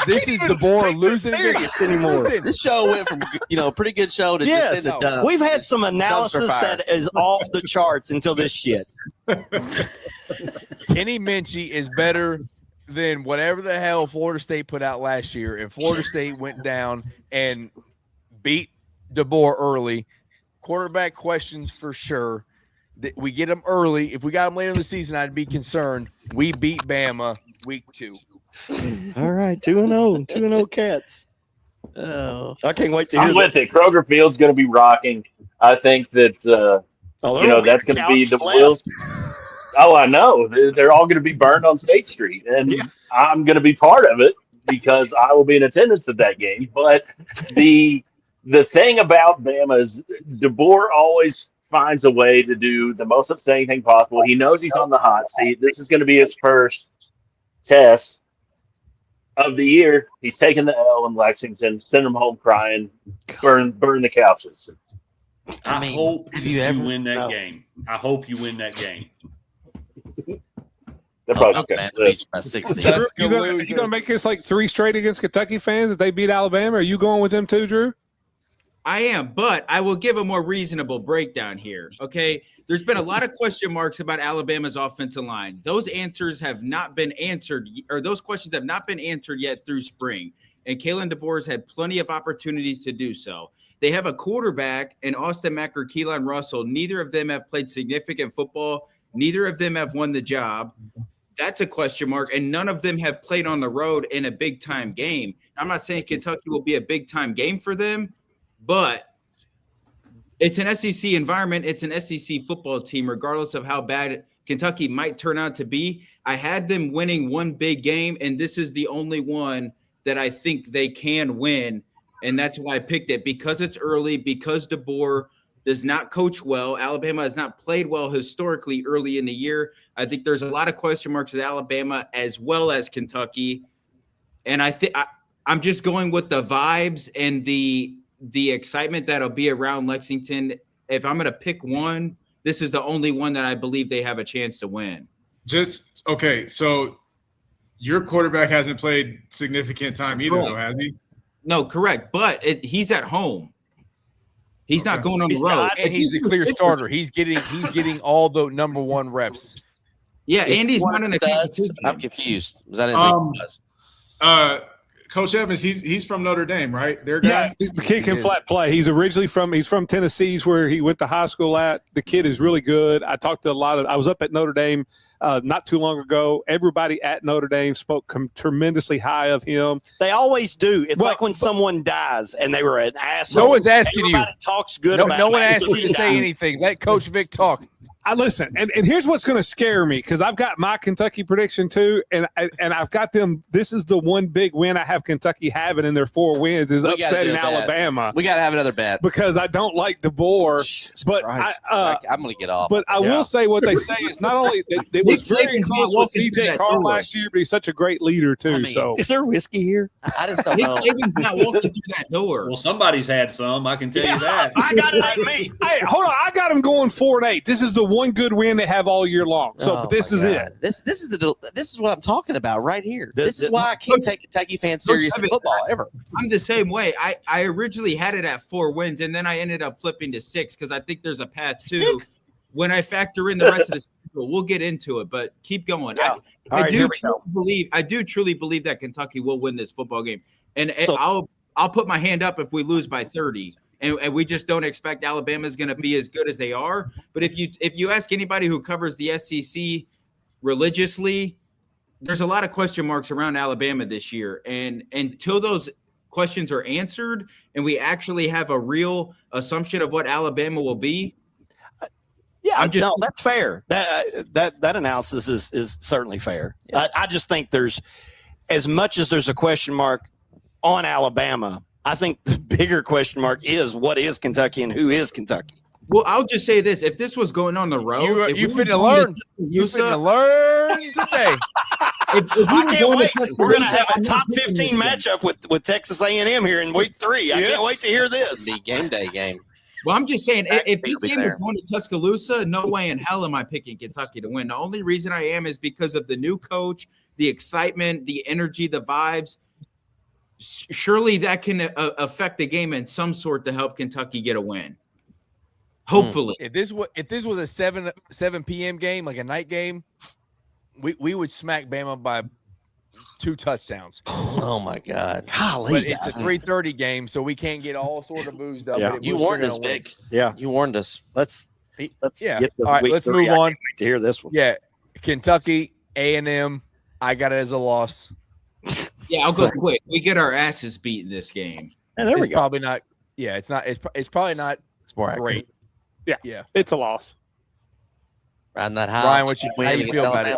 this is DeBoer losing serious anymore. Listen, This show went from pretty good show to Yes. just in the dumps. We've had some analysis Dumpster fire. that is off the charts until this shit. Kenny Minchie is better than whatever the hell Florida State put out last year, and Florida State went down and beat DeBoer early. Quarterback questions for sure. We get them early. If we got them later in the season, I'd be concerned. We beat Bama week 2. All right, 2-0. 2-0 Cats. Oh. I can't wait to hear I'm with it. Kroger Field's going to be rocking. I think that that's going to be the wheels. Oh, I know. They're all going to be burned on State Street, and I'm going to be part of it because I will be in attendance at that game. But the thing about Bama is DeBoer always finds a way to do the most upsetting thing possible. He knows he's on the hot seat. This is going to be his first test of the year. He's taking the L in Lexington, send him home crying, burn the couches. I hope have you you ever- win that No. game. I hope you win that game. They're probably Okay, gonna man, beat by 60. That's You loser. gonna make this like 3 straight against Kentucky fans if they beat Alabama? Are you going with them too, Drew? I am, but I will give a more reasonable breakdown here. Okay. There's been a lot of question marks about Alabama's offensive line. Those answers have not been answered, or those questions have not been answered yet through spring. And Kalen DeBoer's had plenty of opportunities to do so. They have a quarterback in Austin Mack or Keelan Russell. Neither of them have played significant football. Neither of them have won the job. That's a question mark. And none of them have played on the road in a big-time game. I'm not saying Kentucky will be a big-time game for them, but it's an SEC environment. It's an SEC football team, regardless of how bad Kentucky might turn out to be. I had them winning one big game, and this is the only one that I think they can win. And that's why I picked it, because it's early, because DeBoer does not coach well. Alabama has not played well historically early in the year. I think there's a lot of question marks with Alabama as well as Kentucky. And I think I'm just going with the vibes and the excitement that'll be around Lexington. If I'm going to pick one, this is the only one that I believe they have a chance to win. Okay, so your quarterback hasn't played significant time either, though, has he? No, correct. But he's at home. He's not going on the road. And he's the clear starter. He's getting all the number one reps. Yeah, Andy's not in a competition. I'm confused. Was that in Coach Evans, he's from Notre Dame, right? Their guy? Yeah, the kid can flat play. He's from Tennessee, where he went to high school at. The kid is really good. I talked to I was up at Notre Dame not too long ago. Everybody at Notre Dame spoke tremendously high of him. They always do. It's like when someone dies and they were an asshole. No one's asking Everybody talks good about no one asked you to say anything. Let Coach Vic talk. I listen, and here's what's going to scare me, because I've got my Kentucky prediction too, and I've got them. This is the one big win I have Kentucky having in their 4 wins is upsetting Alabama. We got to have another bet because I don't like DeBoer, but I'm going to get off. But I will say what they say is not only it was very close with CJ Carr last year, but he's such a great leader too. So is there whiskey here? I just don't know. Nick Saban's not walking through that door. Well, somebody's had some. I can tell you that. I got it at me. Hey, hold on. I got them going 4-8. This is the one good win they have all year long. So, but this is it. This is what I'm talking about right here. This is why I can't take Kentucky fans serious in football ever. I'm the same way. I originally had it at 4 wins, and then I ended up flipping to 6 because I think there's a path to 6? When I factor in the rest of the schedule. We'll get into it, but keep going. Yeah. I do truly believe that Kentucky will win this football game, and I'll put my hand up if we lose by 30. And we just don't expect Alabama's going to be as good as they are. But if you ask anybody who covers the SEC religiously, there's a lot of question marks around Alabama this year. And until those questions are answered and we actually have a real assumption of what Alabama will be, that's fair. That analysis is certainly fair. Yeah. I just think there's, as much as there's a question mark on Alabama, I think the bigger question mark is what is Kentucky and who is Kentucky. Well, I'll just say this: if this was going on the road, you finna learn. You finna learn today. I can't wait. We're going to have a top 15 matchup with Texas A&M here in week 3. I can't wait to hear this. The game day game. Well, I'm just saying, if this game is going to Tuscaloosa, no way in hell am I picking Kentucky to win. The only reason I am is because of the new coach, the excitement, the energy, the vibes. Surely that can affect the game in some sort to help Kentucky get a win. Hopefully. If this was a 7 p.m. game, like a night game, we would smack Bama by 2 touchdowns. Oh my God! Golly, but it's a 3:30 game, so we can't get all sort of boozed up. Yeah. You warned us, Vic. Yeah, you warned us. Let's get the all right. Let's move on. Wait to hear this one. Yeah, Kentucky A&M. I got it as a loss. Yeah, I'll go quick. We get our asses beat in this game. And there we go. Probably not. Yeah, it's not. It's probably not. It's more great. Yeah, it's a loss. Riding that high. Ryan, how you feel about it?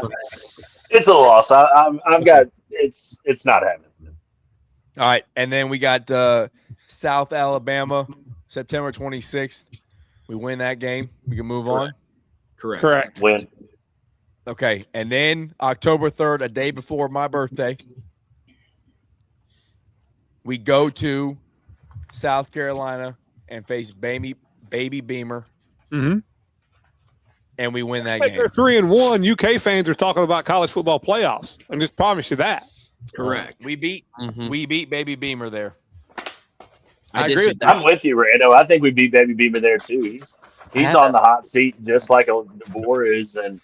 It's a loss. I've got it's not happening. All right, and then we got South Alabama, September 26th. We win that game. We can move on. Correct. Win. Okay, and then October 3rd, a day before my birthday, we go to South Carolina and face Baby Beamer. Mm-hmm. And we win that game. They're 3-1. UK fans are talking about college football playoffs. I just promise you that. Correct. We beat Baby Beamer there. I agree with that. I'm with you, Rando. I think we beat Baby Beamer there too. He's on the hot seat just like DeBoer is, and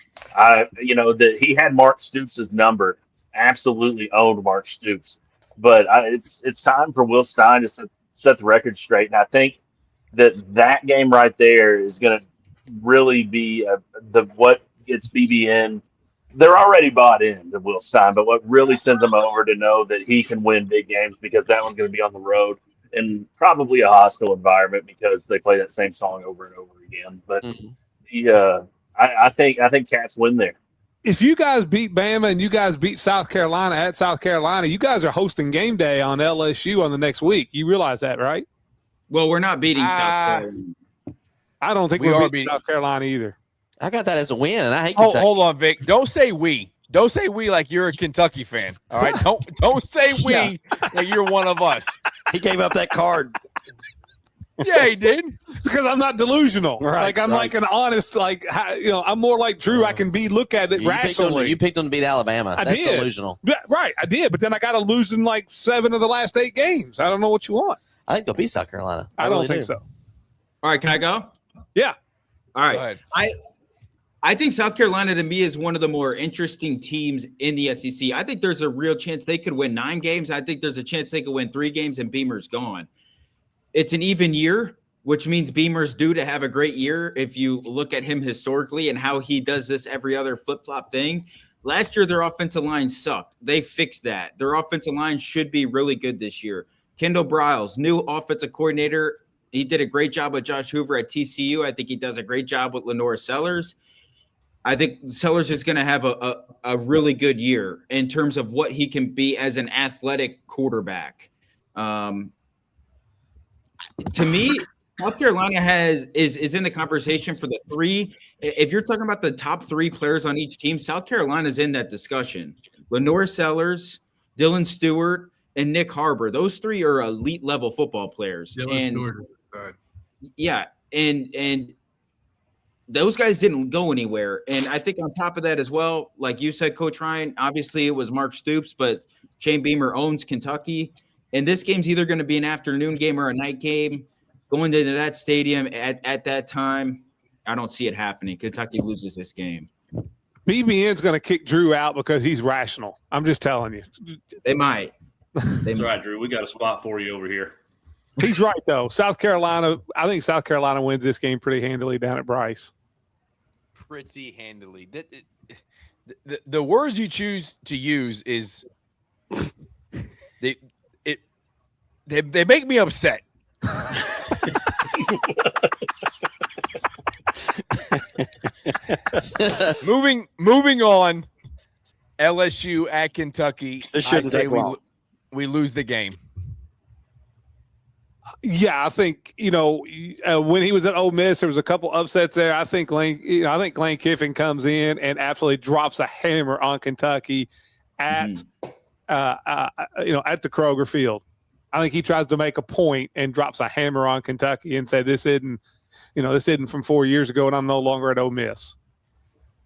he had Mark Stoops' number. Absolutely owned Mark Stoops, but it's time for Will Stein to set the record straight, and I think that game right there is going to really be what gets BBN. They're already bought in to Will Stein, but what really sends them over to know that he can win big games, because that one's going to be on the road and probably a hostile environment because they play that same song over and over again. But I think Cats win there. If you guys beat Bama and you guys beat South Carolina at South Carolina, you guys are hosting game day on LSU on the next week. You realize that, right? Well, we're not beating South Carolina. I don't think we're beating South Carolina either. I got that as a win, and I hate Kentucky. Hold on, Vic. Don't say we. Don't say we like you're a Kentucky fan. All right. Don't say we like you're one of us. He gave up that card. Yeah, he did. Because I'm not delusional. Right, like I'm like an honest, I'm more like Drew. I can look at it rationally. You picked them to beat Alabama. That's delusional. Yeah, right, I did. But then I got to lose in like 7 of the last 8 games. I don't know what you want. I think they'll beat South Carolina. I don't think so. All right, can I go? Yeah. All right. I think South Carolina to me is one of the more interesting teams in the SEC. I think there's a real chance they could win 9 games. I think there's a chance they could win 3 games and Beamer's gone. It's an even year, which means Beamer's due to have a great year if you look at him historically and how he does this every other flip-flop thing. Last year, their offensive line sucked. They fixed that. Their offensive line should be really good this year. Kendall Briles, new offensive coordinator. He did a great job with Josh Hoover at TCU. I think he does a great job with Lenore Sellers. I think Sellers is going to have a really good year in terms of what he can be as an athletic quarterback. To me, South Carolina is in the conversation for the 3. If you're talking about the top 3 players on each team, South Carolina is in that discussion. Lenore Sellers, Dylan Stewart, and Nick Harbor. Those 3 are elite level football players. And those guys didn't go anywhere. And I think on top of that as well, like you said, Coach Ryan, obviously it was Mark Stoops, but Shane Beamer owns Kentucky. And this game's either going to be an afternoon game or a night game. Going to that stadium at that time, I don't see it happening. Kentucky loses this game. BBN's going to kick Drew out because he's rational. I'm just telling you. They might. That's right, Drew. We got a spot for you over here. He's right, though. South Carolina, I think South Carolina wins this game pretty handily down at Bryce. Pretty handily. The words you choose to use is they make me upset. Moving on. LSU at Kentucky. This shouldn't take long. We lose the game. Yeah, I think when he was at Ole Miss, there was a couple upsets there. I think Lane Kiffin comes in and absolutely drops a hammer on Kentucky at the Kroger Field. I think he tries to make a point and drops a hammer on Kentucky and say this isn't from 4 years ago, and I'm no longer at Ole Miss.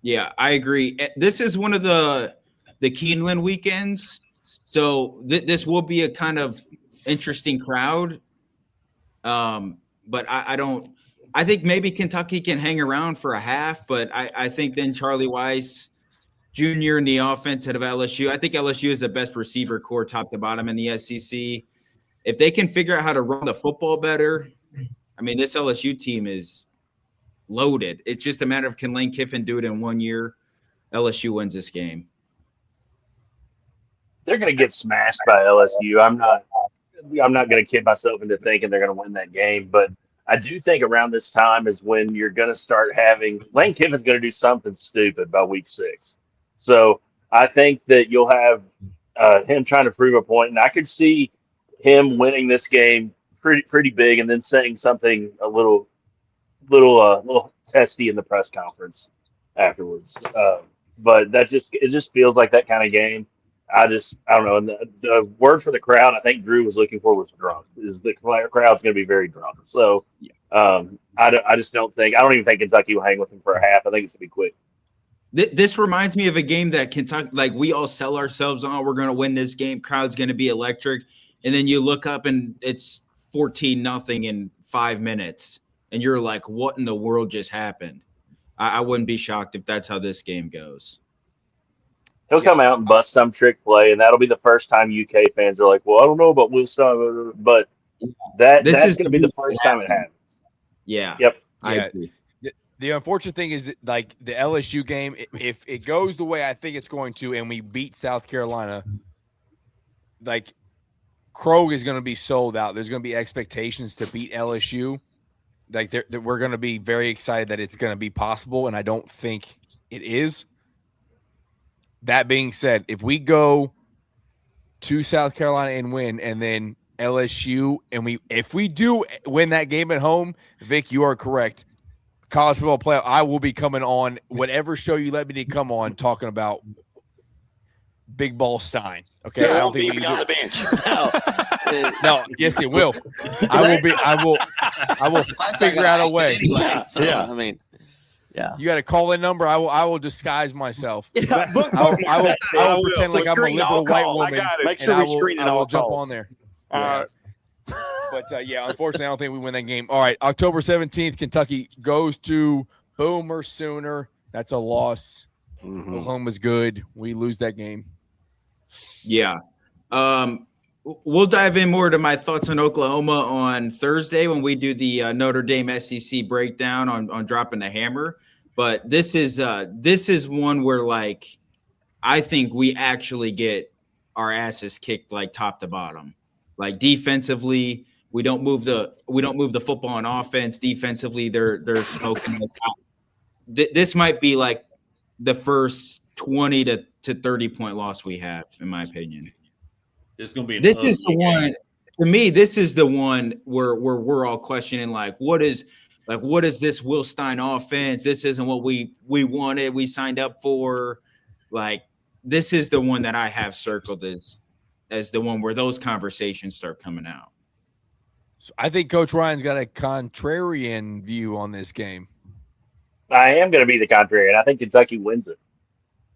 Yeah, I agree. This is one of the Keeneland weekends, so this will be a kind of interesting crowd. But I think maybe Kentucky can hang around for a half, but I think then Charlie Weiss Jr. in the offense out of LSU. I think LSU is the best receiver core top to bottom in the SEC. If they can figure out how to run the football better, I mean, this LSU team is loaded. It's just a matter of can Lane Kiffin do it in 1 year? LSU wins this game. They're going to get smashed by LSU. I'm not going to kid myself into thinking they're going to win that game, but I do think around this time is when you're going to start having Lane Kiffin's going to do something stupid by week 6. So I think that you'll have him trying to prove a point, and I could see him winning this game pretty big, and then saying something a little testy in the press conference afterwards. But it just feels like that kind of game. I don't know. And the word for the crowd I think Drew was looking for was drunk. Is the crowd's going to be very drunk. So I don't even think Kentucky will hang with him for a half. I think it's going to be quick. This reminds me of a game that Kentucky, like we all sell ourselves on. We're going to win this game. Crowd's going to be electric. And then you look up and it's 14-0 in 5 minutes, and you're like, what in the world just happened? I wouldn't be shocked if that's how this game goes. He'll come out and bust some trick play, and that'll be the first time UK fans are like, well, I don't know about Will Stein, but that's going to be the first time it happens. Yeah. Yep. I agree. The unfortunate thing is that, like, the LSU game, if it goes the way I think it's going to and we beat South Carolina, like, Krog is going to be sold out. There's going to be expectations to beat LSU. Like, we're going to be very excited that it's going to be possible, and I don't think it is. That being said, if we go to South Carolina and win, and then LSU, and if we do win that game at home, Vic, you are correct. College football playoff, I will be coming on whatever show you let me to come on talking about Big Ball Stein. Okay, Yeah, I don't think be we on can the bench. no, yes, it will. I will figure out a way. Anyway, so, Yeah. I mean, yeah. You got a call-in number. I will disguise myself. Yeah, I will pretend like I'm a Screen all liberal white calls. woman. Make sure and we screen it I will all jump calls. on there. All right. But yeah, unfortunately, I don't think we win that game. All right, October 17th, Kentucky goes to Boomer Sooner. That's a loss. Mhm. Oklahoma's good. We lose that game. Yeah. We'll dive in more to my thoughts on Oklahoma on Thursday when we do the Notre Dame SEC breakdown on dropping the hammer. But this is one where, like, I think we actually get our asses kicked, like, top to bottom. Like, defensively, we don't move the football on offense. Defensively, they're smoking us out. This might be like the first 20 to 30 point loss we have, in my opinion. It's going to be. This is the one. To me, this is the one where we're all questioning, like, what is this Will Stein offense? This isn't what we wanted. We signed up for. Like, this is the one that I have circled as the one where those conversations start coming out. So I think Coach Ryan's got a contrarian view on this game. I am going to be the contrarian. I think Kentucky wins it.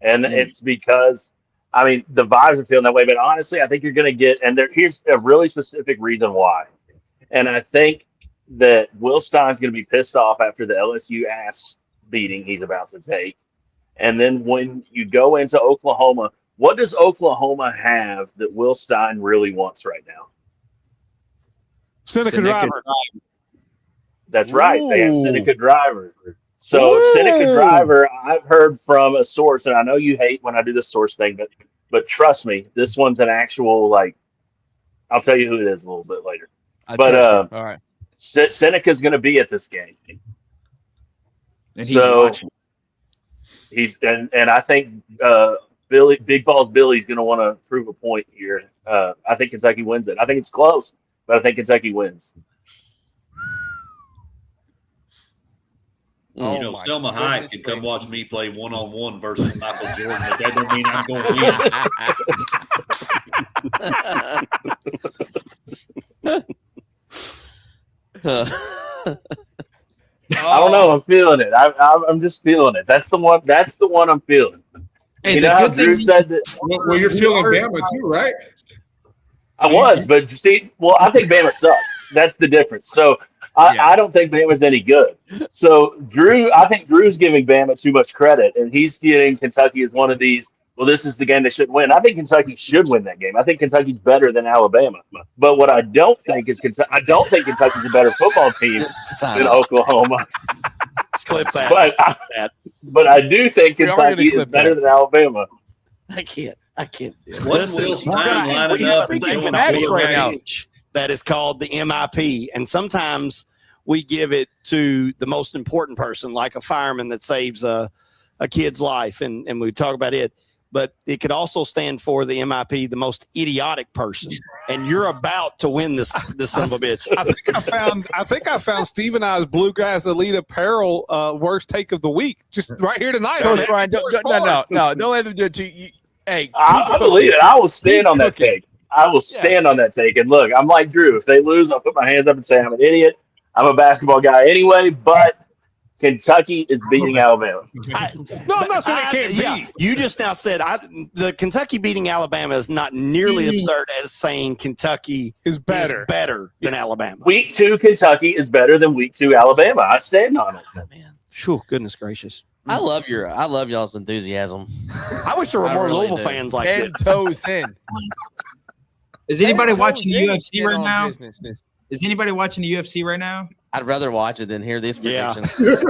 And it's because, I mean, the vibes are feeling that way. But honestly, I think you're going to get – and here's a really specific reason why. And I think that Will Stein's going to be pissed off after the LSU ass beating he's about to take. And then when you go into Oklahoma, what does Oklahoma have that Will Stein really wants right now? Seneca driver. That's right. They have Seneca driver. So Seneca driver, I've heard from a source, and I know you hate when I do the source thing, but trust me, this one's an actual, like, I'll tell you who it is a little bit later. But all right, Seneca's going to be at this game, And he's watching. And I think Big Balls Billy's going to want to prove a point here. I think Kentucky wins it. I think it's close, but I think Kentucky wins. You know, Selma Hayek can come watch me play one-on-one versus Michael Jordan, but that don't mean I'm going to win. I don't know. I'm feeling it. I'm just feeling it. That's the one. That's the one I'm feeling. Hey, you know how Drew said that. Well, you're feeling Bama too, right? I was, but you see, well, I think Bama sucks. That's the difference. So I don't think Bama's any good. So I think Drew's giving Bama too much credit, and he's viewing Kentucky as one of these. Well, this is the game they shouldn't win. I think Kentucky should win that game. I think Kentucky's better than Alabama. But what I don't think is I don't think Kentucky's a better football team than Oklahoma. Clip that. But I do think Kentucky is better than Alabama. I can't. What's Will Stein lining up? That is called the MIP, and sometimes we give it to the most important person, like a fireman that saves a kid's life, and we talk about it. But it could also stand for the MIP, the most idiotic person, and you're about to win this son of a bitch. I think I found Steve and I's Bluegrass Elite Apparel worst take of the week just right here tonight. Coach Ryan, no, don't let them do it to you. Hey, I believe it. I will stand on that take. I will stand on that take. And look, I'm like Drew. If they lose, I'll put my hands up and say I'm an idiot. I'm a basketball guy anyway, but Kentucky is beating Alabama. No, I'm not saying it can't yeah, be. you just now said the Kentucky beating Alabama is not nearly absurd as saying Kentucky Is better. than Alabama. Week 2 Kentucky is better than Week 2 Alabama. I stand on it. Oh, man. Phew, goodness gracious. I love y'all's enthusiasm. I wish there were I more really Louisville do. fans like 10 this. toes in. Is anybody 10 watching the toes in, UFC get right on now? business. Is anybody watching the UFC right now? I'd rather watch it than hear these Yeah. predictions.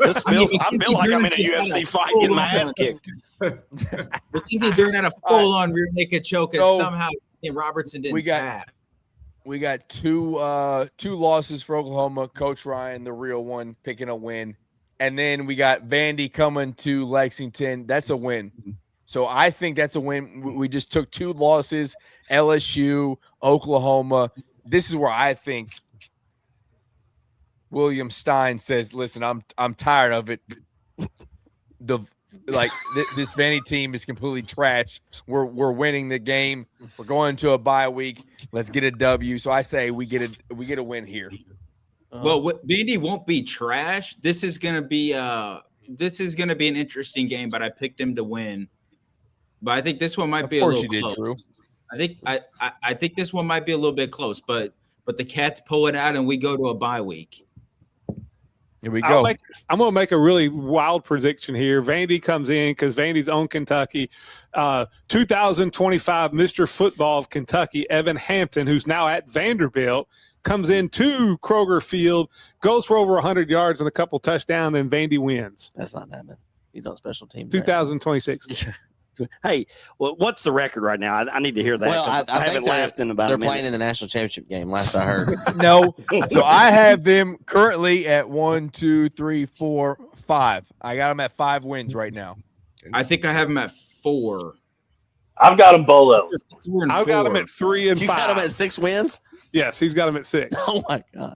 I feel like I'm in a UFC fight getting my ass kicked. McKenzie Dern had a full-on rear naked choke, and So, somehow Robertson didn't we got- tap. We got two losses for Oklahoma. Coach Ryan, the real one, picking a win. And then we got Vandy coming to Lexington. That's a win. So I think that's a win. We just took 2 losses, LSU, Oklahoma. This is where I think William Stein says, listen, I'm tired of it. This Vandy team is completely trash. We're winning the game. We're going to a bye week. Let's get a W. So I say we get a win here. Well, Vandy won't be trash. This is gonna be an interesting game, but I picked them to win. But I think this one might be a little close. Drew. I think this one might be a little bit close, but the Cats pull it out and we go to a bye week. Here we go. I'm going to make a really wild prediction here. Vandy comes in because Vandy's on Kentucky. 2025 Mr. Football of Kentucky, Evan Hampton, who's now at Vanderbilt, comes into Kroger Field, goes for over 100 yards and a couple touchdowns, and Vandy wins. That's not happening. He's on special teams. 2026. Hey, well, what's the record right now? I need to hear that. Well, I haven't laughed in about a They're minute. playing in the national championship game. Last I heard. No. So I have them currently at 1, 2, 3, 4, 5. I got them at 5 wins right now. I think I have them at 4. I've got them bowl eligible. I've got them at 3 and You 5. got them at 6 wins. Yes, he's got them at 6. Oh my god.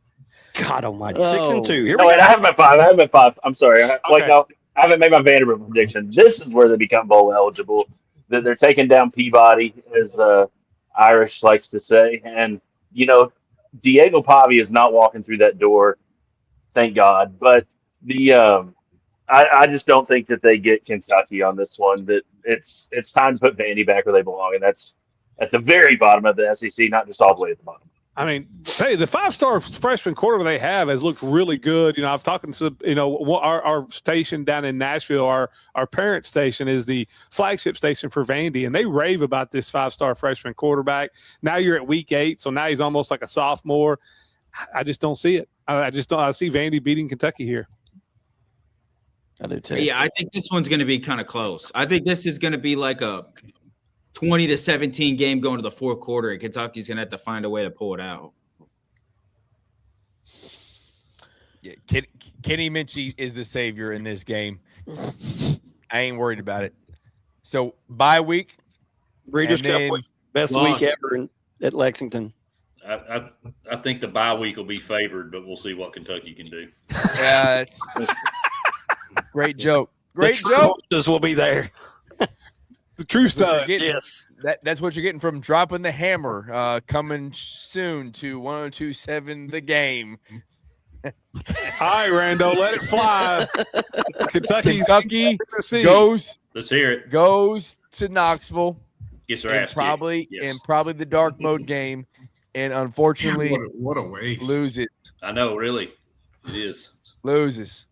God almighty. Oh. 6 and 2. Here No, we wait, go. I have them at 5. I have them at 5. I'm sorry. Okay. No, I haven't made my Vanderbilt prediction. This is where they become bowl eligible. They're taking down Peabody, as Irish likes to say. And, Diego Pavi is not walking through that door, thank God. But I just don't think that they get Kentucky on this one. That it's time to put Vandy back where they belong, and that's at the very bottom of the SEC, not just all the way at the bottom. I mean, hey, the 5-star freshman quarterback they have has looked really good. I've talked to, our station down in Nashville, our parent station is the flagship station for Vandy, and they rave about this 5-star freshman quarterback. Now you're at week 8, so now he's almost like a sophomore. I just don't see it. I see Vandy beating Kentucky here. I do too. Yeah, I think this one's going to be kind of close. I think this is going to be like a 20-17 game going to the fourth quarter, and Kentucky's going to have to find a way to pull it out. Yeah, Kenny Minchie is the savior in this game. I ain't worried about it. So bye week. Breeders' and Cup then week. Best lost. week ever at Lexington. I think the bye week will be favored, but we'll see what Kentucky can do. Yeah, great joke. Great The joke. Troopers will be there. The true stud. Yes. That's what you're getting from dropping the hammer. Coming soon to 102.7 The Game. All right, Rando, let it fly. Kentucky goes Let's hear it. goes to Knoxville Gets their and ass probably kicked. Yes. and probably the dark mode game, and unfortunately What a waste. lose it. I know, really. It is. Loses.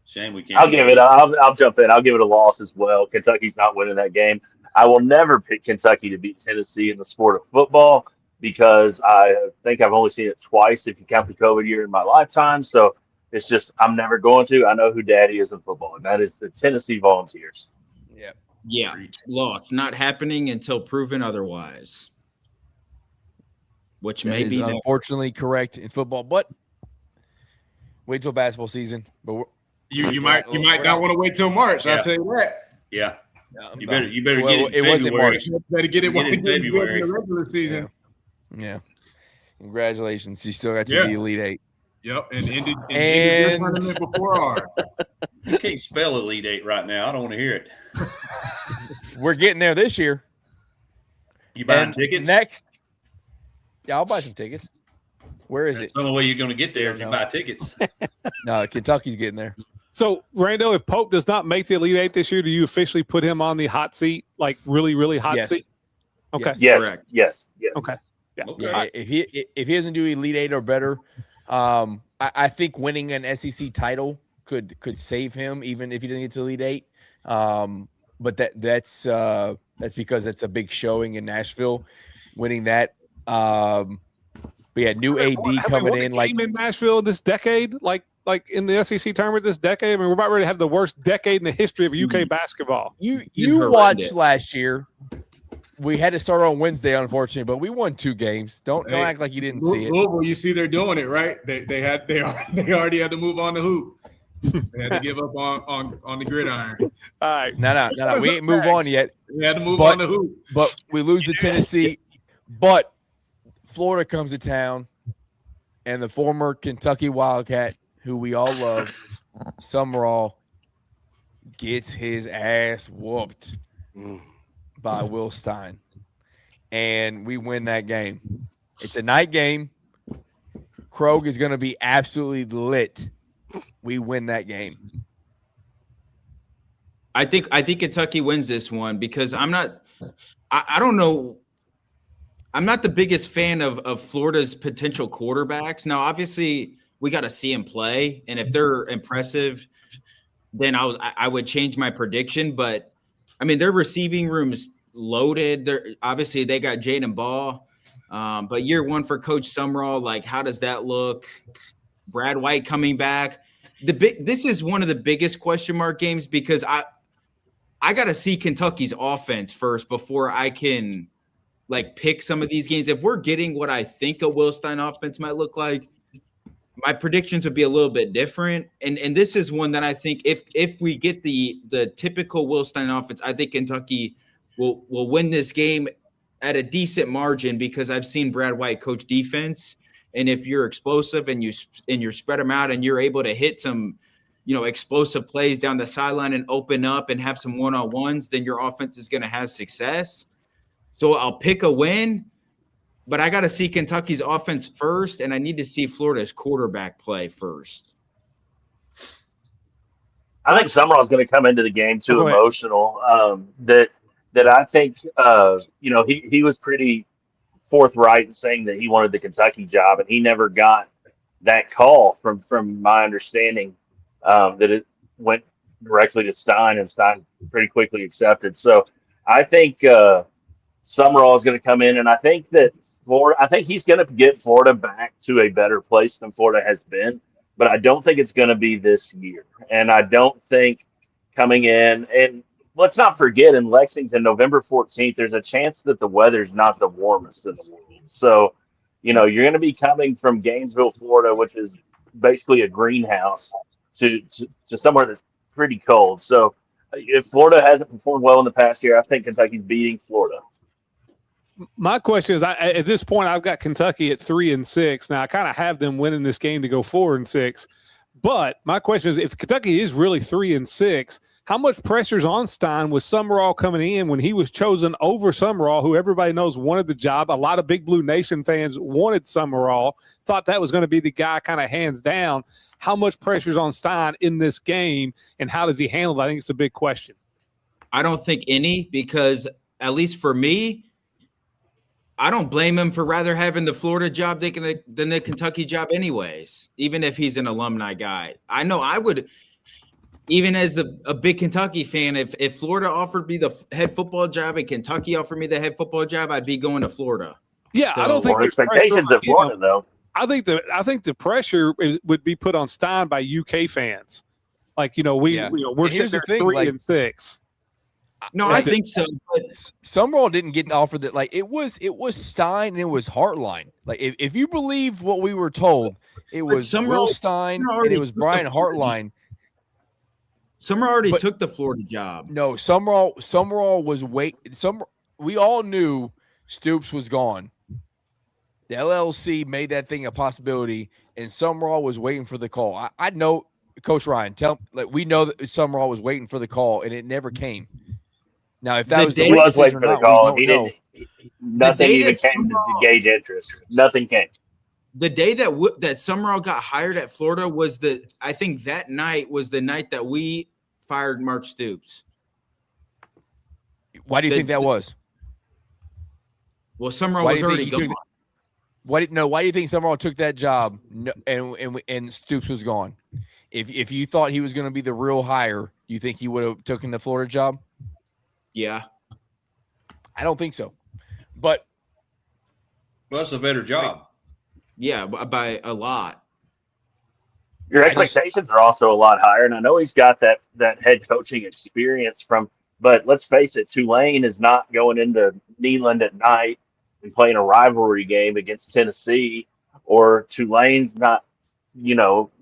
Shame we can't. I'll give it. I'll jump in. I'll give it a loss as well. Kentucky's not winning that game. I will never pick Kentucky to beat Tennessee in the sport of football because I think I've only seen it twice if you count the COVID year in my lifetime. So it's just I'm never going to. I know who daddy is in football, and that is the Tennessee Volunteers. Yeah. Yeah, lost. Not happening until proven otherwise. Which That may is be never. unfortunately correct in football, but wait till basketball season. But You might not want to wait till March. I'll tell you that. Yeah. You well, better get it. it wasn't February. March. Better get it while Get it in you're in February. the regular season. Yeah. Congratulations. You still got to Yeah. the Elite Eight. Yep, and ended And- your tournament before ours. You can't spell Elite Eight right now. I don't want to hear it. We're getting there this year. You buying And tickets? Next. Yeah, I'll buy some tickets. Where is That's it? the only way you're going to get there if you No. buy tickets. No, Kentucky's getting there. So, Rando, if Pope does not make the Elite Eight this year, do you officially put him on the hot seat, like really, really hot Yes. seat? Okay. Yes. Correct. Yes. Okay. Yeah. Okay. Yeah, if he doesn't do Elite Eight or better, I think winning an SEC title could save him, even if he doesn't get to Elite Eight. But that's because it's a big showing in Nashville, winning that. But yeah, new AD coming in like in Nashville this decade, like in the SEC tournament this decade. I mean, we're about ready to have the worst decade in the history of UK basketball. you horrendous. watched last year. We had to start on Wednesday, unfortunately, but we won 2 games. Don't act like you didn't see it. Louisville, you see they're doing it, right? They already had to move on the hoop. They had to give up on the gridiron. All right. No. We ain't moved on yet. They had to move on the hoop. But we lose to Tennessee. But Florida comes to town, and the former Kentucky Wildcat, who we all love, Summerall, gets his ass whooped by Will Stein. And we win that game. It's a night game. Krog is going to be absolutely lit. We win that game. I think Kentucky wins this one because I don't know. I'm not the biggest fan of Florida's potential quarterbacks. Now, obviously, we got to see them play, and if they're impressive, then I would change my prediction. But I mean, their receiving room's loaded. Obviously they got Jaden Ball, but year one for Coach Summerall, like how does that look? Brad White coming back. This is one of the biggest question mark games because I got to see Kentucky's offense first before I can like pick some of these games. If we're getting what I think a Will Stein offense might look like, my predictions would be a little bit different. And this is one that I think if we get the typical Will Stein offense, I think Kentucky will win this game at a decent margin because I've seen Brad White coach defense. And if you're explosive and you're spread them out and you're able to hit some, explosive plays down the sideline and open up and have some one-on-ones, then your offense is going to have success. So I'll pick a win, but I got to see Kentucky's offense first, and I need to see Florida's quarterback play first. I think Summerall's going to come into the game too emotional. That I think he was pretty forthright in saying that he wanted the Kentucky job, and he never got that call from my understanding that it went directly to Stein, and Stein pretty quickly accepted. So I think Summerall is going to come in, and I think that he's going to get Florida back to a better place than Florida has been, but I don't think it's going to be this year. And I don't think coming in, and let's not forget in Lexington, November 14th, there's a chance that the weather's not the warmest in the world. So, you're going to be coming from Gainesville, Florida, which is basically a greenhouse, to somewhere that's pretty cold. So if Florida hasn't performed well in the past year, I think Kentucky's beating Florida. My question is, at this point, I've got Kentucky at 3-6. Now I kind of have them winning this game to go 4-6. But my question is, if Kentucky is really 3-6, how much pressure is on Stein with Summerall coming in when he was chosen over Summerall, who everybody knows wanted the job? A lot of Big Blue Nation fans wanted Summerall, thought that was going to be the guy kind of hands down. How much pressure is on Stein in this game, and how does he handle it? I think it's a big question. I don't think any, because at least for me, I don't blame him for rather having the Florida job than the Kentucky job anyways, even if he's an alumni guy. I know I would, even as a big Kentucky fan, if Florida offered me the head football job and Kentucky offered me the head football job, I'd be going to Florida. Yeah, So, I don't think More expectations at Florida, though. I think the pressure would be put on Stein by UK fans. Like, we're sitting there 3-6. No, I think so. But Summerall didn't get offered that. Like it was Stein and it was Hartline. Like if you believe what we were told, it was Will Stein and it was Brian Hartline. Summerall already took the Florida job. No, Summerall was we all knew Stoops was gone. The LLC made that thing a possibility, and Summerall was waiting for the call. I know, Coach Ryan. We know that Summerall was waiting for the call, and it never came. Now, if that was he was waiting for the call, he didn't. Nothing even came to gauge interest. Nothing came. the day that Summerall got hired at Florida was I think that night was the night that we fired Mark Stoops. Why do you think that was? Well, Summerall was already gone. Why do you think Summerall took that job and Stoops was gone? If you thought he was going to be the real hire, you think he would have taken the Florida job? Yeah. I don't think so. But that's a better job. Yeah, by a lot. Your expectations are also a lot higher, and I know he's got that head coaching experience from. But let's face it, Tulane is not going into Neyland at night and playing a rivalry game against Tennessee, or Tulane's not,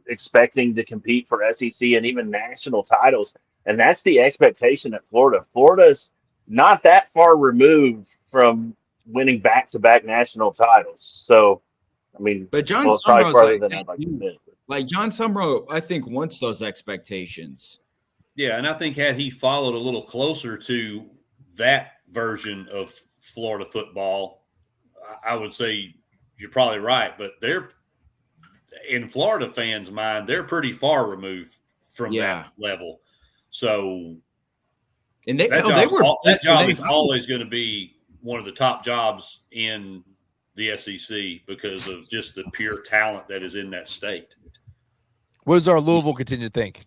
expecting to compete for SEC and even national titles. And that's the expectation at Florida. Florida's not that far removed from winning back-to-back national titles. So, I mean, but John Summerall, like John Summerall, I think wants those expectations. Yeah, and I think had he followed a little closer to that version of Florida football, I would say you're probably right. But they're in Florida fans' mind, they're pretty far removed from that level. So, and that job is always going to be one of the top jobs in the SEC because of just the pure talent that is in that state. What does our Louisville contingent think?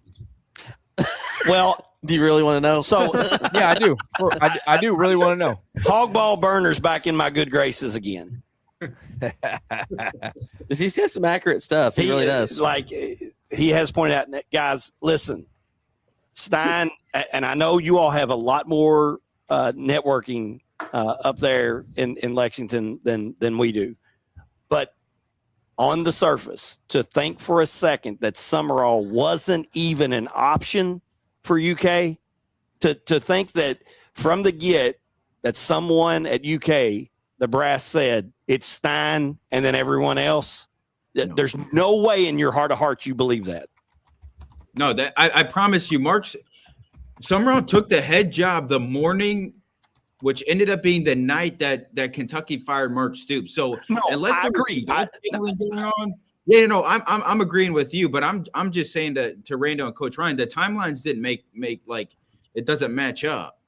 Well, do you really want to know? So, yeah, I do. I do really want to know. Hogball Burner's back in my good graces again. He says some accurate stuff. He really does. Like he has pointed out, guys, listen, Stein, and I know you all have a lot more networking up there in Lexington than we do. But on the surface, to think for a second that Summerall wasn't even an option for UK, to think that from the get that someone at UK, the brass said it's Stein and then everyone else, there's no way in your heart of hearts you believe that. No, that I promise you, Summerall took the head job the morning, which ended up being the night that Kentucky fired Mark Stoops. So unless I agree. I'm agreeing with you, but I'm just saying to Rando and Coach Ryan, the timelines didn't make like it doesn't match up.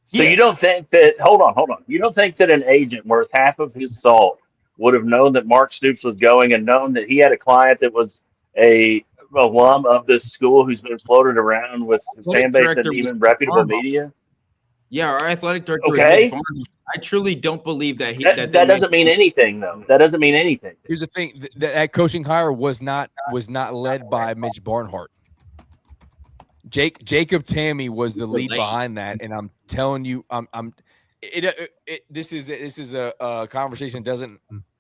So you don't think that? Hold on. You don't think that an agent worth half of his salt would have known that Mark Stoops was going and known that he had a client that was a alum of this school who's been floated around with his fan base and even reputable media? Yeah, our athletic director. Okay. I truly don't believe that that doesn't mean anything, though. That doesn't mean anything. Here's the thing: that coaching hire was not led by Mitch Barnhart. Jacob Tammy was the lead behind that, and I'm telling you, this is a conversation.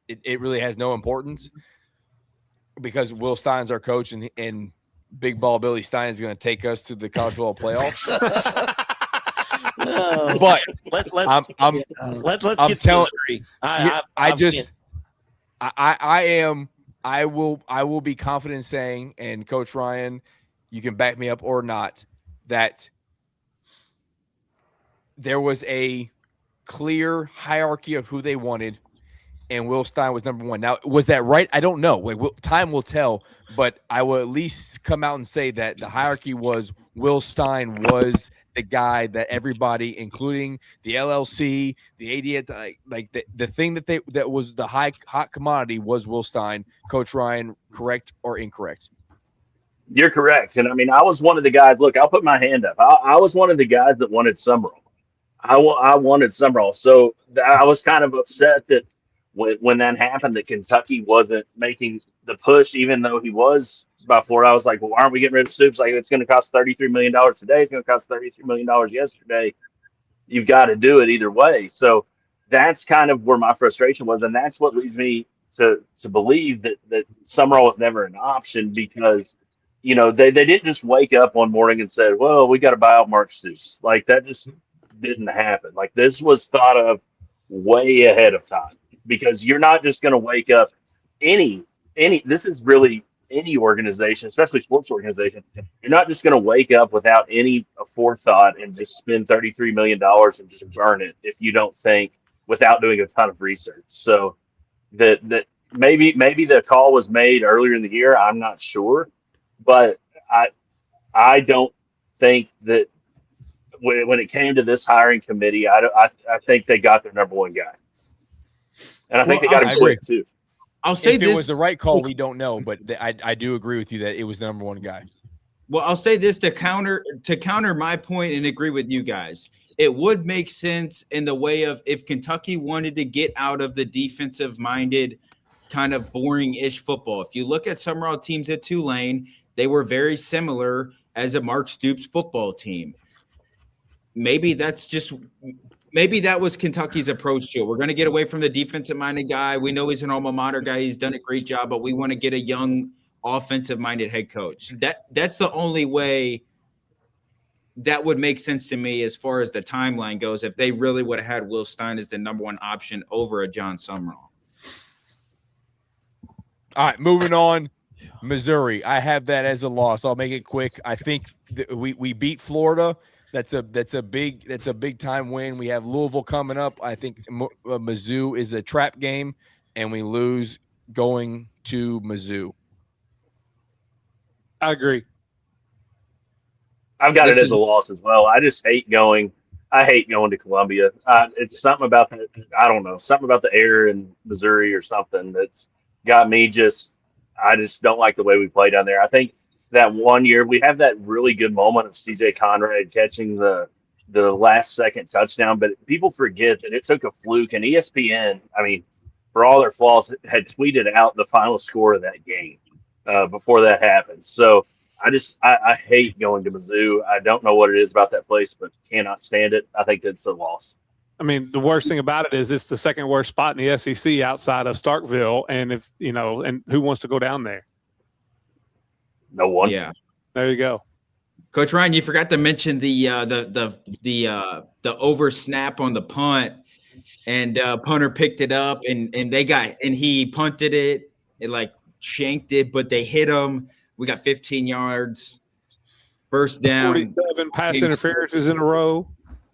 It really has no importance because Will Stein's our coach, and Big Ball Billy Stein is going to take us to the college football playoffs. But let's get telling. I will be confident in saying, and Coach Ryan, you can back me up or not, that there was a clear hierarchy of who they wanted, and Will Stein was number one. Now, was that right? I don't know. Time will tell, but I will at least come out and say that the hierarchy was Will Stein was the guy that everybody, including the LLC, the AD, like the thing that was the hot commodity was Will Stein. Coach Ryan, correct or incorrect? You're correct. And I mean, I was one of the guys. Look, I'll put my hand up. I was one of the guys that wanted Summerall. I wanted Summerall. So I was kind of upset that when that happened, that Kentucky wasn't making the push, even though he was by Florida. I was like, well, why aren't we getting rid of Stoops? Like, it's going to cost $33 million today. It's going to cost $33 million yesterday. You've got to do it either way. So that's kind of where my frustration was. And that's what leads me to believe that Summerall was never an option because, you know, they didn't just wake up one morning and said, well, we got to buy out Mark Stoops. Like, that just didn't happen. Like, this was thought of way ahead of time because you're not just going to wake up this is really any organization, especially sports organization. You're not just going to wake up without any forethought and just spend $33 million and just burn it if you don't think without doing a ton of research. So that maybe the call was made earlier in the year. I'm not sure, but I don't think that when it came to this hiring committee, I think they got their number one guy, and I think they got him quick too. I'll say if this it was the right call, we don't know, but I do agree with you that it was the number one guy. Well, I'll say this to counter my point and agree with you guys. It would make sense in the way of if Kentucky wanted to get out of the defensive-minded kind of boring-ish football. If you look at Summerall teams at Tulane, they were very similar as a Mark Stoops football team. Maybe that was Kentucky's approach to it. We're going to get away from the defensive-minded guy. We know he's an alma mater guy. He's done a great job, but we want to get a young offensive-minded head coach. That's the only way that would make sense to me as far as the timeline goes, if they really would have had Will Stein as the number one option over a John Summerall. All right, moving on. Missouri. I have that as a loss. I'll make it quick. I think we beat Florida. That's a big time win. We have Louisville coming up. I think Mizzou is a trap game, and we lose going to Mizzou. I agree. I've got it as a loss as well. I just hate going. I hate going to Columbia. It's something about that. I don't know, something about the air in Missouri or something that's got me I just don't like the way we play down there. I think that one year we have that really good moment of CJ Conrad catching the last second touchdown, but people forget that it took a fluke, and ESPN, I mean, for all their flaws, had tweeted out the final score of that game before that happened. So I hate going to Mizzou. I don't know what it is about that place, but cannot stand it. I think it's a loss. I mean, the worst thing about it is it's the second worst spot in the SEC outside of Starkville, and and who wants to go down there? No one. Yeah, there you go. Coach Ryan, you forgot to mention the over snap on the punt, and punter picked it up, and he punted it, shanked it, but they hit him. We got 15 yards, first down. 47 pass interferences in a row.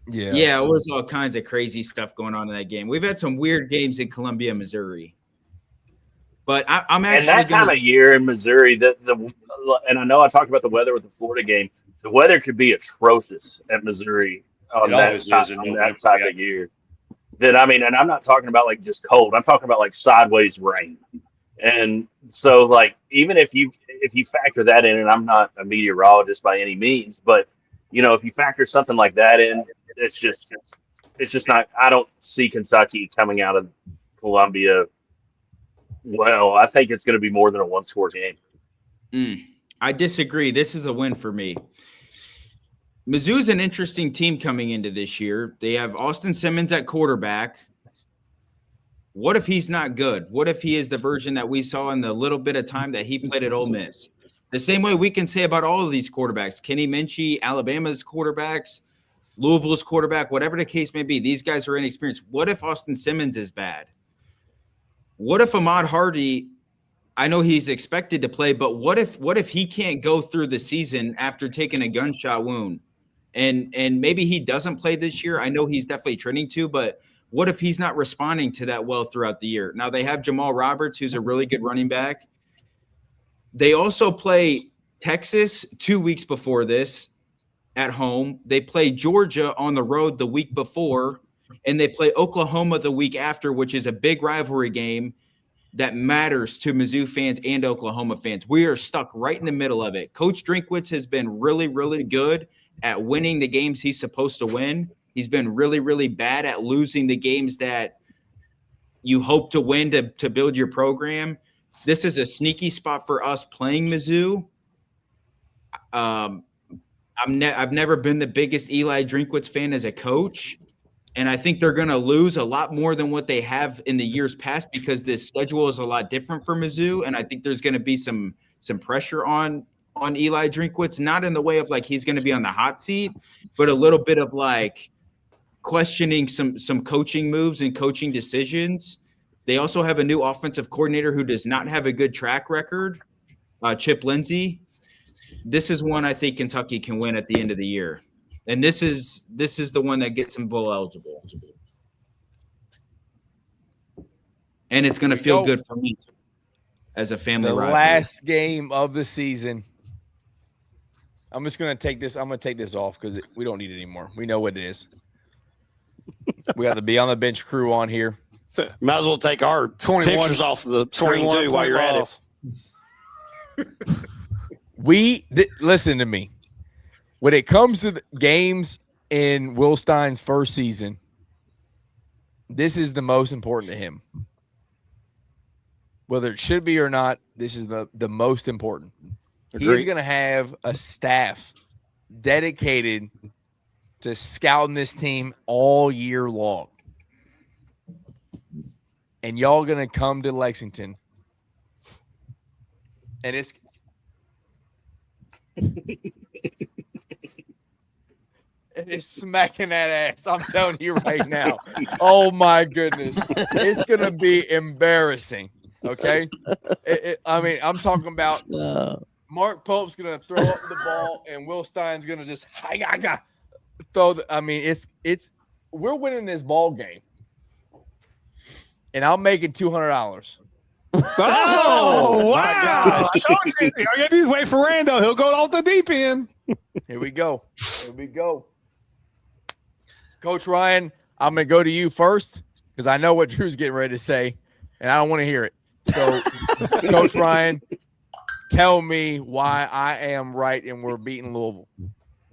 Yeah, it was all kinds of crazy stuff going on in that game. We've had some weird games in Columbia, Missouri. But I'm actually – and that time of year in Missouri, and I know I talked about the weather with the Florida game. The weather could be atrocious at Missouri on that type of year. And I'm not talking about just cold. I'm talking about sideways rain. And so even if you factor that in, and I'm not a meteorologist by any means, but if you factor something like that in, it's just not. I don't see Kentucky coming out of Columbia. Well, I think it's going to be more than a one-score game. I disagree. This is a win for me. Mizzou's an interesting team coming into this year. They have Austin Simmons at quarterback. What if he's not good? What if he is the version that we saw in the little bit of time that he played at Ole Miss? The same way we can say about all of these quarterbacks. Kenny Minchie, Alabama's quarterbacks, Louisville's quarterback, whatever the case may be. These guys are inexperienced. What if Austin Simmons is bad? What if Ahmad Hardy, I know he's expected to play, but what if he can't go through the season after taking a gunshot wound? And maybe he doesn't play this year. I know he's definitely trending to, but what if he's not responding to that well throughout the year? Now they have Jamal Roberts, who's a really good running back. They also play Texas 2 weeks before this at home. They play Georgia on the road the week before, and they play Oklahoma the week after, which is a big rivalry game that matters to Mizzou fans and Oklahoma fans. We are stuck right in the middle of it. Coach Drinkwitz has been really, really good at winning the games he's supposed to win. He's been really, really bad at losing the games that you hope to win to build your program. This is a sneaky spot for us playing Mizzou. I've never been the biggest Eli Drinkwitz fan as a coach, and I think they're going to lose a lot more than what they have in the years past because this schedule is a lot different for Mizzou, and I think there's going to be some pressure on Eli Drinkwitz, not in the way of he's going to be on the hot seat, but a little bit of questioning some coaching moves and coaching decisions. They also have a new offensive coordinator who does not have a good track record, Chip Lindsey. This is one I think Kentucky can win at the end of the year. And this is the one that gets them bowl eligible. and it's going to feel good for me as a family The rivalry. last game of the season. I'm just going to take this. I'm going to take this off because we don't need it anymore. We know what it is. We got the Be on the Bench crew on here. Might as well take our 21 pictures off the screen too while you're at it. Listen to me. When it comes to the games in Will Stein's first season, this is the most important to him. Whether it should be or not, this is the most important. Agreed. He's going to have a staff dedicated to scouting this team all year long. And y'all going to come to Lexington. And it's smacking that ass. I'm telling you right now. Oh, my goodness. It's going to be embarrassing. Okay? I'm talking about Mark Pope's going to throw up the ball, and Will Stein's going to just throw we're winning this ball game. And I'll make it $200. Oh, wow. I told you. I got to wait for Rando. He'll go off the deep end. Here we go. Coach Ryan, I'm going to go to you first because I know what Drew's getting ready to say, and I don't want to hear it. So, Coach Ryan, tell me why I am right and we're beating Louisville.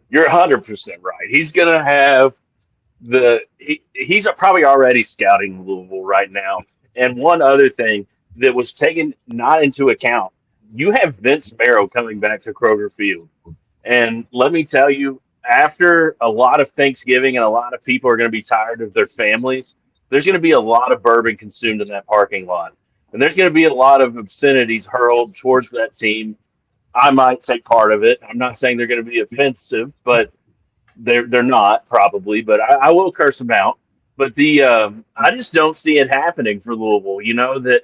You're 100% right. He's going to have he's probably already scouting Louisville right now. And one other thing that was taken not into account, you have Vince Marrow coming back to Kroger Field. And let me tell you, after a lot of Thanksgiving and a lot of people are going to be tired of their families, there's going to be a lot of bourbon consumed in that parking lot. And there's going to be a lot of obscenities hurled towards that team. I might take part of it. I'm not saying they're going to be offensive, but they're not probably. But I will curse them out. But I just don't see it happening for Louisville. You know, that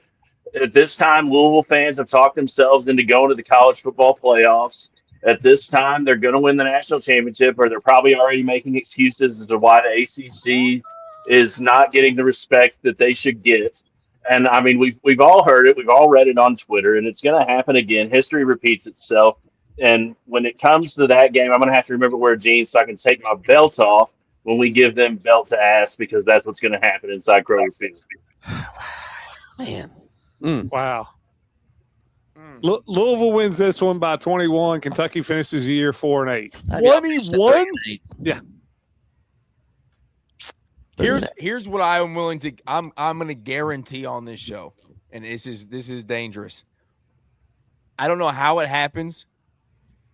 at this time, Louisville fans have talked themselves into going to the college football playoffs. At this time, they're going to win the national championship, or they're probably already making excuses as to why the ACC is not getting the respect that they should get. And I mean, we've all heard it, we've all read it on Twitter, and it's going to happen again. History repeats itself. And when it comes to that game, I'm going to have to remember to wear jeans so I can take my belt off when we give them belt to ass, because that's what's going to happen inside Kroger Field. Man. Wow. Louisville wins this one by 21. Kentucky finishes the year 4-8. 21? Yeah. Here's what I am willing to. I'm going to guarantee on this show, and this is dangerous. I don't know how it happens.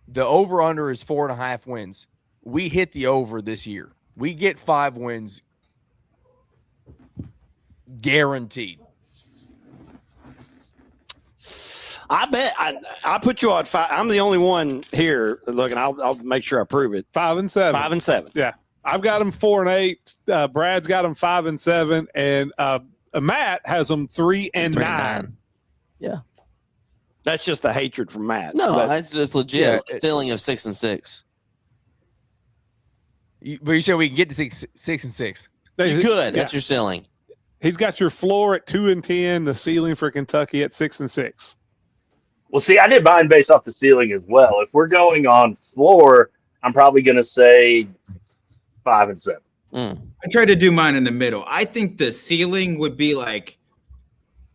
The over under is 4.5 wins. We hit the over this year. We get 5 wins guaranteed. I bet I put you on 5. I'm the only one here. Look, and I'll make sure I prove it. 5-7. 5-7. Yeah. I've got them 4-8. Brad's got them 5-7, and Matt has them 3-9. Yeah. That's just the hatred from Matt. No, that's just legit. Ceiling of 6-6. But you said we can get to 6-6. You could. That's your ceiling. He's got your floor at 2-10. The ceiling for Kentucky at 6-6. Well, see, I did mine based off the ceiling as well. If we're going on floor, I'm probably going to say 5-7. I tried to do mine in the middle. I think the ceiling would be like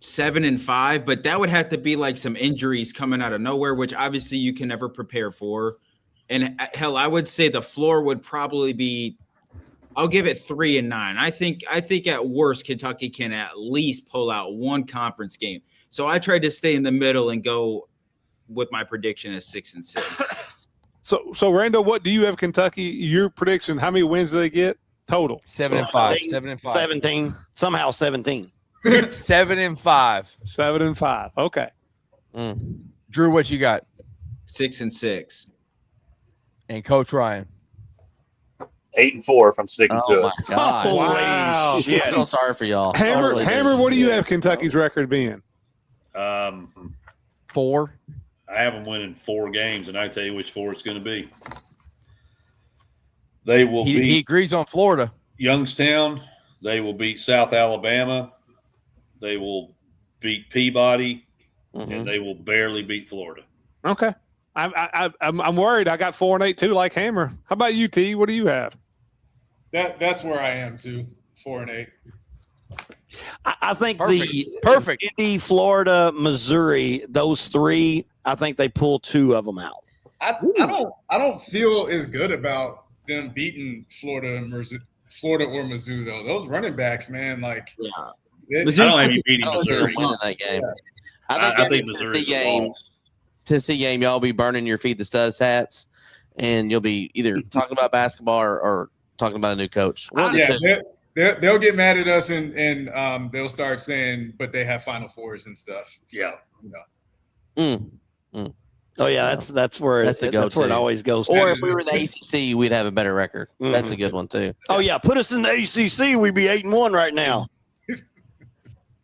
7-5, but that would have to be like some injuries coming out of nowhere, which obviously you can never prepare for. And hell, I would say the floor would probably be, I'll give it 3-9. I think at worst Kentucky can at least pull out one conference game. So I tried to stay in the middle and go with my prediction as 6-6. So Rando, what do you have Kentucky? Your prediction? How many wins do they get total? 7-5. 7-5. 17. Somehow 17. 7-5. 7-5. Okay. Drew, what you got? 6-6. And Coach Ryan. 8-4 if I'm sticking to it. Oh my God! Wow. I feel sorry for y'all. Hammer, what do you have Kentucky's record being? 4. I have them winning 4 games, and I tell you which 4 it's going to be. They will beat He agrees on Florida. Youngstown. They will beat South Alabama. They will beat Peabody, Mhm. and they will barely beat Florida. Okay. I'm worried. I got 4-8 too, like Hammer. How about you, T? What do you have? That's where I am too. 4-8. I think Perfect. Indy, Florida, Missouri, those three, I think they pull two of them out. I don't feel as good about them beating Florida or Mizzou though. Those running backs, man, like I don't have you beating I don't see them Missouri. winning that game. I think Missouri's a loss. Tennessee game, y'all be burning your feed the studs hats, and you'll be either talking about basketball or talking about a new coach. One of the two. They'll get mad at us and they'll start saying, but they have Final Fours and stuff. So, Yeah. You know. Oh yeah, that's where That's the that's where it go-to. always goes. Or to. if we were in the ACC, we'd have a better record. That's a good one too. Oh yeah, put us in the ACC, we'd be 8-1 right now.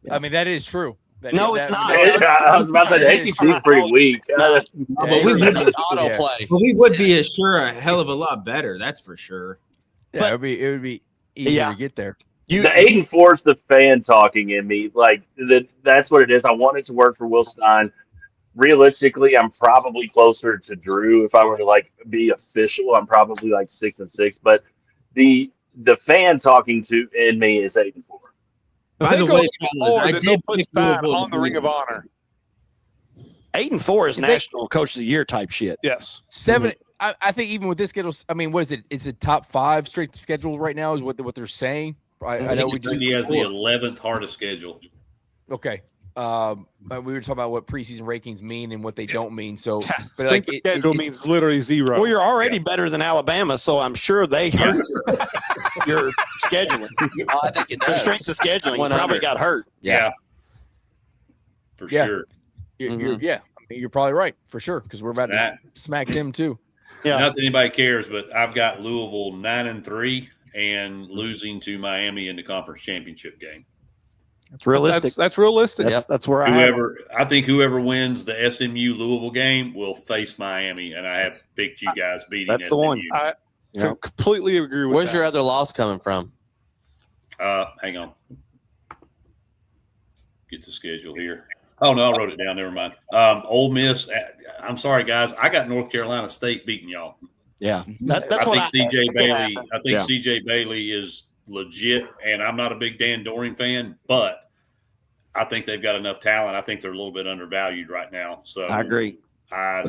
I mean, that is true. No, it's not. I was about to say the ACC is pretty weak. But we would, Autoplay. but we would be a hell of a lot better. That's for sure. Yeah, it would be easier to get there. The 8-4 is the fan talking in me. Like that's what it is. I want it to work for Will Stein. Realistically, I'm probably closer to Drew. If I were to like be official, I'm probably like 6-6. But the fan talking to in me is 8-4. By the way, fellas, I They'll did put pick Stein Louisville on the Ring of Honor. 8-4 is National Coach of the Year type shit. Yes. 7. I think even with this schedule, I mean, what is it? It's a top 5 straight schedule right now, is what they're saying. I know we just He has the 11th hardest schedule. okay. But we were talking about what preseason rankings mean and what they don't mean. So, but Strength of schedule means literally zero. Well, you're already better than Alabama, so I'm sure they hurt your scheduling. Oh, I think it The does. strength of scheduling 100. probably got hurt. Yeah. For Yeah. sure. Yeah, I mean, you're probably right for sure because we're about to smack them too. Yeah. Not that anybody cares, but I've got Louisville 9-3 and losing to Miami in the conference championship game. It's realistic. That's realistic. That's where I have. I think whoever wins the SMU Louisville game will face Miami, and I have picked you guys beating. That's SMU. the one. I completely agree with Where's that. your other loss coming from? Hang on. Get the schedule here. Oh no, I wrote it down. Never mind. Ole Miss. I'm sorry, guys. I got North Carolina State beating y'all. Yeah, that's what I think CJ Bailey. I think Yeah. CJ Bailey is legit, and I'm not a big Dan Doring fan, but I think they've got enough talent. I think they're a little bit undervalued right now. So I agree. I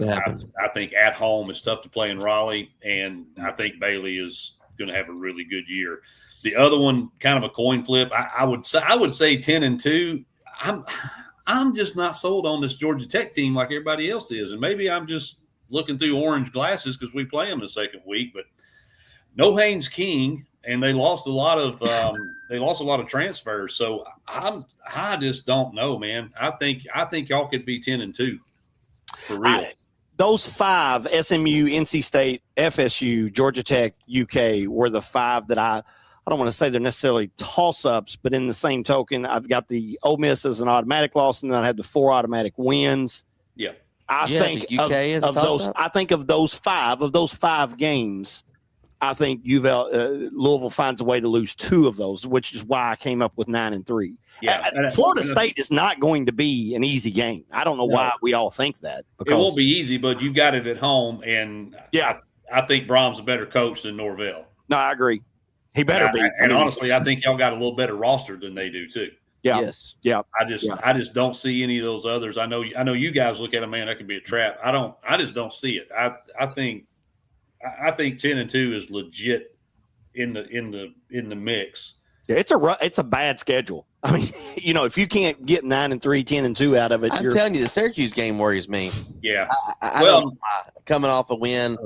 think at home it's tough to play in Raleigh, and I think Bailey is going to have a really good year. The other one, kind of a coin flip. I would say 10-2. I'm just not sold on this Georgia Tech team like everybody else is, and maybe I'm just looking through orange glasses because we play them the second week. But no Haynes King, and they lost a lot of transfers. So I just don't know, man. I think y'all could be 10-2 for real. Those 5, SMU, NC State, FSU, Georgia Tech, UK, were the 5 that I don't want to say they're necessarily toss-ups, but in the same token, I've got the Ole Miss as an automatic loss, and then I have the 4 automatic wins. Yeah. I think UK is a of those. toss-up? I think of those 5 games. I think Louisville finds a way to lose 2 of those, which is why I came up with 9-3. Yeah. Florida State is not going to be an easy game. I don't know why we all think that. It won't be easy, but you've got it at home, and I think Brom's a better coach than Norvell. No, I agree. He better be. And honestly, I think y'all got a little better roster than they do too. Yeah. Yes. Yeah. I just don't see any of those others. I know you guys look at them, man, that could be a trap. I just don't see it. I think 10-2 is legit in the mix. Yeah, it's a bad schedule. I mean, if you can't get 9-3, 10-2 out of it, I'm telling you, the Syracuse game worries me. Yeah. I don't know why. Coming off a win,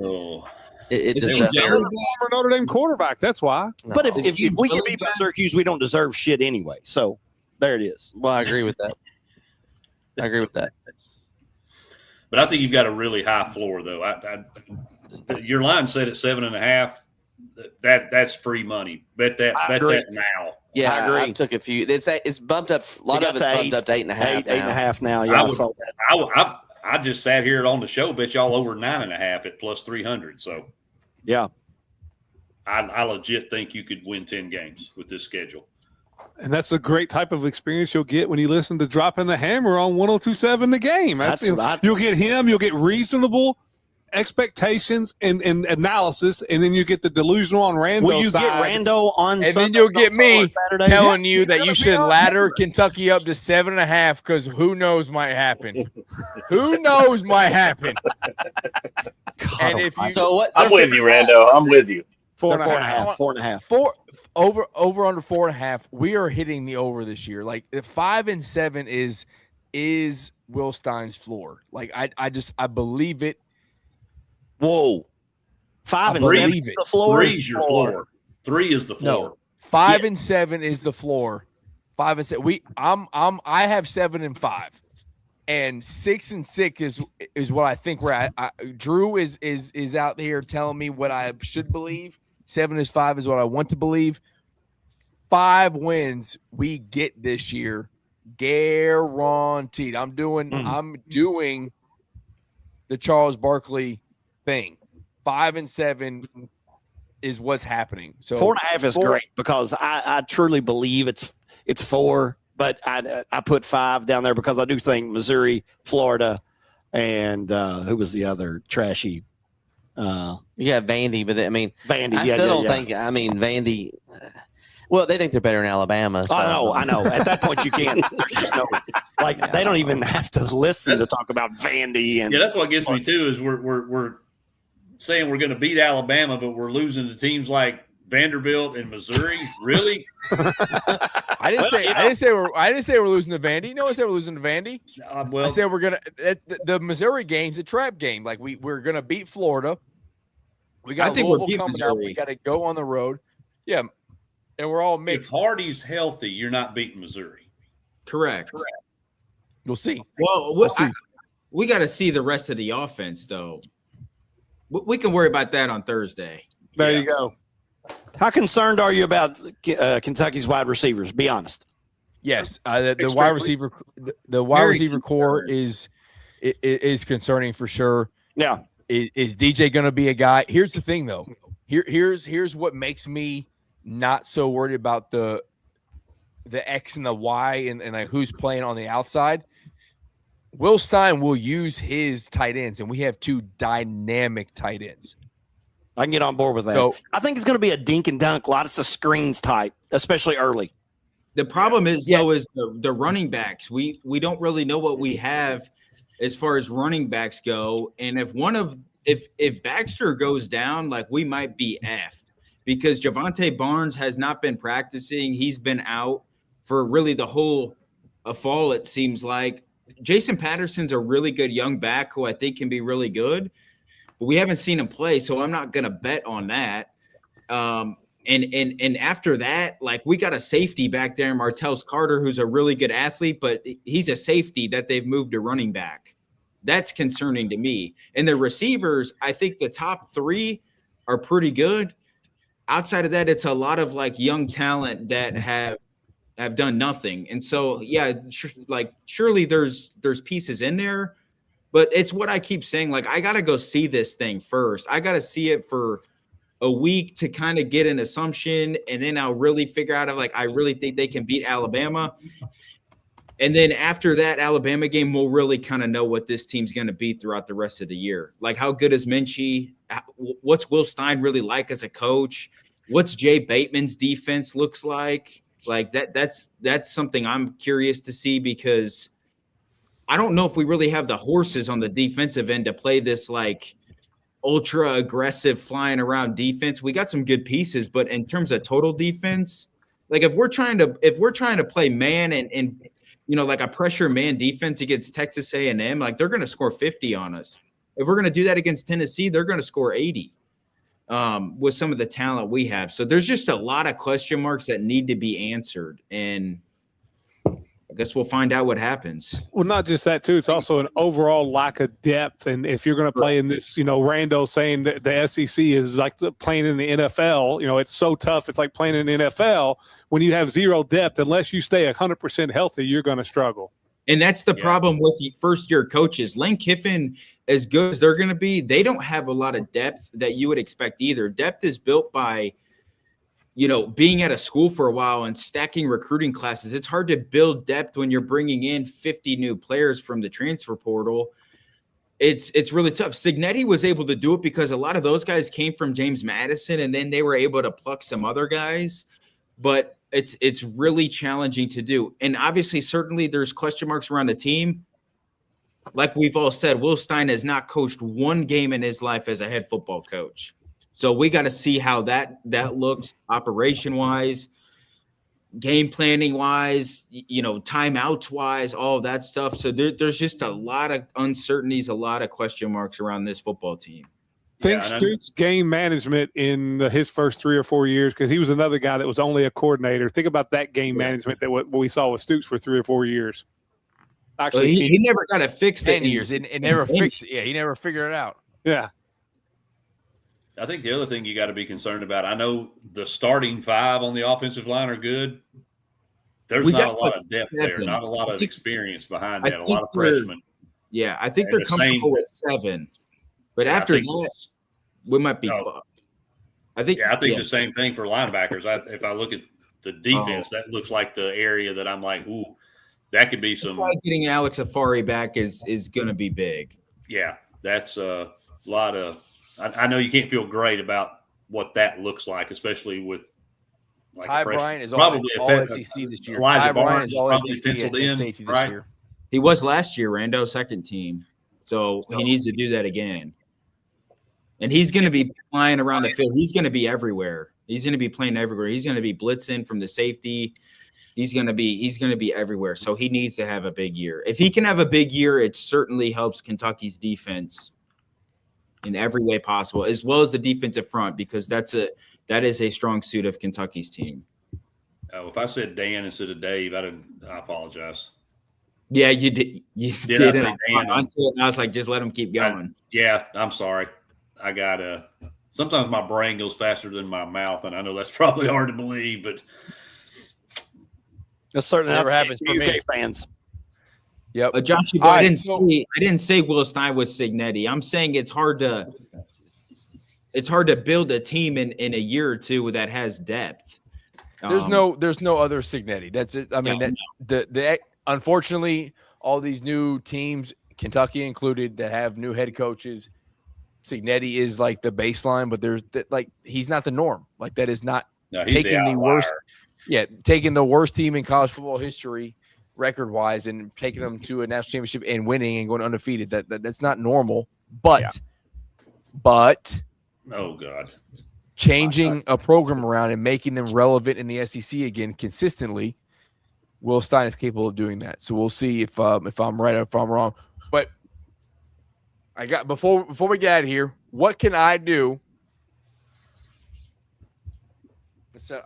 it just doesn't. Former Notre Dame quarterback. That's why. But if we can beat Syracuse, we don't deserve shit anyway. So there it is. Well, I agree with that. But I think you've got a really high floor, though. Your line set at 7.5. That's free money. Bet that now. Yeah, I agree. I took a few. It's bumped up. A lot of it's bumped up to 8.5. 8.5 now. Yeah, I just sat here on the show. Bet y'all over 9.5 at plus 300. So yeah, I legit think you could win 10 games with this schedule. And that's a great type of experience you'll get when you listen to Dropping the Hammer on 102.7 The Game. You'll get him. You'll get reasonable expectations and analysis, and then you get the delusional on Rando. Will you side. get Rando on And Sunday, then you'll get me Saturday? telling you that you should ladder Kentucky up to 7.5 because who knows might happen. Who knows might happen. And if you, So what? I'm with you, Rando. I'm with you. 4.5. 4.5. Over under 4.5. We are hitting the over this year. Like 5 and 7 is Will Stein's floor. Like I believe it. Whoa. 5 and 7 is the floor. 3 is your floor. 3 is the floor. No, 5 and 7 is the floor. 5 and 7. I have 7 and 5, and 6 and 6 is what I think we're at. Drew is out here telling me what I should believe. 7 is 5 is what I want to believe. 5 wins we get this year, guaranteed. I'm doing the Charles Barkley thing. 5 and 7 is what's happening. So 4.5 is great because I truly believe it's 4, but I put 5 down there because I do think Missouri, Florida, and who was the other trashy? Yeah, Vandy, but I mean, Vandy. I still don't think. I mean, Vandy. Well, they think they're better in Alabama. So. I know. At that point, you can't. There's just no they don't even have to listen to talk about Vandy. And that's what gets me too. Is we're saying we're going to beat Alabama, but we're losing to teams like Vanderbilt and Missouri. Really? I didn't say we're losing to Vandy. No, I said we're losing to Vandy. I said we're gonna the Missouri game's a trap game. Like we're gonna beat Florida. We got Louisville coming up. We got to go on the road. Yeah, and we're all mixed. If Hardy's healthy, you're not beating Missouri. Correct. We'll see. Well, we got to see the rest of the offense, though. We can worry about that on Thursday. There you go. How concerned are you about Kentucky's wide receivers? Be honest. Yes, the wide receiver core is concerning for sure. Yeah. Is DJ going to be a guy? Here's the thing, though. Here's what makes me not so worried about the X and the Y and like who's playing on the outside. Will Stein will use his tight ends, and we have 2 dynamic tight ends. I can get on board with that. So, I think it's going to be a dink and dunk, lots of screens type, especially early. The problem is, though, is the running backs. We don't really know what we have as far as running backs go. And if Baxter goes down, like we might be effed because Javonte Barnes has not been practicing. He's been out for really the whole fall, it seems like. Jason Patterson's a really good young back who I think can be really good, but we haven't seen him play, so I'm not going to bet on that. And after that, like we got a safety back there, Martellus Carter, who's a really good athlete, but he's a safety that they've moved to running back. That's concerning to me. And the receivers, I think the top 3 are pretty good. Outside of that, it's a lot of like young talent that have done nothing. And so, yeah, surely there's pieces in there, but it's what I keep saying. Like, I got to go see this thing first. I got to see it for a week to kind of get an assumption. And then I'll really figure out if I really think they can beat Alabama. And then after that Alabama game, we'll really kind of know what this team's going to be throughout the rest of the year. Like, how good is Minchie? What's Will Stein really like as a coach? What's Jay Bateman's defense looks like? Like that's something I'm curious to see because I don't know if we really have the horses on the defensive end to play this like ultra aggressive flying around defense. We got some good pieces, but in terms of total defense, like if we're trying to play man and like a pressure man defense against Texas A&M, like they're going to score 50 on us. If we're going to do that against Tennessee, they're going to score 80. With some of the talent we have. So there's just a lot of question marks that need to be answered. And I guess we'll find out what happens. Well, not just that, too. It's also an overall lack of depth. And if you're going to play in this, Rando saying that the SEC is like playing in the NFL, it's so tough. It's like playing in the NFL. When you have 0 depth, unless you stay 100% healthy, you're going to struggle. And that's the problem with the first-year coaches. Lane Kiffin, as good as they're going to be, they don't have a lot of depth that you would expect either. Depth is built by being at a school for a while and stacking recruiting classes, it's hard to build depth when you're bringing in 50 new players from the transfer portal. It's really tough. Signetti was able to do it because a lot of those guys came from James Madison, and then they were able to pluck some other guys. But it's really challenging to do. And obviously, certainly there's question marks around the team. Like we've all said, Will Stein has not coached one game in his life as a head football coach. So we got to see how that looks operation-wise, game planning-wise, timeouts-wise, all of that stuff. So there's just a lot of uncertainties, a lot of question marks around this football team. Think Stoops' game management in his first 3 or 4 years, because he was another guy that was only a coordinator. Think about that game management that what we saw with Stoops for 3 or 4 years. Actually, he never got it fixed. 10 years. It never fixed it. Yeah, he never figured it out. Yeah. I think the other thing you got to be concerned about, I know the starting 5 on the offensive line are good. There's not a lot of depth there, not a lot of experience behind that, a lot of freshmen. Yeah, I think they're comfortable with 7. But after that, we might be fucked. I think the same thing for linebackers. If I look at the defense, that looks like the area that I'm like, ooh, that could be some. Getting Alex Afari back is going to be big. Yeah, that's a lot of. I know you can't feel great about what that looks like, especially with Ty Bryant is probably all SEC this year. Elijah Ty Bryant Barnes is all probably SEC penciled in in, safety this right? year. He was last year, Rando, second team. So he needs to do that again. And he's going to be flying around the field. He's going to be everywhere. He's going to be playing everywhere. He's going to be blitzing from the safety. He's going to be everywhere. So he needs to have a big year. If he can have a big year, it certainly helps Kentucky's defense in every way possible, as well as the defensive front, because that is a strong suit of Kentucky's team. Oh, if I said Dan instead of Dave, I apologize. Yeah, you did. You did. I say Dan? I was like, just let him keep going. I'm sorry. I got sometimes my brain goes faster than my mouth, and I know that's probably hard to believe, but that's certainly never happens for UK me. fans. Yep. Josh, I didn't say Will Stein was Signetti. I'm saying it's hard to build a team in a year or two that has depth. There's no other Signetti. That's it. I mean, the unfortunately, all these new teams, Kentucky included, that have new head coaches, Signetti is like the baseline, but he's not the norm. Like that is not taking the worst. Yeah, taking the worst team in college football history, record-wise, and taking them to a national championship and winning and going undefeated. That's not normal. But oh god, changing a program around and making them relevant in the SEC again consistently, Will Stein is capable of doing that. So we'll see if I'm right or if I'm wrong. But I got before we get out of here, what can I do? So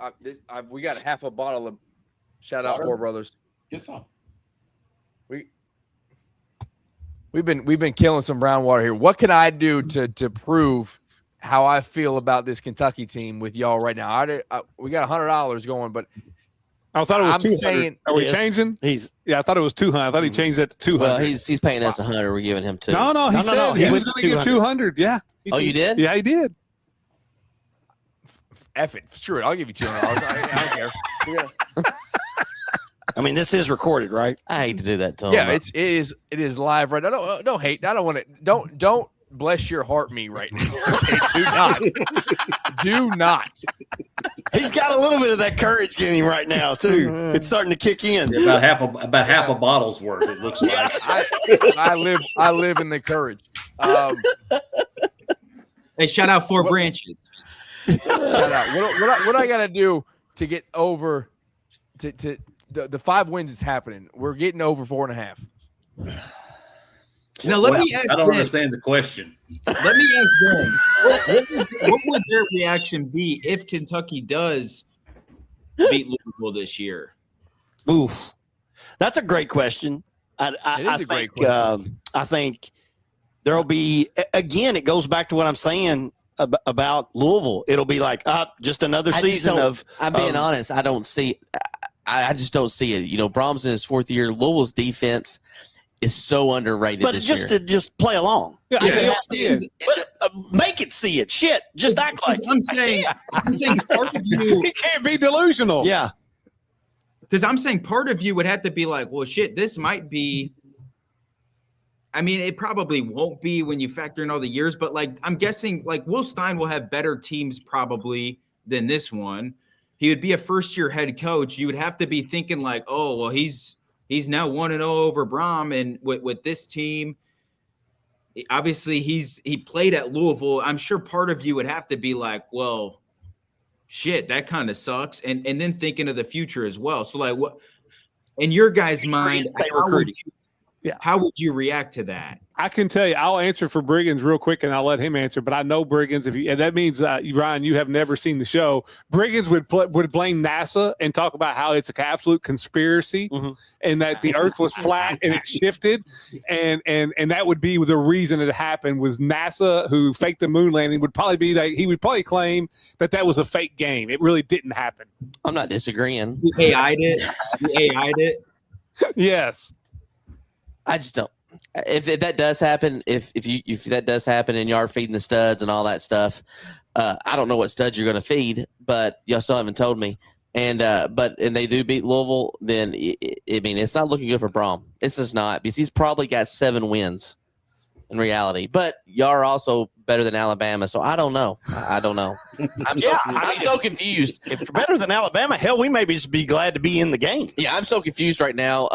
we got half a bottle of shout out Four Brothers. Get some. We've been killing some brown water here. What can I do to prove how I feel about this Kentucky team with y'all right now? We got $100 going, but I thought it was I'm 200. saying, are we changing? I thought it was 200. I thought he changed that to 200. Well, he's paying us 100. We're giving him 2. No, he said he was going to give 200. Yeah. You did? Yeah, he did. F it. Sure, I'll give you $200. I don't care. I mean, this is recorded, right? I hate to do that to him. Yeah, it is live right now. Don't hate. I don't want to. Don't bless your heart me right now. Okay, do not. He's got a little bit of that courage getting him right now too. It's starting to kick in. About half a bottle's worth. It looks like. I live in the courage. Hey, shout out Four Branches. Shout out. What I got to do to get over to the 5 wins is happening. We're getting over 4.5. Now let me ask. I don't understand the question. Let me ask them. What would their reaction be if Kentucky does beat Louisville this year? Oof, that's a great question. I think there'll be again. It goes back to what I'm saying about Louisville. It'll be like just another season of. I'm being honest. I don't see. I just don't see it. Brahms in his 4th year. Louisville's defense is so underrated But this just year. to just play along. Yeah, I Yeah. think Make it see it. Shit. Just act like I'm saying part of you, he can't be delusional. yeah. because I'm saying part of you would have to be like, well, shit, this might be. I mean, it probably won't be when you factor in all the years, but like I'm guessing, like Will Stein will have better teams probably than this one. He would be a first-year head coach. You would have to be thinking like, oh, well, he's now 1-0 over Brom, and with this team, obviously he played at Louisville. I'm sure part of you would have to be like, well, shit, that kind of sucks, and then thinking of the future as well. So like, what in your guys' mind? How would you react to that? I can tell you, I'll answer for Briggins real quick, and I'll let him answer. But I know Briggins, and that means Ryan, you have never seen the show. Briggins would blame NASA and talk about how it's an absolute conspiracy, and that the Earth was flat and it shifted, and that would be the reason it happened was NASA, who faked the moon landing. Would probably be that he would probably claim that was a fake game. It really didn't happen. I'm not disagreeing. You AI'd it. Yes. I just don't. If that does happen, if that does happen, and you are feeding the studs and all that stuff, I don't know what studs you're going to feed, but y'all still haven't told me. And they do beat Louisville, then I mean it's not looking good for Brom. It's just not, because he's probably got 7 wins in reality. But y'all are also better than Alabama, so I don't know. I'm so confused. If you're better than Alabama, hell, we maybe just be glad to be in the game. Yeah, I'm so confused right now.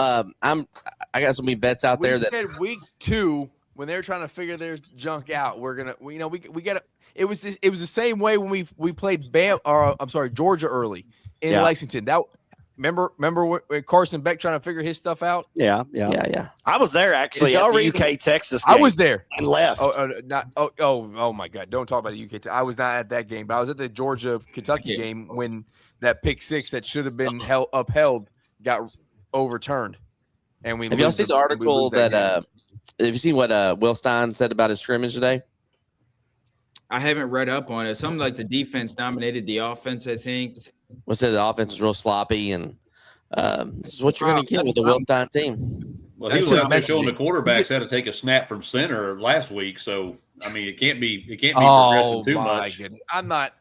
I got so many bets out there that said week 2 when they were trying to figure their junk out. We got it was the same way when we played Georgia early in Lexington. That remember when Carson Beck trying to figure his stuff out? Yeah. I was there actually at the UK Texas game. I was there and left. Oh my God! Don't talk about the UK. I was not at that game, but I was at the Georgia Kentucky game when that pick 6 that should have been upheld got overturned. And have y'all seen the article that have you seen what Will Stein said about his scrimmage today? I haven't read up on it. Something like the defense dominated the offense, I think. Well, said the offense was real sloppy, and this is what you're going to get with the Will Stein team. Well, he was out there showing the quarterbacks how to take a snap from center last week. So I mean, it can't be progressing too much. Goodness. I'm not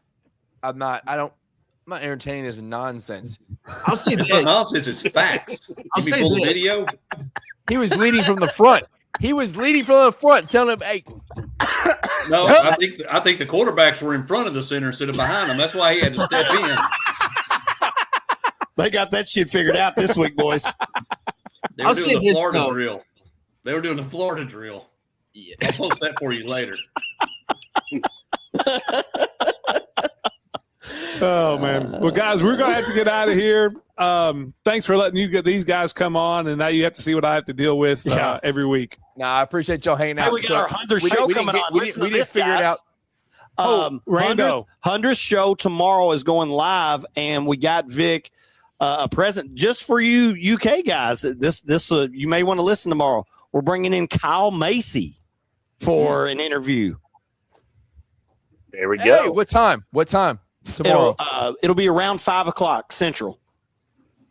entertaining this nonsense. I'll say it's not nonsense. It's facts. I'll Can say we pull the this. video? He was leading from the front. Telling him, "Hey." No, I think the quarterbacks were in front of the center instead of behind them. That's why he had to step in. They got that shit figured out this week, boys. They were doing the Florida drill. They were doing the Florida drill. Yeah. I'll post that for you later. Oh man. Well, guys, we're gonna have to get out of here. Thanks for letting these guys come on, and now you have to see what I have to deal with every week. I appreciate y'all hanging out. Hey, we got our 100th show coming on. We didn't figure it out. Rando. 100th show tomorrow is going live, and we got Vic a present just for you UK guys. This you may want to listen tomorrow. We're bringing in Kyle Macy for an interview. There we go. Hey, what time? Tomorrow. It'll be around 5:00 Central.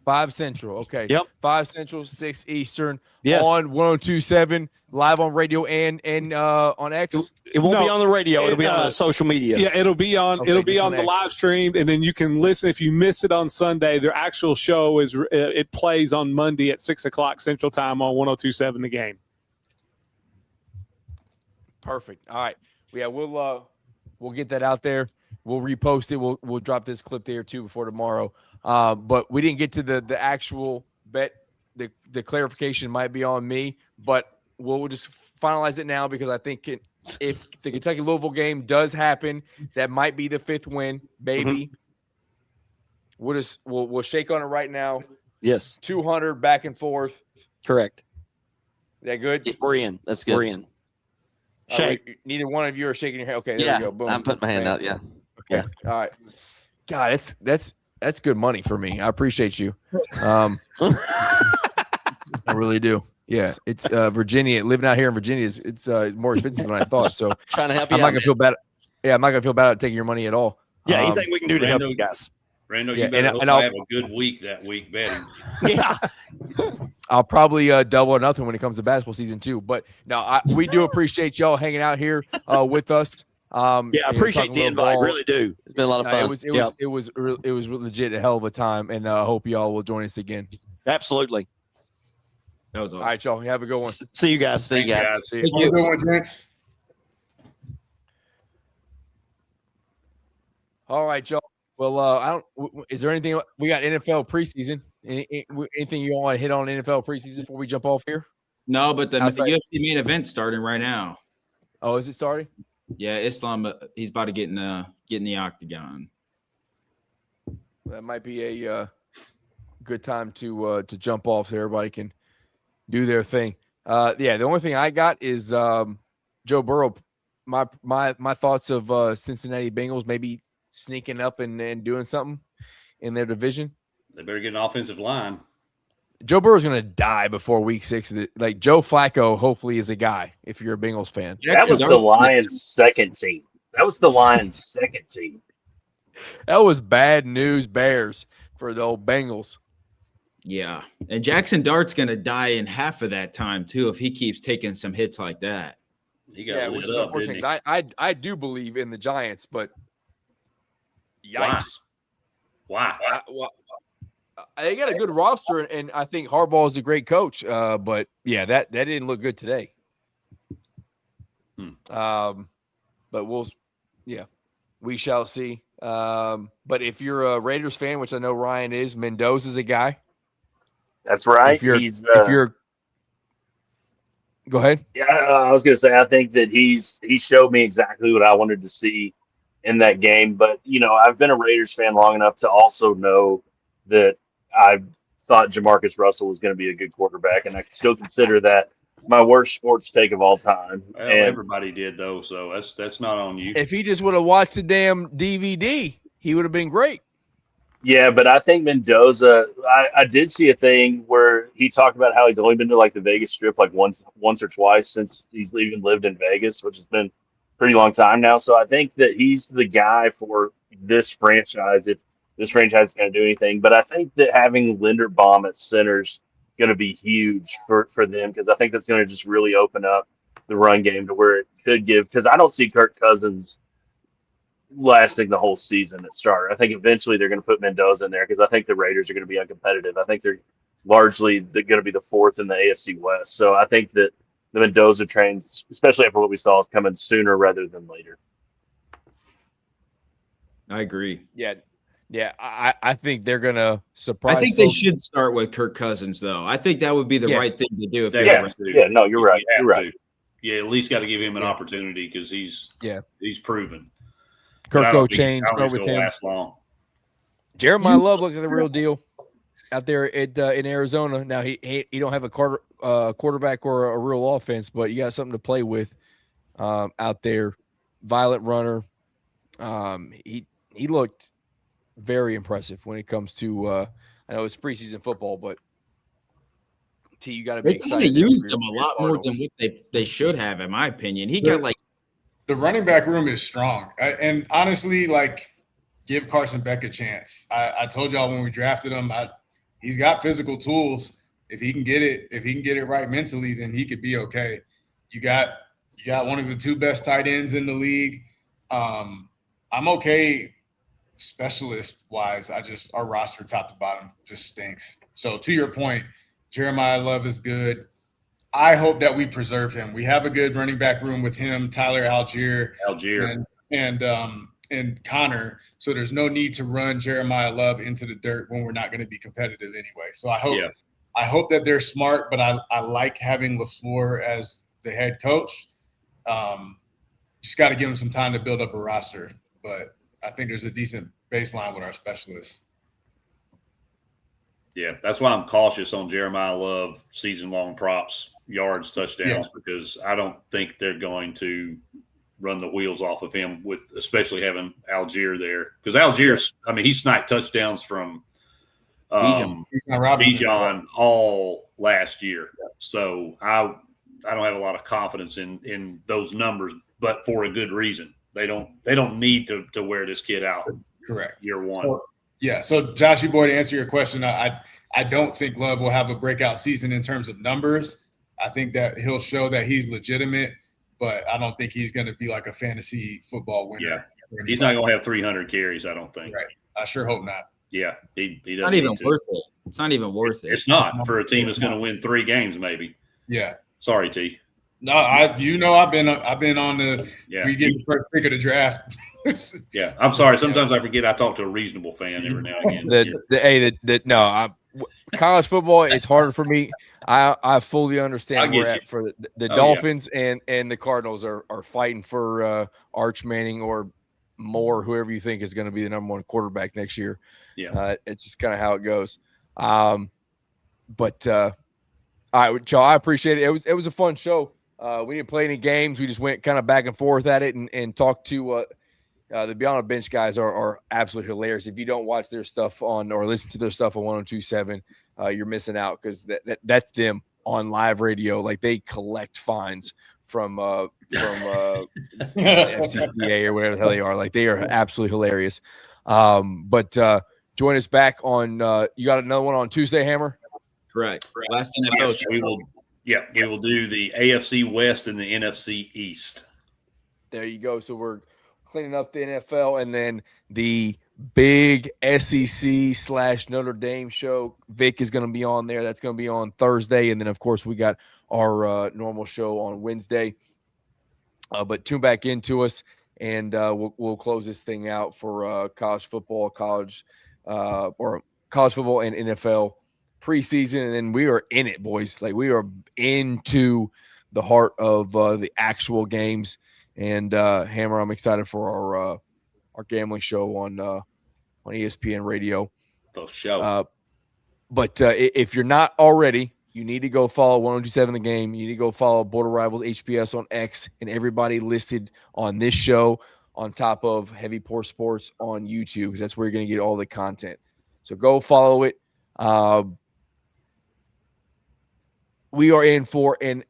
5 Central. Okay. Yep. 5 Central, 6 Eastern. Yes. On 102.7, live on radio and on X. It won't be on the radio. It'll be on the social media. Yeah, it'll be on. Okay, it'll be on the X. live stream, and then you can listen if you miss it on Sunday. Their actual show it plays on Monday at 6:00 Central Time on 102.7 The Game. Perfect. All right. Yeah, we'll get that out there. We'll repost it. We'll drop this clip there too before tomorrow. But we didn't get to the actual bet. The clarification might be on me, but we'll just finalize it now because I think if the Kentucky Louisville game does happen, that might be the 5th win, baby. Mm-hmm. We'll shake on it right now. Yes. 200 back and forth. Correct. That good? We're in. That's good. We're in. Shake. Neither one of you are shaking your head. Okay, there Yeah, we go. Boom. I'm putting my hand out. Yeah. Okay. All right. God, that's good money for me. I appreciate you. I really do. Yeah, it's Virginia. Living out here in Virginia it's more expensive than I thought. So Trying to help you I'm not out. gonna feel bad. Yeah, I'm not gonna feel bad about taking your money at all. Yeah, anything we can do to help you guys. Randall, Yeah, you better and hope I'll- I have a good week that week betting. Yeah. I'll probably double or nothing when it comes to basketball season too. But no, we do appreciate y'all hanging out here with us. Yeah, I you know, appreciate talking the a little invite. ball. Really do. It's been a lot of fun. It was legit a hell of a time, and I hope y'all will join us again. Absolutely. That was awesome. All right, y'all have a good one. See you guys. See you guys. See you. Thank Have you. a good one, gents. All right, y'all. Well, I don't. Is there anything we got NFL preseason? Anything you want to hit on NFL preseason before we jump off here? No, but the Outside- UFC main event starting right now. Oh, is it starting? Yeah, Islam. He's about to get in the octagon. That might be a good time to jump off so everybody can do their thing. Yeah, the only thing I got is Joe Burrow. My thoughts of Cincinnati Bengals maybe sneaking up and doing something in their division. They better get an offensive line. Joe Burrow's going to die before week 6. Like Joe Flacco, hopefully, is a guy if you're a Bengals fan. That was the Lions' second team. That was the Lions' second team. That was bad news bears for the old Bengals. Yeah, and Jackson Dart's gonna die in half of that time too if he keeps taking some hits like that. He got Which lit is up, unfortunate. didn't he? 'Cause I do believe in the Giants, but yikes. Why? They got a good roster, and I think Harbaugh is a great coach. But yeah, that didn't look good today. But we shall see. But if you're a Raiders fan, which I know Ryan is, Mendoza's a guy. That's right. If you're, He's go ahead. Yeah, I was going to say, I think that he showed me exactly what I wanted to see in that game. But, you know, I've been a Raiders fan long enough to also know that I thought Jamarcus Russell was going to be a good quarterback, and I still consider that my worst sports take of all time. Well, and everybody did, though, so that's not on you. If he just would have watched the damn DVD, he would have been great. yeah, but I think Mendoza, I did see a thing where he talked about how he's only been to like the Vegas Strip like once or twice since he's even lived in Vegas, which has been a pretty long time now. So I think that he's the guy for this franchise if this franchise is going to do anything. But I think that having Linderbaum at center's going to be huge for them because I think that's going to just really open up the run game to where it could give, because I don't see Kirk Cousins lasting the whole season at starter. I think eventually they're going to put Mendoza in there because I think the Raiders are going to be uncompetitive. I think they're largely going to be the fourth in the AFC West. So I think that the Mendoza trains, especially after what we saw, is coming sooner rather than later. I agree. Yeah, I think they're gonna surprise. I think they folks. should start with Kirk Cousins, though. I think that would be the Yes. right thing to do. If They you're have to. Yeah, no, you're right. You have You're right. to. Yeah, at least got to give him an opportunity because he's proven. But I Kirko don't think- changed I don't think with it's gonna him. last long. Jeremiah Love looked like the real deal out there in Arizona. Now he don't have a quarterback or a real offense, but you got something to play with out there. Violent runner. He looked very impressive when it comes to. I know it's preseason football, but you got to be They kind of excited. used him a lot more than what they should have, in my opinion. He got like The running back room is strong. And honestly, like, give Carson Beck a chance. I told y'all when we drafted him, he's got physical tools. If he can get it right mentally, then he could be okay. You got one of the two best tight ends in the league. I'm okay specialist wise. Our roster top to bottom just stinks. So to your point, Jeremiah Love is good. I hope that we preserve him. We have a good running back room with him, Tyler Algier. And Connor. So there's no need to run Jeremiah Love into the dirt when we're not going to be competitive anyway. So I hope that they're smart, but I like having LaFleur as the head coach. Just got to give him some time to build up a roster. But I think there's a decent baseline with our specialists. Yeah, that's why I'm cautious on Jeremiah Love season-long props, yards, touchdowns, because I don't think they're going to run the wheels off of him with especially having Algier there. Because Algier's, he sniped touchdowns from Bijan all last year. So I don't have a lot of confidence in those numbers, but for a good reason. They don't need to wear this kid out. Correct. Year one. Yeah. So, Joshy boy, to answer your question, I don't think Love will have a breakout season in terms of numbers. I think that he'll show that he's legitimate, but I don't think he's going to be like a fantasy football winner. Yeah. He's not going to have 300 carries, I don't think. Right. I sure hope not. Yeah. He doesn't Not even need to. worth it. It's not even worth it. It's not for a team that's going to win 3 games, maybe. Yeah. Sorry, T. No, I've been on the Yeah. we get the first pick of the draft. Yeah. I'm sorry. Sometimes I forget I talk to a reasonable fan every now and again. College football, it's harder for me. I fully understand where get you. for the Dolphins and the Cardinals are fighting for Arch Manning or Moore, whoever you think is going to be the number 1 quarterback next year. Yeah. It's just kind of how it goes. But all right, Joe, I appreciate it. It was a fun show. We didn't play any games. We just went kind of back and forth at it and talked to the Beyond the Bench guys are absolutely hilarious. If you don't watch their stuff on or listen to their stuff on 102.7, you're missing out because that's them on live radio. Like they collect fines from FCCA or whatever the hell they are. Like they are absolutely hilarious. But join us back on you got another one on Tuesday, Hammer? Correct. Last NFL Yes, show. we will do the AFC West and the NFC East. There you go. So we're cleaning up the NFL and then the big SEC / Notre Dame show. Vic is going to be on there. That's going to be on Thursday. And then, of course, we got our normal show on Wednesday. But tune back into us, and we'll close this thing out for college football, college football and NFL preseason. And then we are in it, boys. Like we are into the heart of the actual games. And Hammer, I'm excited for our gambling show on ESPN Radio. For sure. But if you're not already, you need to go follow 102.7 The Game. You need to go follow Border Rivals HPS on X and everybody listed on this show on top of Heavy Pour Sports on YouTube because that's where you're going to get all the content. So go follow it. We are in for an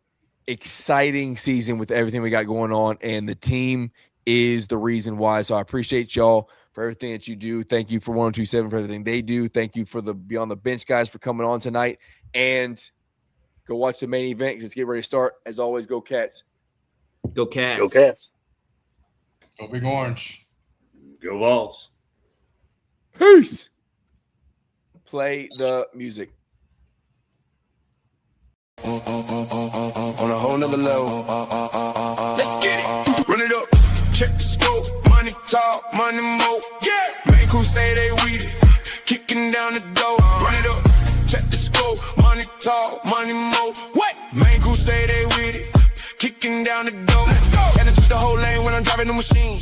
exciting season with everything we got going on, and the team is the reason why. So I appreciate y'all for everything that you do. Thank you for 102.7 for everything they do. Thank you for the Beyond the Bench guys for coming on tonight. And go watch the main event because it's getting ready to start. As always, go Cats. Go Cats. Go Cats. Go Big Orange. Go Vols. Peace. Play the music. On a whole nother level. Let's get it. Run it up. Check the scope. Money talk, money mo. Yeah. Main crew say they with it. Kicking down the door. Run it up. Check the scope. Money talk, money mo. What? Main crew say they with it. Kicking down the door. Let's go. And it's just the whole lane when I'm driving the machine.